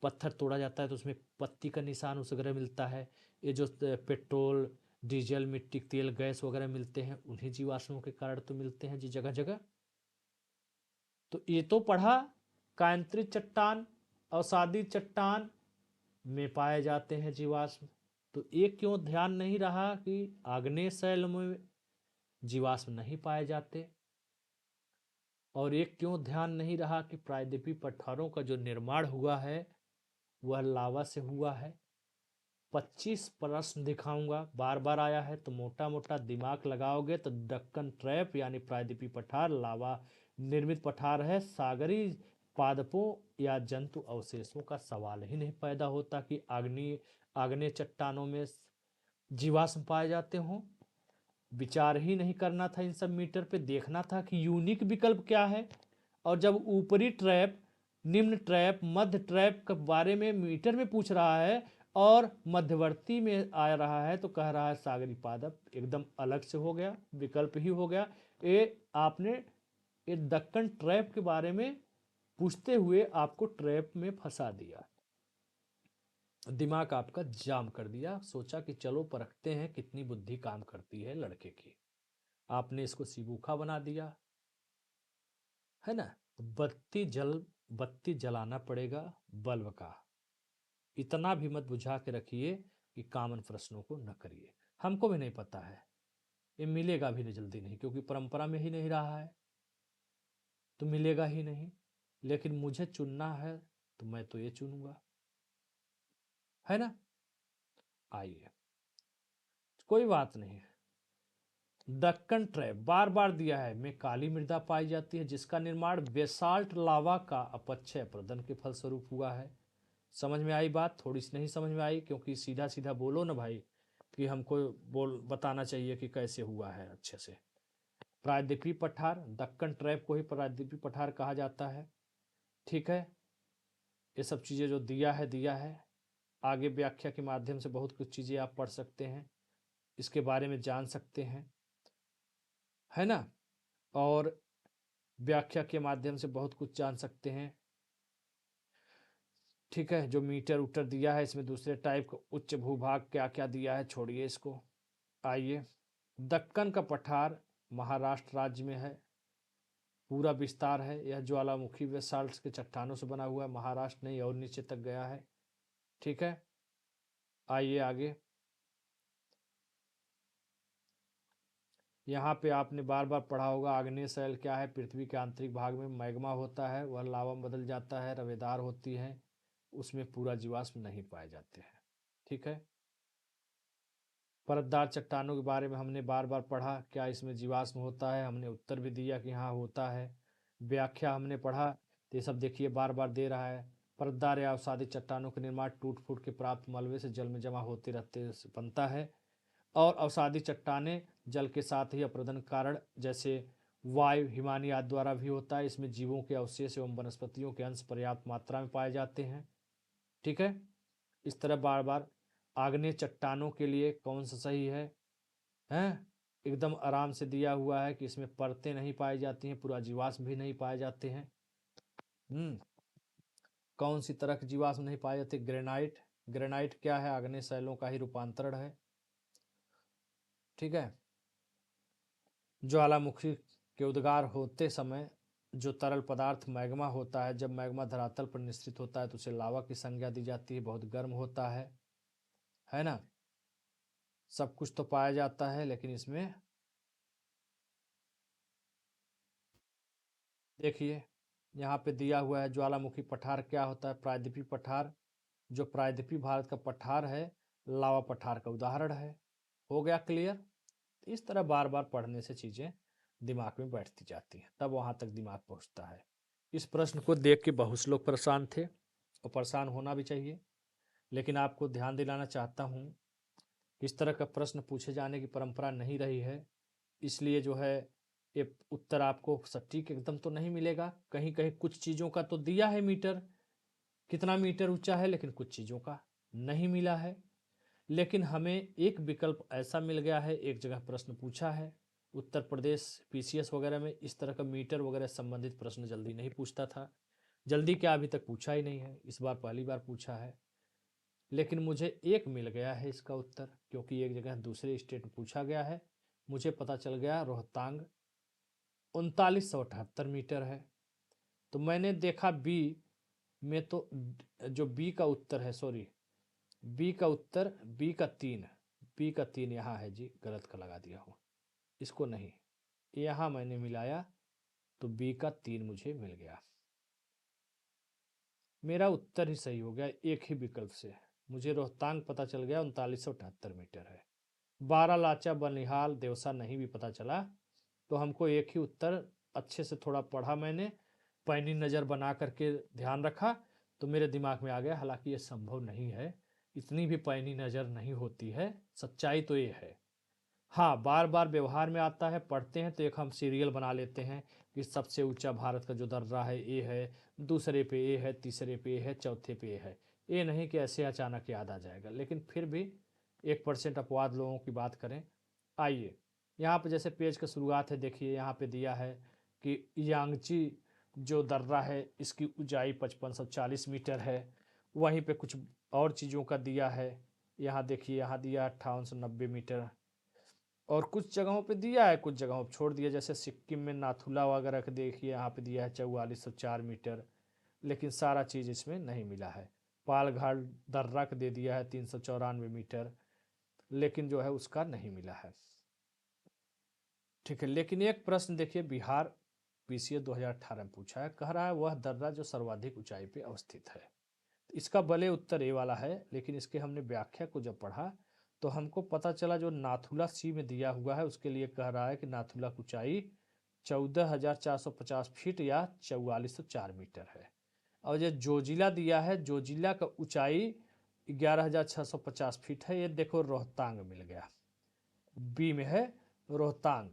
पत्थर तोड़ा जाता है तो उसमें पत्ती का निशान उस वगैरह मिलता है। ये जो पेट्रोल डीजल मिट्टी तेल गैस वगैरह मिलते हैं उन्हीं जीवाश्मों के कारण तो मिलते हैं जी जगह जगह। तो ये तो पढ़ा कांतरित चट्टान अवसादी चट्टान में पाए जाते हैं जीवाश्म। तो ये क्यों ध्यान नहीं रहा कि आग्नेय शैल में जीवाश्म नहीं पाए जाते, और एक क्यों ध्यान नहीं रहा कि प्रायद्वीपीय पठारों का जो निर्माण हुआ है वह लावा से हुआ है। 25 प्रश्न दिखाऊंगा, बार बार आया है तो मोटा मोटा दिमाग लगाओगे तो दक्कन ट्रैप यानी प्रायद्वीपीय पठार लावा निर्मित पठार है। सागरी पादपों या जंतु अवशेषों का सवाल ही नहीं पैदा होता कि आग्नेय आग्नेय चट्टानों में जीवाश्म पाए जाते हों। विचार ही नहीं करना था इन सब मीटर पे, देखना था कि यूनिक विकल्प क्या है। और जब ऊपरी ट्रैप निम्न ट्रैप मध्य ट्रैप के बारे में मीटर में पूछ रहा है और मध्यवर्ती में आ रहा है तो कह रहा है सागरी पादप, एकदम अलग से हो गया, विकल्प ही हो गया। ये आपने ये दक्कन ट्रैप के बारे में पूछते हुए आपको ट्रैप में फंसा दिया, दिमाग आपका जाम कर दिया। सोचा कि चलो परखते हैं कितनी बुद्धि काम करती है लड़के की, आपने इसको सिबूखा बना दिया है ना। बत्ती जलाना पड़ेगा बल्ब का, इतना भी मत बुझा के रखिए कि कॉमन प्रश्नों को न करिए। हमको भी नहीं पता है, ये मिलेगा भी नहीं जल्दी नहीं, क्योंकि परंपरा में ही नहीं रहा है तो मिलेगा ही नहीं। लेकिन मुझे चुनना है तो मैं तो ये चुनूंगा, है ना। आइए, कोई बात नहीं। दक्कन ट्रैप बार बार दिया है, में काली मृदा पाई जाती है जिसका निर्माण बेसाल्ट लावा का अपक्षय अपर्दन के फलस्वरूप हुआ है। समझ में आई बात? थोड़ी सी नहीं समझ में आई, क्योंकि सीधा सीधा बोलो ना भाई, कि हमको बोल बताना चाहिए कि कैसे हुआ है अच्छे से। प्रायद्वीपीय पठार, दक्कन ट्रैप को ही प्रायद्वीपीय पठार कहा जाता है। ठीक है, ये सब चीज़ें जो दिया है दिया है, आगे व्याख्या के माध्यम से बहुत कुछ चीज़ें आप पढ़ सकते हैं, इसके बारे में जान सकते हैं, है ना। और व्याख्या के माध्यम से बहुत कुछ जान सकते हैं। ठीक है, जो मीटर उटर दिया है इसमें दूसरे टाइप का उच्च भूभाग क्या क्या दिया है छोड़िए इसको। आइए, दक्कन का पठार महाराष्ट्र राज्य में है, पूरा विस्तार है। यह ज्वालामुखी बेसाल्ट के चट्टानों से बना हुआ है, महाराष्ट्र नहीं और नीचे तक गया है। ठीक है, आइए आगे। यहाँ पे आपने बार बार पढ़ा होगा आग्नेय शैल क्या है। पृथ्वी के आंतरिक भाग में मैग्मा होता है, वह लावा में बदल जाता है, रवेदार होती है, उसमें पूरा जीवाश्म नहीं पाए जाते हैं। ठीक है, परतदार चट्टानों के बारे में हमने बार बार पढ़ा, क्या इसमें जीवाश्म होता है, हमने उत्तर भी दिया कि हाँ होता है। व्याख्या हमने पढ़ा, तो ये सब देखिए बार बार दे रहा है। परतदार या अवसादी चट्टानों का निर्माण टूट फूट के प्राप्त मलबे से जल में जमा होते रहते बनता है। और अवसादी चट्टानें जल के साथ ही अप्रदन कारण जैसे वायु हिमानी आदि द्वारा भी होता है। इसमें जीवों के अवशेष एवं वनस्पतियों के अंश पर्याप्त मात्रा में पाए जाते हैं। ठीक है, इस तरह बार बार आग्नेय चट्टानों के लिए कौन सा सही है, हैं एकदम आराम से दिया हुआ है कि इसमें परतें नहीं पाई जाती हैं, पूरा जीवाश्म भी नहीं पाए जाते हैं। कौन सी तरह के जीवाश्म नहीं पाए जाते? ग्रेनाइट। ग्रेनाइट क्या है? आग्नेय शैलों का ही रूपांतरण है। ठीक है, ज्वालामुखी के उद्गार होते समय जो तरल पदार्थ मैग्मा होता है, जब मैग्मा धरातल पर निश्चित होता है तो उसे लावा की संज्ञा दी जाती है, बहुत गर्म होता है ना। सब कुछ तो पाया जाता है, लेकिन इसमें देखिए यहाँ पे दिया हुआ है ज्वालामुखी पठार क्या होता है। प्रायद्वीपीय पठार, जो प्रायद्वीपीय भारत का पठार है, लावा पठार का उदाहरण है। हो गया क्लियर? इस तरह बार बार पढ़ने से चीज़ें दिमाग में बैठती जाती हैं, तब वहाँ तक दिमाग पहुँचता है। इस प्रश्न को देख के बहुत से लोग परेशान थे, और परेशान होना भी चाहिए, लेकिन आपको ध्यान दिलाना चाहता हूँ इस तरह का प्रश्न पूछे जाने की परंपरा नहीं रही है। इसलिए जो है ये उत्तर आपको सटीक एकदम तो नहीं मिलेगा, कहीं कहीं कुछ चीज़ों का तो दिया है मीटर, कितना मीटर ऊंचा है, लेकिन कुछ चीज़ों का नहीं मिला है। लेकिन हमें एक विकल्प ऐसा मिल गया है, एक जगह प्रश्न पूछा है उत्तर प्रदेश पीसीएस वगैरह में इस तरह का मीटर वगैरह संबंधित प्रश्न जल्दी नहीं पूछता था। जल्दी क्या, अभी तक पूछा ही नहीं है, इस बार पहली बार पूछा है। लेकिन मुझे एक मिल गया है इसका उत्तर, क्योंकि एक जगह दूसरे स्टेट में पूछा गया है। मुझे पता चल गया रोहतांग 3978 मीटर है। तो मैंने देखा बी में, तो जो बी का उत्तर है, सॉरी बी का उत्तर, बी का तीन यहाँ है जी, गलत का लगा दिया हूँ, इसको नहीं, यहाँ मैंने मिलाया तो बी का 3 मुझे मिल गया। मेरा उत्तर ही सही हो गया एक ही विकल्प से। मुझे रोहतांग पता चल गया 3978 मीटर है। बारालाचा बनिहाल देवसा नहीं भी पता चला तो हमको एक ही उत्तर, अच्छे से थोड़ा पढ़ा मैंने, पैनी नज़र बना करके ध्यान रखा तो मेरे दिमाग में आ गया। हालांकि ये संभव नहीं है, इतनी भी पैनी नज़र नहीं होती है, सच्चाई तो ये है। हाँ, बार बार व्यवहार में आता है, पढ़ते हैं तो एक हम सीरियल बना लेते हैं कि सबसे ऊंचा भारत का जो दर्रा है ए है, दूसरे पे ए है, तीसरे पे ए है, चौथे पे ए है। ये नहीं कि ऐसे अचानक याद आ जाएगा, लेकिन फिर भी 1% अपवाद लोगों की बात करें। आइए, यहाँ पे जैसे पेज का शुरुआत है, देखिए यहाँ पे दिया है कि यांगची जो दर्रा है इसकी ऊंचाई 5540 मीटर है। वहीं पे कुछ और चीज़ों का दिया है, यहाँ देखिए, यहाँ दिया 5890 मीटर, और कुछ जगहों पे दिया है, कुछ जगहों पे छोड़ दिया। जैसे सिक्किम में नाथुला वगैरह का देखिए, यहाँ पे दिया है 4404 मीटर, लेकिन सारा चीज़ इसमें नहीं मिला है। पालघाट दर्रा का दे दिया है 394 मीटर, लेकिन जो है उसका नहीं मिला है। ठीक है, लेकिन एक प्रश्न देखिए, बिहार पीसीएस 2018 में पूछा है, कह रहा है वह दर्रा जो सर्वाधिक ऊंचाई पे अवस्थित है। इसका भले उत्तर ए वाला है, लेकिन इसके हमने व्याख्या को जब पढ़ा तो हमको पता चला जो नाथुला सी में दिया हुआ है उसके लिए कह रहा है कि नाथुला की ऊंचाई 14,450 फीट या 4404 मीटर है। और जो जोजिला दिया है, जोजिला का ऊंचाई 11,650 फीट है। ये देखो रोहतांग मिल गया, बी में है रोहतांग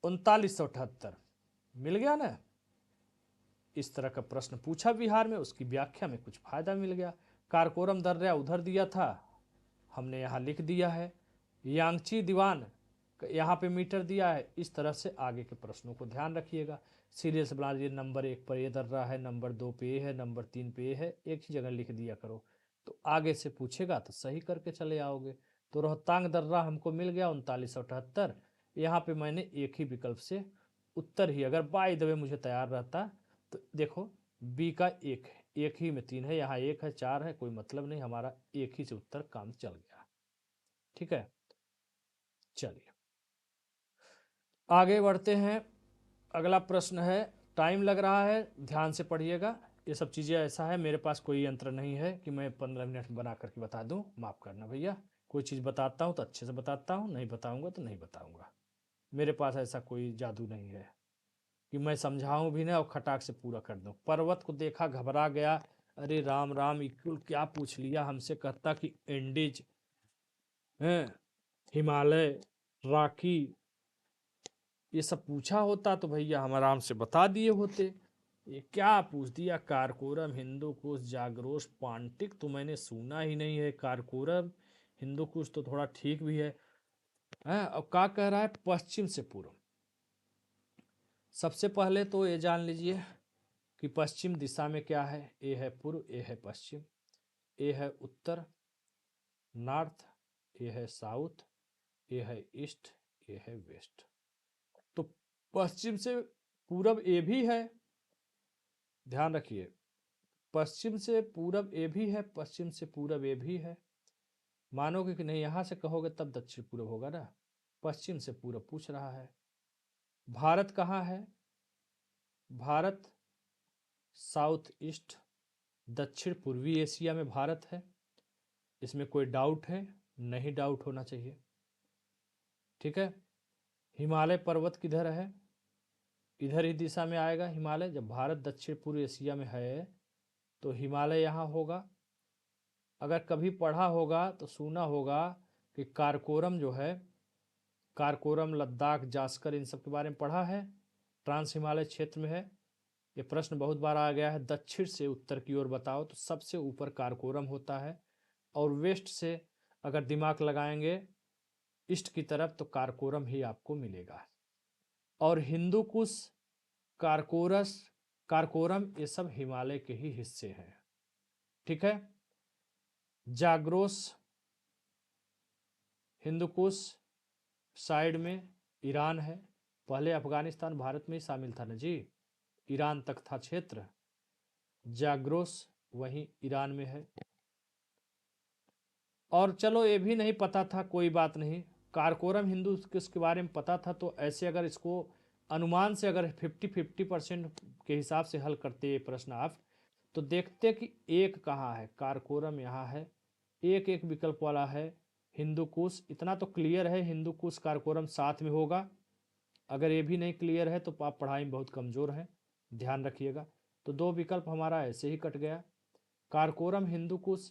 3978 मिल गया ना। इस तरह का प्रश्न पूछा बिहार में, उसकी व्याख्या में कुछ फायदा मिल गया। कारकोरम दर्रा उधर दिया था, हमने यहाँ लिख दिया है। यांगची दीवान यहाँ पे मीटर दिया है। इस तरह से आगे के प्रश्नों को ध्यान रखिएगा, सीरियल से बना लीजिए। नंबर 1 पर ये दर्रा है, नंबर 2 पे ये है, नंबर 3 पे ये है, एक ही जगह लिख दिया करो, तो आगे से पूछेगा तो सही करके चले आओगे। तो रोहतांग दर्रा हमको मिल गया 3978। यहाँ पे मैंने एक ही विकल्प से उत्तर ही, अगर बाय द वे मुझे तैयार रहता तो देखो बी का एक है, एक ही में 3 है, यहाँ 1 है 4 है, कोई मतलब नहीं, हमारा एक ही से उत्तर काम चल गया। ठीक है, चलिए आगे बढ़ते हैं। अगला प्रश्न है, टाइम लग रहा है, ध्यान से पढ़िएगा। ये सब चीज़ें ऐसा है, मेरे पास कोई यंत्र नहीं है कि मैं 15 मिनट में बना करके बता दूं, माफ़ करना भैया। कोई चीज़ बताता हूँ तो अच्छे से बताता हूँ, नहीं बताऊँगा तो नहीं बताऊँगा। मेरे पास ऐसा कोई जादू नहीं है कि मैं समझाऊं भी ना और खटाक से पूरा कर दूं। पर्वत को देखा घबरा गया, अरे राम राम इक्वल क्या पूछ लिया हमसे, कहता कि एंडीज है, हिमालय, राखी, ये सब पूछा होता तो भैया हम आराम से बता दिए होते। ये क्या पूछ दिया, कारकोरम, हिंदूकुश, जाग्रोस, पांटिक तो मैंने सुना ही नहीं है। कारकोरम, हिंदूकुश तो थोड़ा ठीक भी है। अब क्या कह रहा है, पश्चिम से पूर्व। सबसे पहले तो ये जान लीजिए कि पश्चिम दिशा में क्या है, ए है पूर्व, ए है पश्चिम, ए है उत्तर नॉर्थ, ए है साउथ, ए है ईस्ट, ए है वेस्ट। तो पश्चिम से पूरब ए भी है, ध्यान रखिए, पश्चिम से पूरब ए भी है, पश्चिम से पूरब ए भी है। मानोगे कि नहीं, यहां से कहोगे तब दक्षिण पूर्व होगा ना। पश्चिम से पूरब पूछ रहा है। भारत कहाँ है, भारत साउथ ईस्ट, दक्षिण पूर्वी एशिया में भारत है। इसमें कोई डाउट है नहीं, डाउट होना चाहिए। ठीक है, हिमालय पर्वत किधर है, इधर ही दिशा में आएगा हिमालय। जब भारत दक्षिण पूर्व एशिया में है तो हिमालय यहाँ होगा। अगर कभी पढ़ा होगा तो सुना होगा कि कारकोरम जो है, कारकोरम, लद्दाख, जास्कर, इन सब के बारे में पढ़ा है, ट्रांस हिमालय क्षेत्र में है। ये प्रश्न बहुत बार आ गया है, दक्षिण से उत्तर की ओर बताओ तो सबसे ऊपर कारकोरम होता है, और वेस्ट से अगर दिमाग लगाएंगे ईस्ट की तरफ तो कारकोरम ही आपको मिलेगा। और हिंदू कुश, कारकोरस, कारकोरम ये सब हिमालय के ही हिस्से हैं। ठीक है। जाग्रोस, हिंदू कुश साइड में ईरान है। पहले अफगानिस्तान भारत में ही शामिल था ना जी, ईरान तक था क्षेत्र। जाग्रोस वहीं ईरान में है। और चलो ये भी नहीं पता था, कोई बात नहीं, कारकोरम हिंदू किसके बारे में पता था तो ऐसे अगर इसको अनुमान से अगर 50-50% के हिसाब से हल करते ये प्रश्न आप, तो देखते कि एक कहाँ है, कारकोरम यहाँ है, एक एक विकल्प वाला है हिंदू कुश। इतना तो क्लियर है हिंदू कुश कारकोरम साथ में होगा। अगर ये भी नहीं क्लियर है तो आप पढ़ाई में बहुत कमज़ोर हैं, ध्यान रखिएगा। तो दो विकल्प हमारा ऐसे ही कट गया। कारकोरम हिंदू कुश,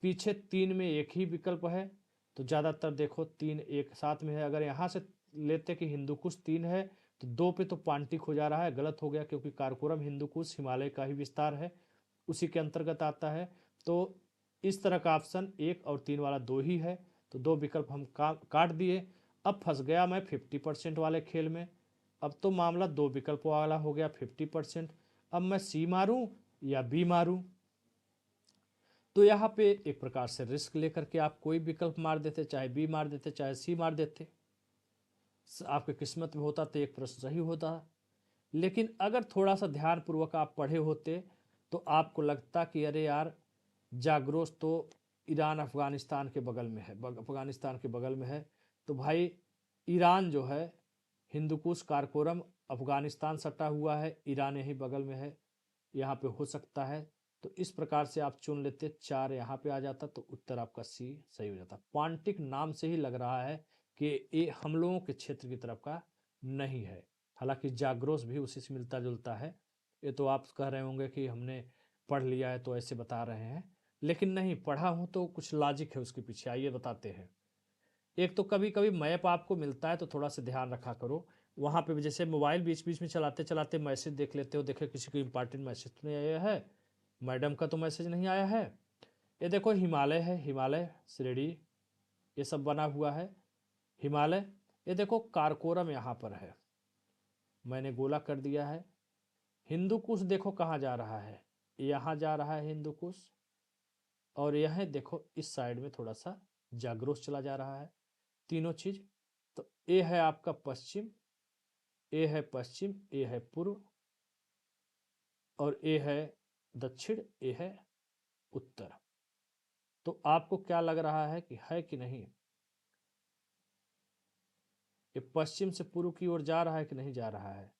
पीछे तीन में एक ही विकल्प है तो ज़्यादातर देखो तीन एक साथ में है। अगर यहाँ से लेते कि हिंदू कुश तीन है तो दो पे तो पांटिक हो जा रहा है, गलत हो गया, क्योंकि कारकोरम हिंदू कुश हिमालय का ही विस्तार है, उसी के अंतर्गत आता है। तो इस तरह का ऑप्शन एक और तीन वाला दो ही है, तो दो विकल्प हम काट दिए। अब फंस गया मैं 50% वाले खेल में। अब तो मामला दो विकल्प वाला हो गया 50%। अब मैं सी मारूं या बी मारूं, तो यहाँ पे एक प्रकार से रिस्क लेकर के आप कोई विकल्प मार देते, चाहे बी मार देते चाहे सी मार देते, आपके किस्मत में होता तो एक प्रश्न सही होता। लेकिन अगर थोड़ा सा ध्यानपूर्वक आप पढ़े होते तो आपको लगता कि अरे यार जाग्रोस तो ईरान अफगानिस्तान के बगल में है, अफगानिस्तान के बगल में है, तो भाई ईरान जो है हिंदुकुश कारकोरम अफगानिस्तान सटा हुआ है, ईरान यही बगल में है, यहाँ पे हो सकता है। तो इस प्रकार से आप चुन लेते, चार यहाँ पे आ जाता तो उत्तर आपका सी सही हो जाता। पांटिक नाम से ही लग रहा है कि ये हम लोगों के क्षेत्र की तरफ का नहीं है, हालांकि जाग्रोस भी उसी से मिलता जुलता है। ये तो आप कह रहे होंगे कि हमने पढ़ लिया है तो ऐसे बता रहे हैं, लेकिन नहीं पढ़ा हूँ तो कुछ लॉजिक है उसके पीछे, आइए बताते हैं। एक तो कभी कभी मैप आपको मिलता है तो थोड़ा सा ध्यान रखा करो, वहाँ पे जैसे मोबाइल बीच बीच में चलाते चलाते मैसेज देख लेते हो, देखे किसी को इंपॉर्टेंट मैसेज तो नहीं आया है, मैडम का तो मैसेज नहीं आया है। ये देखो हिमालय है, हिमालय श्रेणी ये सब बना हुआ है हिमालय। ये देखो कारकोरम यहाँ पर है, मैंने गोला कर दिया है। हिंदू कुश देखो कहाँ जा रहा है, यहाँ जा रहा है हिंदू कुश, और यह देखो इस साइड में थोड़ा सा जाग्रोस चला जा रहा है, तीनों चीज। तो ए है आपका पश्चिम, ए है पश्चिम, ए है पूर्व, और ए है दक्षिण, ए है उत्तर। तो आपको क्या लग रहा है कि है कि नहीं, ये पश्चिम से पूर्व की ओर जा रहा है कि नहीं जा रहा है?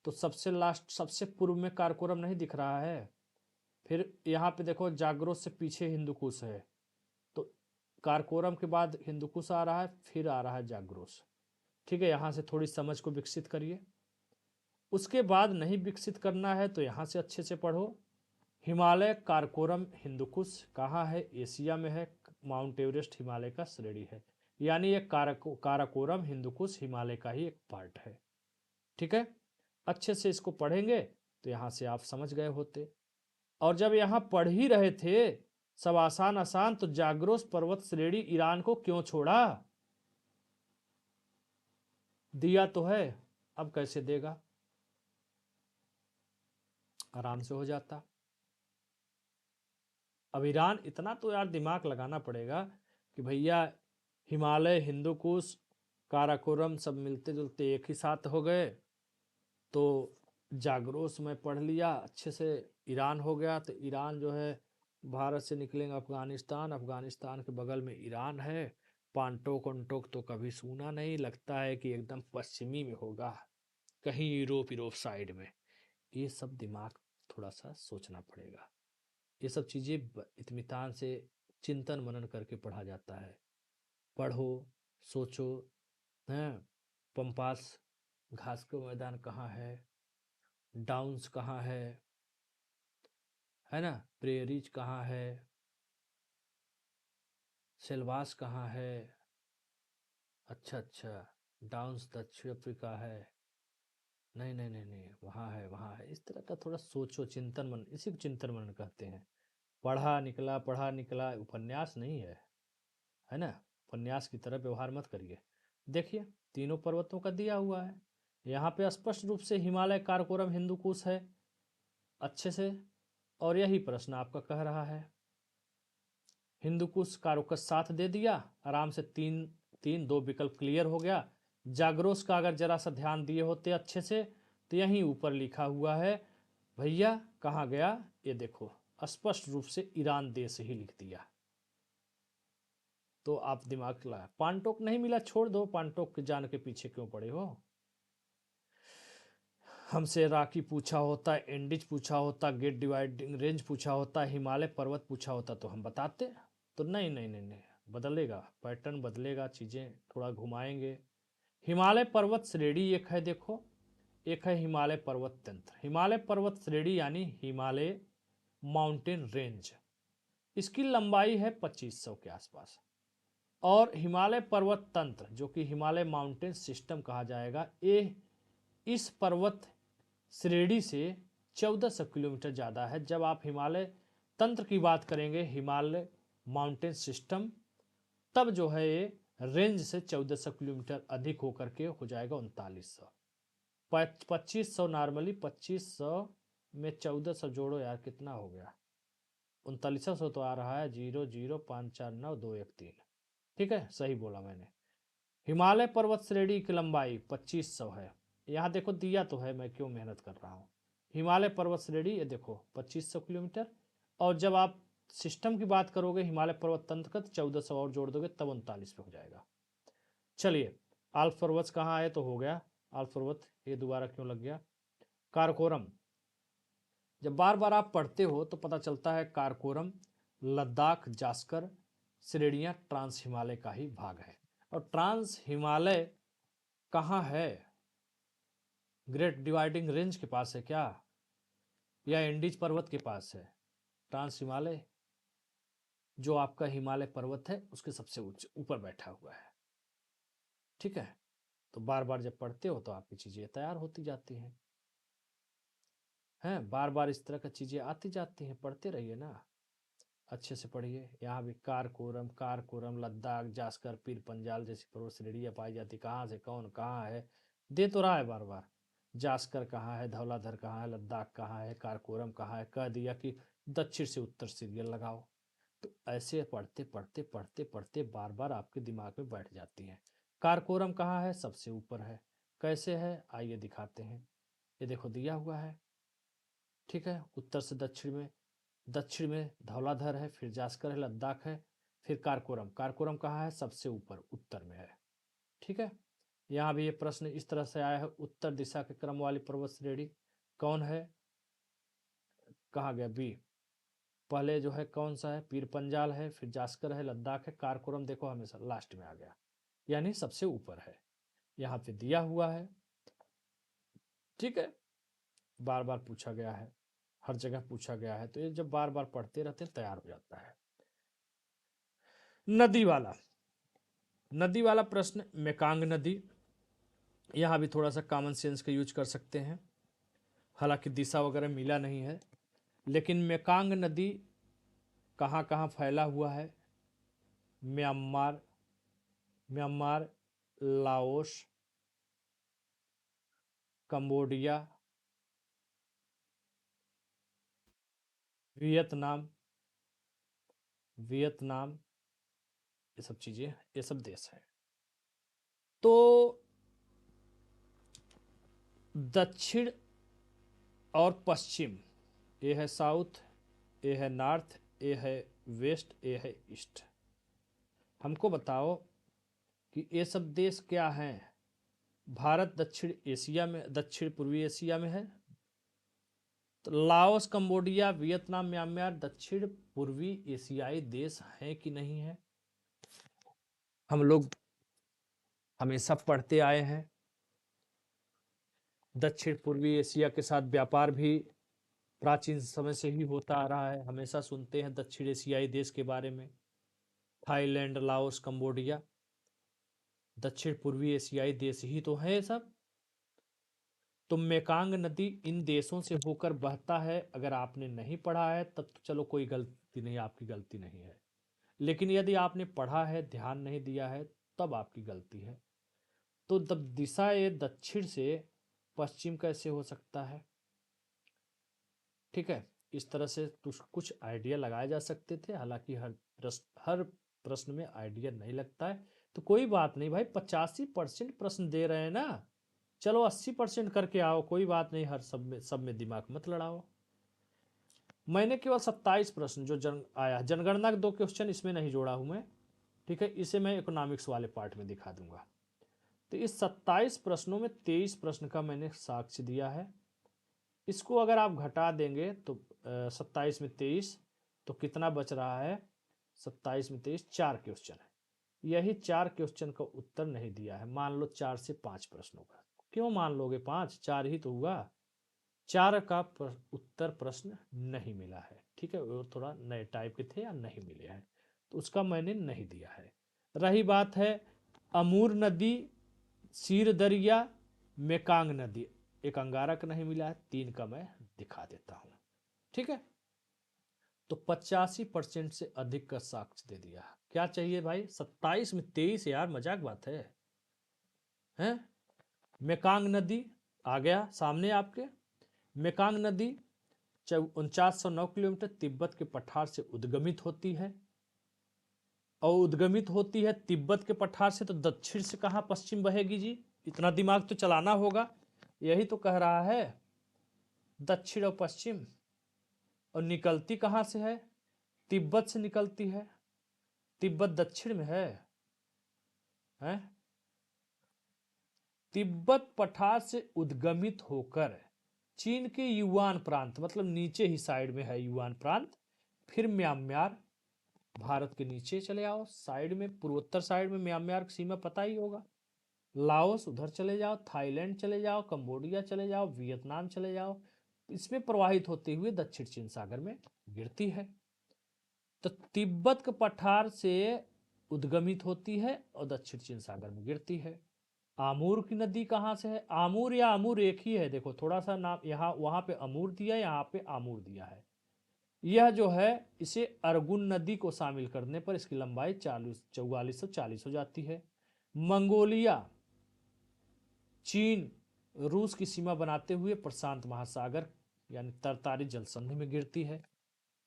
तो सबसे लास्ट सबसे पूर्व में कारकोरम नहीं दिख रहा है? फिर यहाँ पे देखो जाग्रोस से पीछे हिंदुकुश है, तो कारकोरम के बाद हिंदुकुश आ रहा है, फिर आ रहा है जाग्रोस। ठीक है, यहाँ से थोड़ी समझ को विकसित करिए। उसके बाद नहीं विकसित करना है तो यहाँ से अच्छे से पढ़ो। हिमालय कारकोरम हिंदुकुश कहाँ है? एशिया में है, माउंट एवरेस्ट हिमालय का श्रेणी है, यानी ये काराकोरम हिंदुकुश हिमालय का ही एक पार्ट है। ठीक है, अच्छे से इसको पढ़ेंगे तो यहाँ से आप समझ गए होते। और जब यहाँ पढ़ ही रहे थे सब आसान आसान, तो जाग्रोस पर्वत श्रेणी ईरान को क्यों छोड़ा? दिया तो है, अब कैसे देगा? आराम से हो जाता। अब ईरान इतना तो यार दिमाग लगाना पड़ेगा कि भैया हिमालय हिंदुकुश काराकोरम सब मिलते जुलते एक ही साथ हो गए, तो जाग्रोस में पढ़ लिया अच्छे से, ईरान हो गया, तो ईरान जो है भारत से निकलेंगे अफगानिस्तान, अफगानिस्तान के बगल में ईरान है, पांटोक अंटोक तो कभी सुना नहीं, लगता है कि एकदम पश्चिमी में होगा, कहीं यूरोप यूरोप साइड में। ये सब दिमाग थोड़ा सा सोचना पड़ेगा, ये सब चीज़ें इत्मीनान से चिंतन मनन करके पढ़ा जाता है। पढ़ो, सोचो, हैं, पंपास घास का मैदान कहाँ है, डाउन्स कहाँ है ना, प्रेरीज कहाँ है, सेल्वास कहाँ है, अच्छा अच्छा, डाउन्स दक्षिण अफ्रीका है, नहीं नहीं नहीं नहीं वहाँ है वहाँ है, इस तरह का थोड़ा सोचो, चिंतन मन, इसी को चिंतन मनन कहते हैं। पढ़ा निकला उपन्यास नहीं है ना। उपन्यास की तरह व्यवहार मत करिए। देखिए तीनों पर्वतों का दिया हुआ है, यहाँ पे स्पष्ट रूप से हिमालय, काराकोरम, हिंदू कुश है अच्छे से, और यही प्रश्न आपका कह रहा है। हिंदू कुश कारोकस साथ दे दिया आराम से, तीन तीन दो विकल्प क्लियर हो गया। जाग्रोस का अगर जरा सा ध्यान दिए होते अच्छे से तो यहीं ऊपर लिखा हुआ है भैया, कहाँ गया ये देखो, स्पष्ट रूप से ईरान देश ही लिख दिया। तो आप दिमाग लाए, पांटोक नहीं मिला छोड़ दो, पांटोक के जान के पीछे क्यों पड़े हो। हमसे राकी पूछा होता, एंडीज पूछा होता, ग्रेट डिवाइडिंग रेंज पूछा होता, हिमालय पर्वत पूछा होता तो हम बताते। तो नहीं नहीं नहीं नहीं, बदलेगा, पैटर्न बदलेगा, चीज़ें थोड़ा घुमाएंगे। हिमालय पर्वत श्रेणी एक है देखो, एक है हिमालय पर्वत तंत्र। हिमालय पर्वत श्रेणी यानी हिमालय माउंटेन रेंज, इसकी लंबाई है 2500 के आसपास। और हिमालय पर्वत तंत्र जो कि हिमालय माउंटेन सिस्टम कहा जाएगा, ये इस पर्वत श्रेणी से 1400 किलोमीटर ज़्यादा है। जब आप हिमालय तंत्र की बात करेंगे, हिमालय माउंटेन सिस्टम, तब जो है ये रेंज से 1400 किलोमीटर अधिक होकर के हो जाएगा 3900। 2500 नॉर्मली, 2500 में 1400 जोड़ो यार, कितना हो गया, 3900 तो आ रहा है, 00549 213। ठीक है, सही बोला मैंने। हिमालय पर्वत श्रेणी की लंबाई 2500 है। यहाँ देखो दिया तो है, मैं क्यों मेहनत कर रहा हूँ। हिमालय पर्वत श्रेणी ये देखो 2500 किलोमीटर, और जब आप सिस्टम की बात करोगे हिमालय पर्वत तंत्र का, तो 1400 और जोड़ दोगे तब 39 पे हो जाएगा। चलिए, आल्प पर्वत कहाँ है, तो हो गया आल्प पर्वत, ये दोबारा क्यों लग गया। कारकोरम, जब बार बार आप पढ़ते हो तो पता चलता है कारकोरम लद्दाख जास्कर श्रेणियां ट्रांस हिमालय का ही भाग है। और ट्रांस हिमालय कहाँ है, ग्रेट डिवाइडिंग रेंज के पास है क्या, या इंडीज पर्वत के पास है। ट्रांस हिमालय जो आपका हिमालय पर्वत है उसके सबसे ऊपर बैठा हुआ है। ठीक है, तो बार बार जब पढ़ते हो तो आपकी चीजें तैयार होती जाती हैं, बार बार इस तरह की चीजें आती जाती हैं, पढ़ते रहिए ना, अच्छे से पढ़िए। यहाँ भी कारकोरम लद्दाख जास्कर पीर पंजाल जैसी पर्वत श्रेणियाँ पाई जाती, कहाँ से कौन कहाँ है दे तो रहा है बार बार। जास्कर कहाँ है, धौलाधर कहाँ है, लद्दाख कहाँ है, कारकोरम कहाँ है, कह दिया कि दक्षिण से उत्तर सीरियल लगाओ। तो ऐसे पढ़ते पढ़ते पढ़ते पढ़ते बार बार आपके दिमाग में बैठ जाती हैं। कारकोरम कहाँ है, सबसे ऊपर है। कैसे है आइए दिखाते हैं, ये देखो दिया हुआ है। ठीक है, उत्तर से दक्षिण में धौलाधर है, फिर जास्कर है, लद्दाख है, फिर कारकोरम कहाँ है, सबसे ऊपर उत्तर में है। ठीक है, यहाँ भी ये प्रश्न इस तरह से आया है, उत्तर दिशा के क्रम वाली पर्वत श्रेणी कौन है, कहाँ गया बी, पहले जो है कौन सा है, पीर पंजाल है, फिर जास्कर है, लद्दाख है, कारकोरम देखो हमेशा लास्ट में आ गया, यानी सबसे ऊपर है, यहाँ पे दिया हुआ है। ठीक है, बार बार पूछा गया है, हर जगह पूछा गया है, तो ये जब बार बार पढ़ते रहते हैं तैयार हो जाता है। नदी वाला प्रश्न, मेकांग नदी, यहाँ भी थोड़ा सा कॉमन सेंस का यूज कर सकते हैं, हालांकि दिशा वगैरह मिला नहीं है, लेकिन मेकांग नदी कहाँ कहाँ फैला हुआ है, म्यांमार, लाओस, कंबोडिया, वियतनाम, ये सब चीज़ें, ये सब देश है। तो दक्षिण और पश्चिम, ये है साउथ, ये है नॉर्थ, ये है वेस्ट, ये है ईस्ट। हमको बताओ कि ये सब देश क्या हैं। भारत दक्षिण एशिया में, दक्षिण पूर्वी एशिया में है, तो लाओस, कंबोडिया, वियतनाम, म्यांमार दक्षिण पूर्वी एशियाई देश हैं कि नहीं है। हम लोग हमेशा पढ़ते आए हैं, दक्षिण पूर्वी एशिया के साथ व्यापार भी प्राचीन समय से ही होता आ रहा है, हमेशा सुनते हैं दक्षिण एशियाई देश के बारे में, थाईलैंड, लाओस, कंबोडिया, दक्षिण पूर्वी एशियाई देश ही तो है सब। तो मेकांग नदी इन देशों से होकर बहता है। अगर आपने नहीं पढ़ा है तब तो चलो कोई गलती नहीं, आपकी गलती नहीं है। लेकिन यदि आपने पढ़ा है, ध्यान नहीं दिया है, तब आपकी गलती है। तो दिशा ये दक्षिण से पश्चिम कैसे हो सकता है? ठीक है, इस तरह से कुछ आइडिया लगाए जा सकते थे। हालांकि हर प्रश्न में आइडिया नहीं लगता है, तो कोई बात नहीं भाई, 85% प्रश्न दे रहे हैं ना, चलो 80% करके आओ, कोई बात नहीं। हर सब में दिमाग मत लड़ाओ। मैंने केवल 27 प्रश्न जो आया, जनगणना के 2 क्वेश्चन इसमें नहीं जोड़ा हूं मैं, ठीक है, इसे मैं इकोनॉमिक्स वाले पार्ट में दिखा दूंगा। तो इस 27 प्रश्नों में 23 प्रश्न का मैंने साक्ष्य दिया है। इसको अगर आप घटा देंगे तो 27 में 23 तो कितना बच रहा है? 27 में 23 4 क्वेश्चन है। यही 4 क्वेश्चन का उत्तर नहीं दिया है। मान लो 4 से 5 प्रश्नों का। क्यों मान लोगे 5? 4 ही तो हुआ। 4 का उत्तर प्रश्न नहीं मिला है, ठीक है, वो थोड़ा नए टाइप के थे या नहीं मिले हैं, तो उसका मैंने नहीं दिया है। रही बात है अमूर नदी, सीर दरिया, मेकांग नदी, एक अंगारक नहीं मिला है, 3 का मैं दिखा देता हूं, ठीक है। तो 85% से अधिक का साक्ष्य दे दिया। क्या चाहिए भाई? 27 में 23 यार, मजाक बात है हैं? मेकांग नदी आ गया सामने आपके। मेकांग नदी 4909 किलोमीटर तिब्बत के पठार से उद्गमित होती है, और उद्गमित होती है तिब्बत के पठार से, तो दक्षिण से कहाँ पश्चिम बहेगी जी? इतना दिमाग तो चलाना होगा। यही तो कह रहा है, दक्षिण और पश्चिम। और निकलती कहाँ से है? तिब्बत से निकलती है। तिब्बत दक्षिण में है? तिब्बत पठार से उद्गमित होकर चीन के युआन प्रांत, मतलब नीचे ही साइड में है युआन प्रांत, फिर म्यांमार, भारत के नीचे चले आओ साइड में, पूर्वोत्तर साइड में म्यांमार की सीमा पता ही होगा, लाओस उधर चले जाओ, थाईलैंड चले जाओ, कंबोडिया चले जाओ, वियतनाम चले जाओ, इसमें प्रवाहित होते हुए दक्षिण चीन सागर में गिरती है। तो तिब्बत के पठार से उद्गमित होती है और दक्षिण चीन सागर में गिरती है। आमूर की नदी कहाँ से है? आमूर या अमूर एक ही है, देखो थोड़ा सा नाम, यहाँ वहां पे अमूर दिया, यहाँ पे आमूर दिया है। यह जो है, इसे अरगुन नदी को शामिल करने पर इसकी लंबाई 4440 हो जाती है। मंगोलिया, चीन, रूस की सीमा बनाते हुए प्रशांत महासागर यानी तरतारी जल संधि में गिरती है।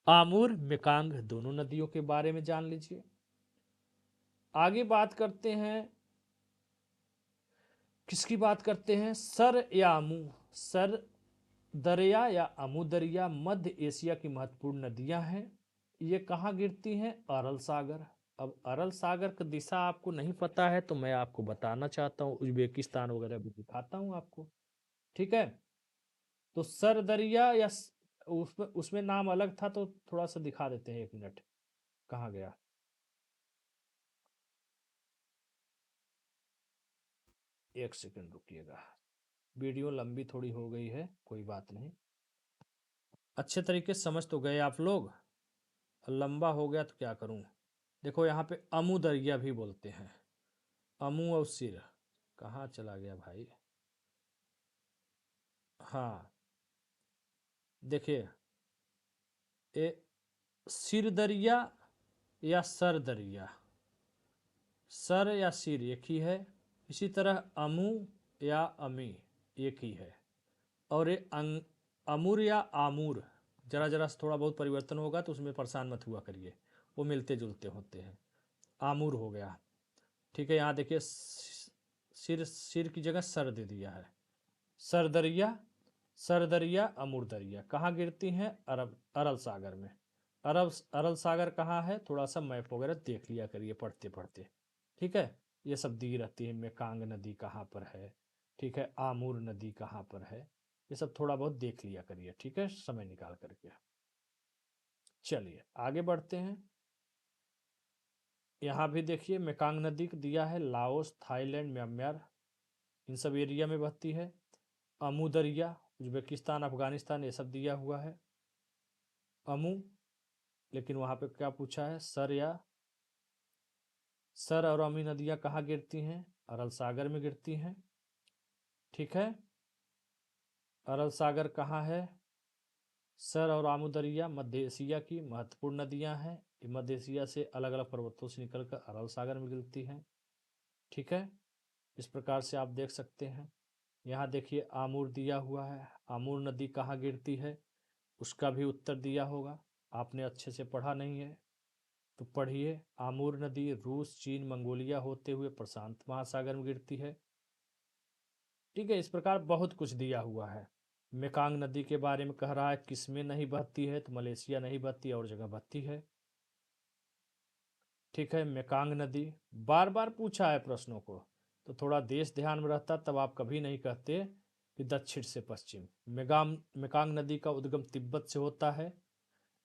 आमूर मेकांग दोनों नदियों के बारे में जान लीजिए। आगे बात करते हैं, किसकी बात करते हैं? सर या अमू। सर दरिया या अमू दरिया मध्य एशिया की महत्वपूर्ण नदियां हैं। ये कहाँ गिरती हैं? अरल सागर। अब अरल सागर की दिशा आपको नहीं पता है तो मैं आपको बताना चाहता हूँ, उज्बेकिस्तान वगैरह भी दिखाता हूँ आपको, ठीक है। तो सर दरिया या उसमें उसमें नाम अलग था, तो थोड़ा सा दिखा देते हैं, 1 मिनट, कहाँ गया? एक सेकंड रुकिएगा, वीडियो लंबी थोड़ी हो गई है, कोई बात नहीं। अच्छे तरीके से समझ तो गए आप लोग, लंबा हो गया तो क्या करूं। देखो यहाँ पे अमू दरिया भी बोलते हैं, अमू और सिर, कहाँ चला गया भाई? हाँ, देखिए, ये सिर दरिया या सर दरिया, सर या सिर एक ही है। इसी तरह अमू या अमी एक ही है। और ये अमूर या आमूर, जरा जरा थोड़ा बहुत परिवर्तन होगा तो उसमें परेशान मत हुआ करिए, वो मिलते जुलते होते हैं। आमूर हो गया, ठीक है। यहाँ देखिए, सिर सिर की जगह सर दे दिया है। सर दरिया, सर दरिया, अमूर दरिया कहाँ गिरती हैं? अरब सागर में। अरब सागर कहाँ है? थोड़ा सा मैप वगैरह देख लिया करिए पढ़ते पढ़ते, ठीक है। ये सब दी रहती है, मेकांग नदी कहाँ पर है, ठीक है, आमूर नदी कहाँ पर है, ये सब थोड़ा बहुत देख लिया करिए, ठीक है, समय निकाल करके। चलिए आगे बढ़ते हैं। यहाँ भी देखिए, मेकांग नदी को दिया है, लाओस, थाईलैंड, म्यांमार, इन सब एरिया में बहती है। अमू दरिया उज्बेकिस्तान, अफगानिस्तान, ये सब दिया हुआ है अमू। लेकिन वहाँ पे क्या पूछा है? सर और अमी नदियाँ कहाँ गिरती हैं? अरल सागर में गिरती हैं, ठीक है। अरब सागर कहाँ है? सर और आमू दरिया मध्य एशिया की महत्वपूर्ण नदियां हैं। ये मध्य एशिया से अलग अलग पर्वतों से निकलकर अरब सागर में गिरती हैं। ठीक है, इस प्रकार से आप देख सकते हैं। यहाँ देखिए आमूर दिया हुआ है। आमूर नदी कहाँ गिरती है उसका भी उत्तर दिया होगा। आपने अच्छे से पढ़ा नहीं है तो पढ़िए। आमूर नदी रूस, चीन, मंगोलिया होते हुए प्रशांत महासागर में गिरती है। ठीक है, इस प्रकार बहुत कुछ दिया हुआ है। मेकांग नदी के बारे में कह रहा है किसमें नहीं बहती है, तो मलेशिया नहीं बहती और जगह बहती है। ठीक है, मेकांग नदी बार बार पूछा है प्रश्नों को, तो थोड़ा देश ध्यान में रहता तब आप कभी नहीं कहते कि दक्षिण से पश्चिम। मेकांग नदी का उद्गम तिब्बत से होता है।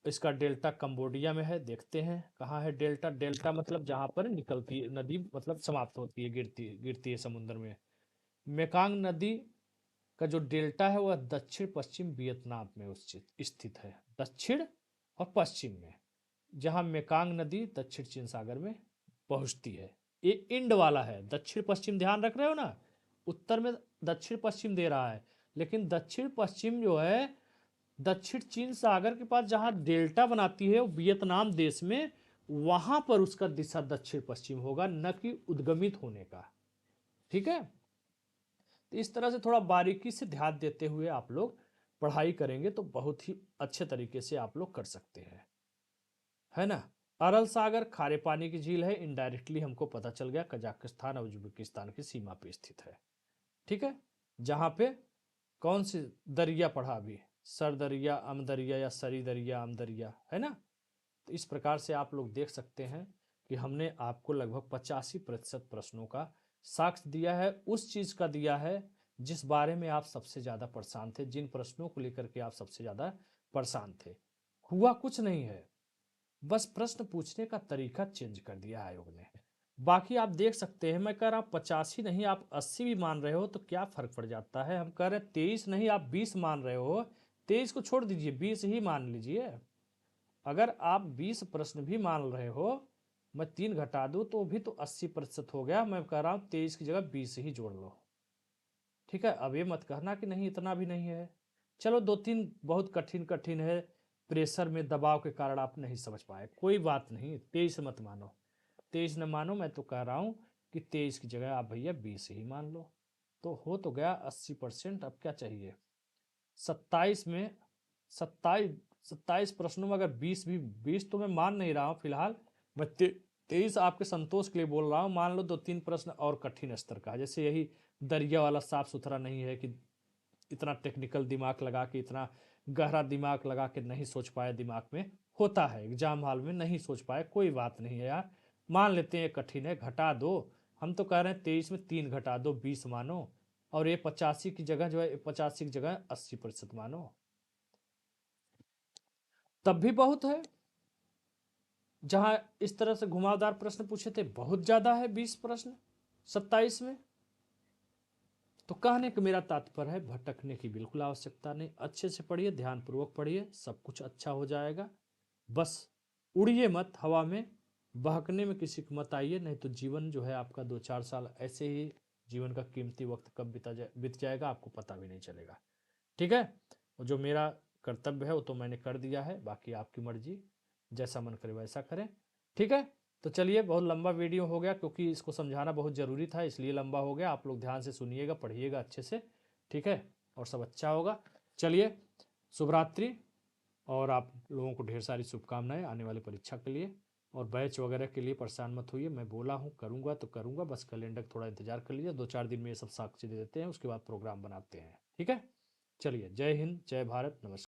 इसका डेल्टा कंबोडिया में है। देखते हैं कहाँ है डेल्टा। डेल्टा मतलब जहाँ पर निकलती है नदी, मतलब समाप्त होती है, गिरती गिरती है समुद्र में। मेकांग नदी का जो डेल्टा है वह दक्षिण पश्चिम वियतनाम में स्थित है। दक्षिण और पश्चिम में, जहाँ मेकांग नदी दक्षिण चीन सागर में पहुंचती है। ये इंड वाला है, दक्षिण पश्चिम ध्यान रख रहे हो ना। उत्तर में दक्षिण पश्चिम दे रहा है, लेकिन दक्षिण पश्चिम जो है दक्षिण चीन सागर के पास जहाँ डेल्टा बनाती है वो वियतनाम देश में, वहां पर उसका दिशा दक्षिण पश्चिम होगा, न कि उद्गमित होने का। ठीक है, तो इस तरह से थोड़ा बारीकी से ध्यान देते हुए आप लोग पढ़ाई करेंगे तो बहुत ही अच्छे तरीके से आप लोग कर सकते हैं, है ना। अरल सागर खारे पानी की झील है। इनडायरेक्टली हमको पता चल गया कजाकिस्तान और उज्बेकिस्तान की सीमा पे स्थित है। ठीक है, जहां पे कौन सी दरिया पढ़ा अभी, सर दरिया, अम दरिया या सरी दरिया, अम दरिया, है ना। तो इस प्रकार से आप लोग देख सकते हैं कि हमने आपको लगभग 85% प्रश्नों का साक्ष्य दिया है, उस चीज का दिया है जिस बारे में आप सबसे ज्यादा परेशान थे, जिन प्रश्नों को लेकर के आप सबसे ज्यादा परेशान थे। हुआ कुछ नहीं है, बस प्रश्न पूछने का तरीका चेंज कर दिया आयोग ने। बाकी आप देख सकते हैं, मैं कह रहा हूं 85 नहीं आप 80 भी मान रहे हो तो क्या फर्क पड़ जाता है। हम कह रहे हैं 23 नहीं आप 20 मान रहे हो, 23 को छोड़ दीजिए 20 ही मान लीजिए। अगर आप 20 प्रश्न भी मान रहे हो, मैं 3 घटा दूं तो भी तो 80% हो गया। मैं कह रहा हूं 23 की जगह 20 ही जोड़ लो। ठीक है, अब ये मत कहना कि नहीं इतना भी नहीं है। चलो 2-3 बहुत कठिन कठिन है, प्रेशर में दबाव के कारण आप नहीं समझ पाए, कोई बात नहीं, 23 मत मानो। 23 न मानो, मैं तो कह रहा हूं कि 23 की जगह आप भैया 20 ही मान लो, तो हो तो गया 80%। अब क्या चाहिए। 27 में 27 27 प्रश्नों में अगर 20 भी, 20 तो मैं मान नहीं रहा हूँ फिलहाल, मैं 23 आपके संतोष के लिए बोल रहा हूँ। मान लो 2-3 प्रश्न और कठिन स्तर का है, जैसे यही दरिया वाला साफ सुथरा नहीं है कि इतना टेक्निकल दिमाग लगा के, इतना गहरा दिमाग लगा के नहीं सोच पाए, दिमाग में होता है एग्जाम हॉल में नहीं सोच पाए, कोई बात नहीं है यार, मान लेते हैं कठिन है, घटा दो। हम तो कह रहे हैं 23 में 3 घटा दो, 20 मानो। और ये 85 की जगह जो है, 85 की जगह 80% मानो, तब भी बहुत है। जहां इस तरह से घुमावदार प्रश्न पूछे थे बहुत ज्यादा है 20 प्रश्न 27 में। तो कहने का मेरा तात्पर्य है भटकने की बिल्कुल आवश्यकता नहीं, अच्छे से पढ़िए, ध्यानपूर्वक पढ़िए, सब कुछ अच्छा हो जाएगा। बस उड़िए मत हवा में, बहकने में किसी को मत आइए, नहीं तो जीवन जो है आपका 2-4 साल ऐसे ही, जीवन का कीमती वक्त कब बीत जाएगा आपको पता भी नहीं चलेगा। ठीक है, और जो मेरा कर्तव्य है वो तो मैंने कर दिया है, बाकी आपकी मर्जी, जैसा मन करे वैसा करें। ठीक है, तो चलिए, बहुत लंबा वीडियो हो गया क्योंकि इसको समझाना बहुत ज़रूरी था, इसलिए लंबा हो गया। आप लोग ध्यान से सुनिएगा, पढ़िएगा अच्छे से। ठीक है, और सब अच्छा होगा। चलिए, शुभ रात्रि, और आप लोगों को ढेर सारी शुभकामनाएं आने वाली परीक्षा के लिए। और बैच वगैरह के लिए परेशान मत होइए, मैं बोला हूँ करूँगा तो करूँगा, बस कैलेंडर थोड़ा इंतजार कर लीजिए, 2-4 दिन में ये सब साक्षी दे देते हैं, उसके बाद प्रोग्राम बनाते हैं। ठीक है, चलिए, जय हिंद, जय भारत, नमस्कार।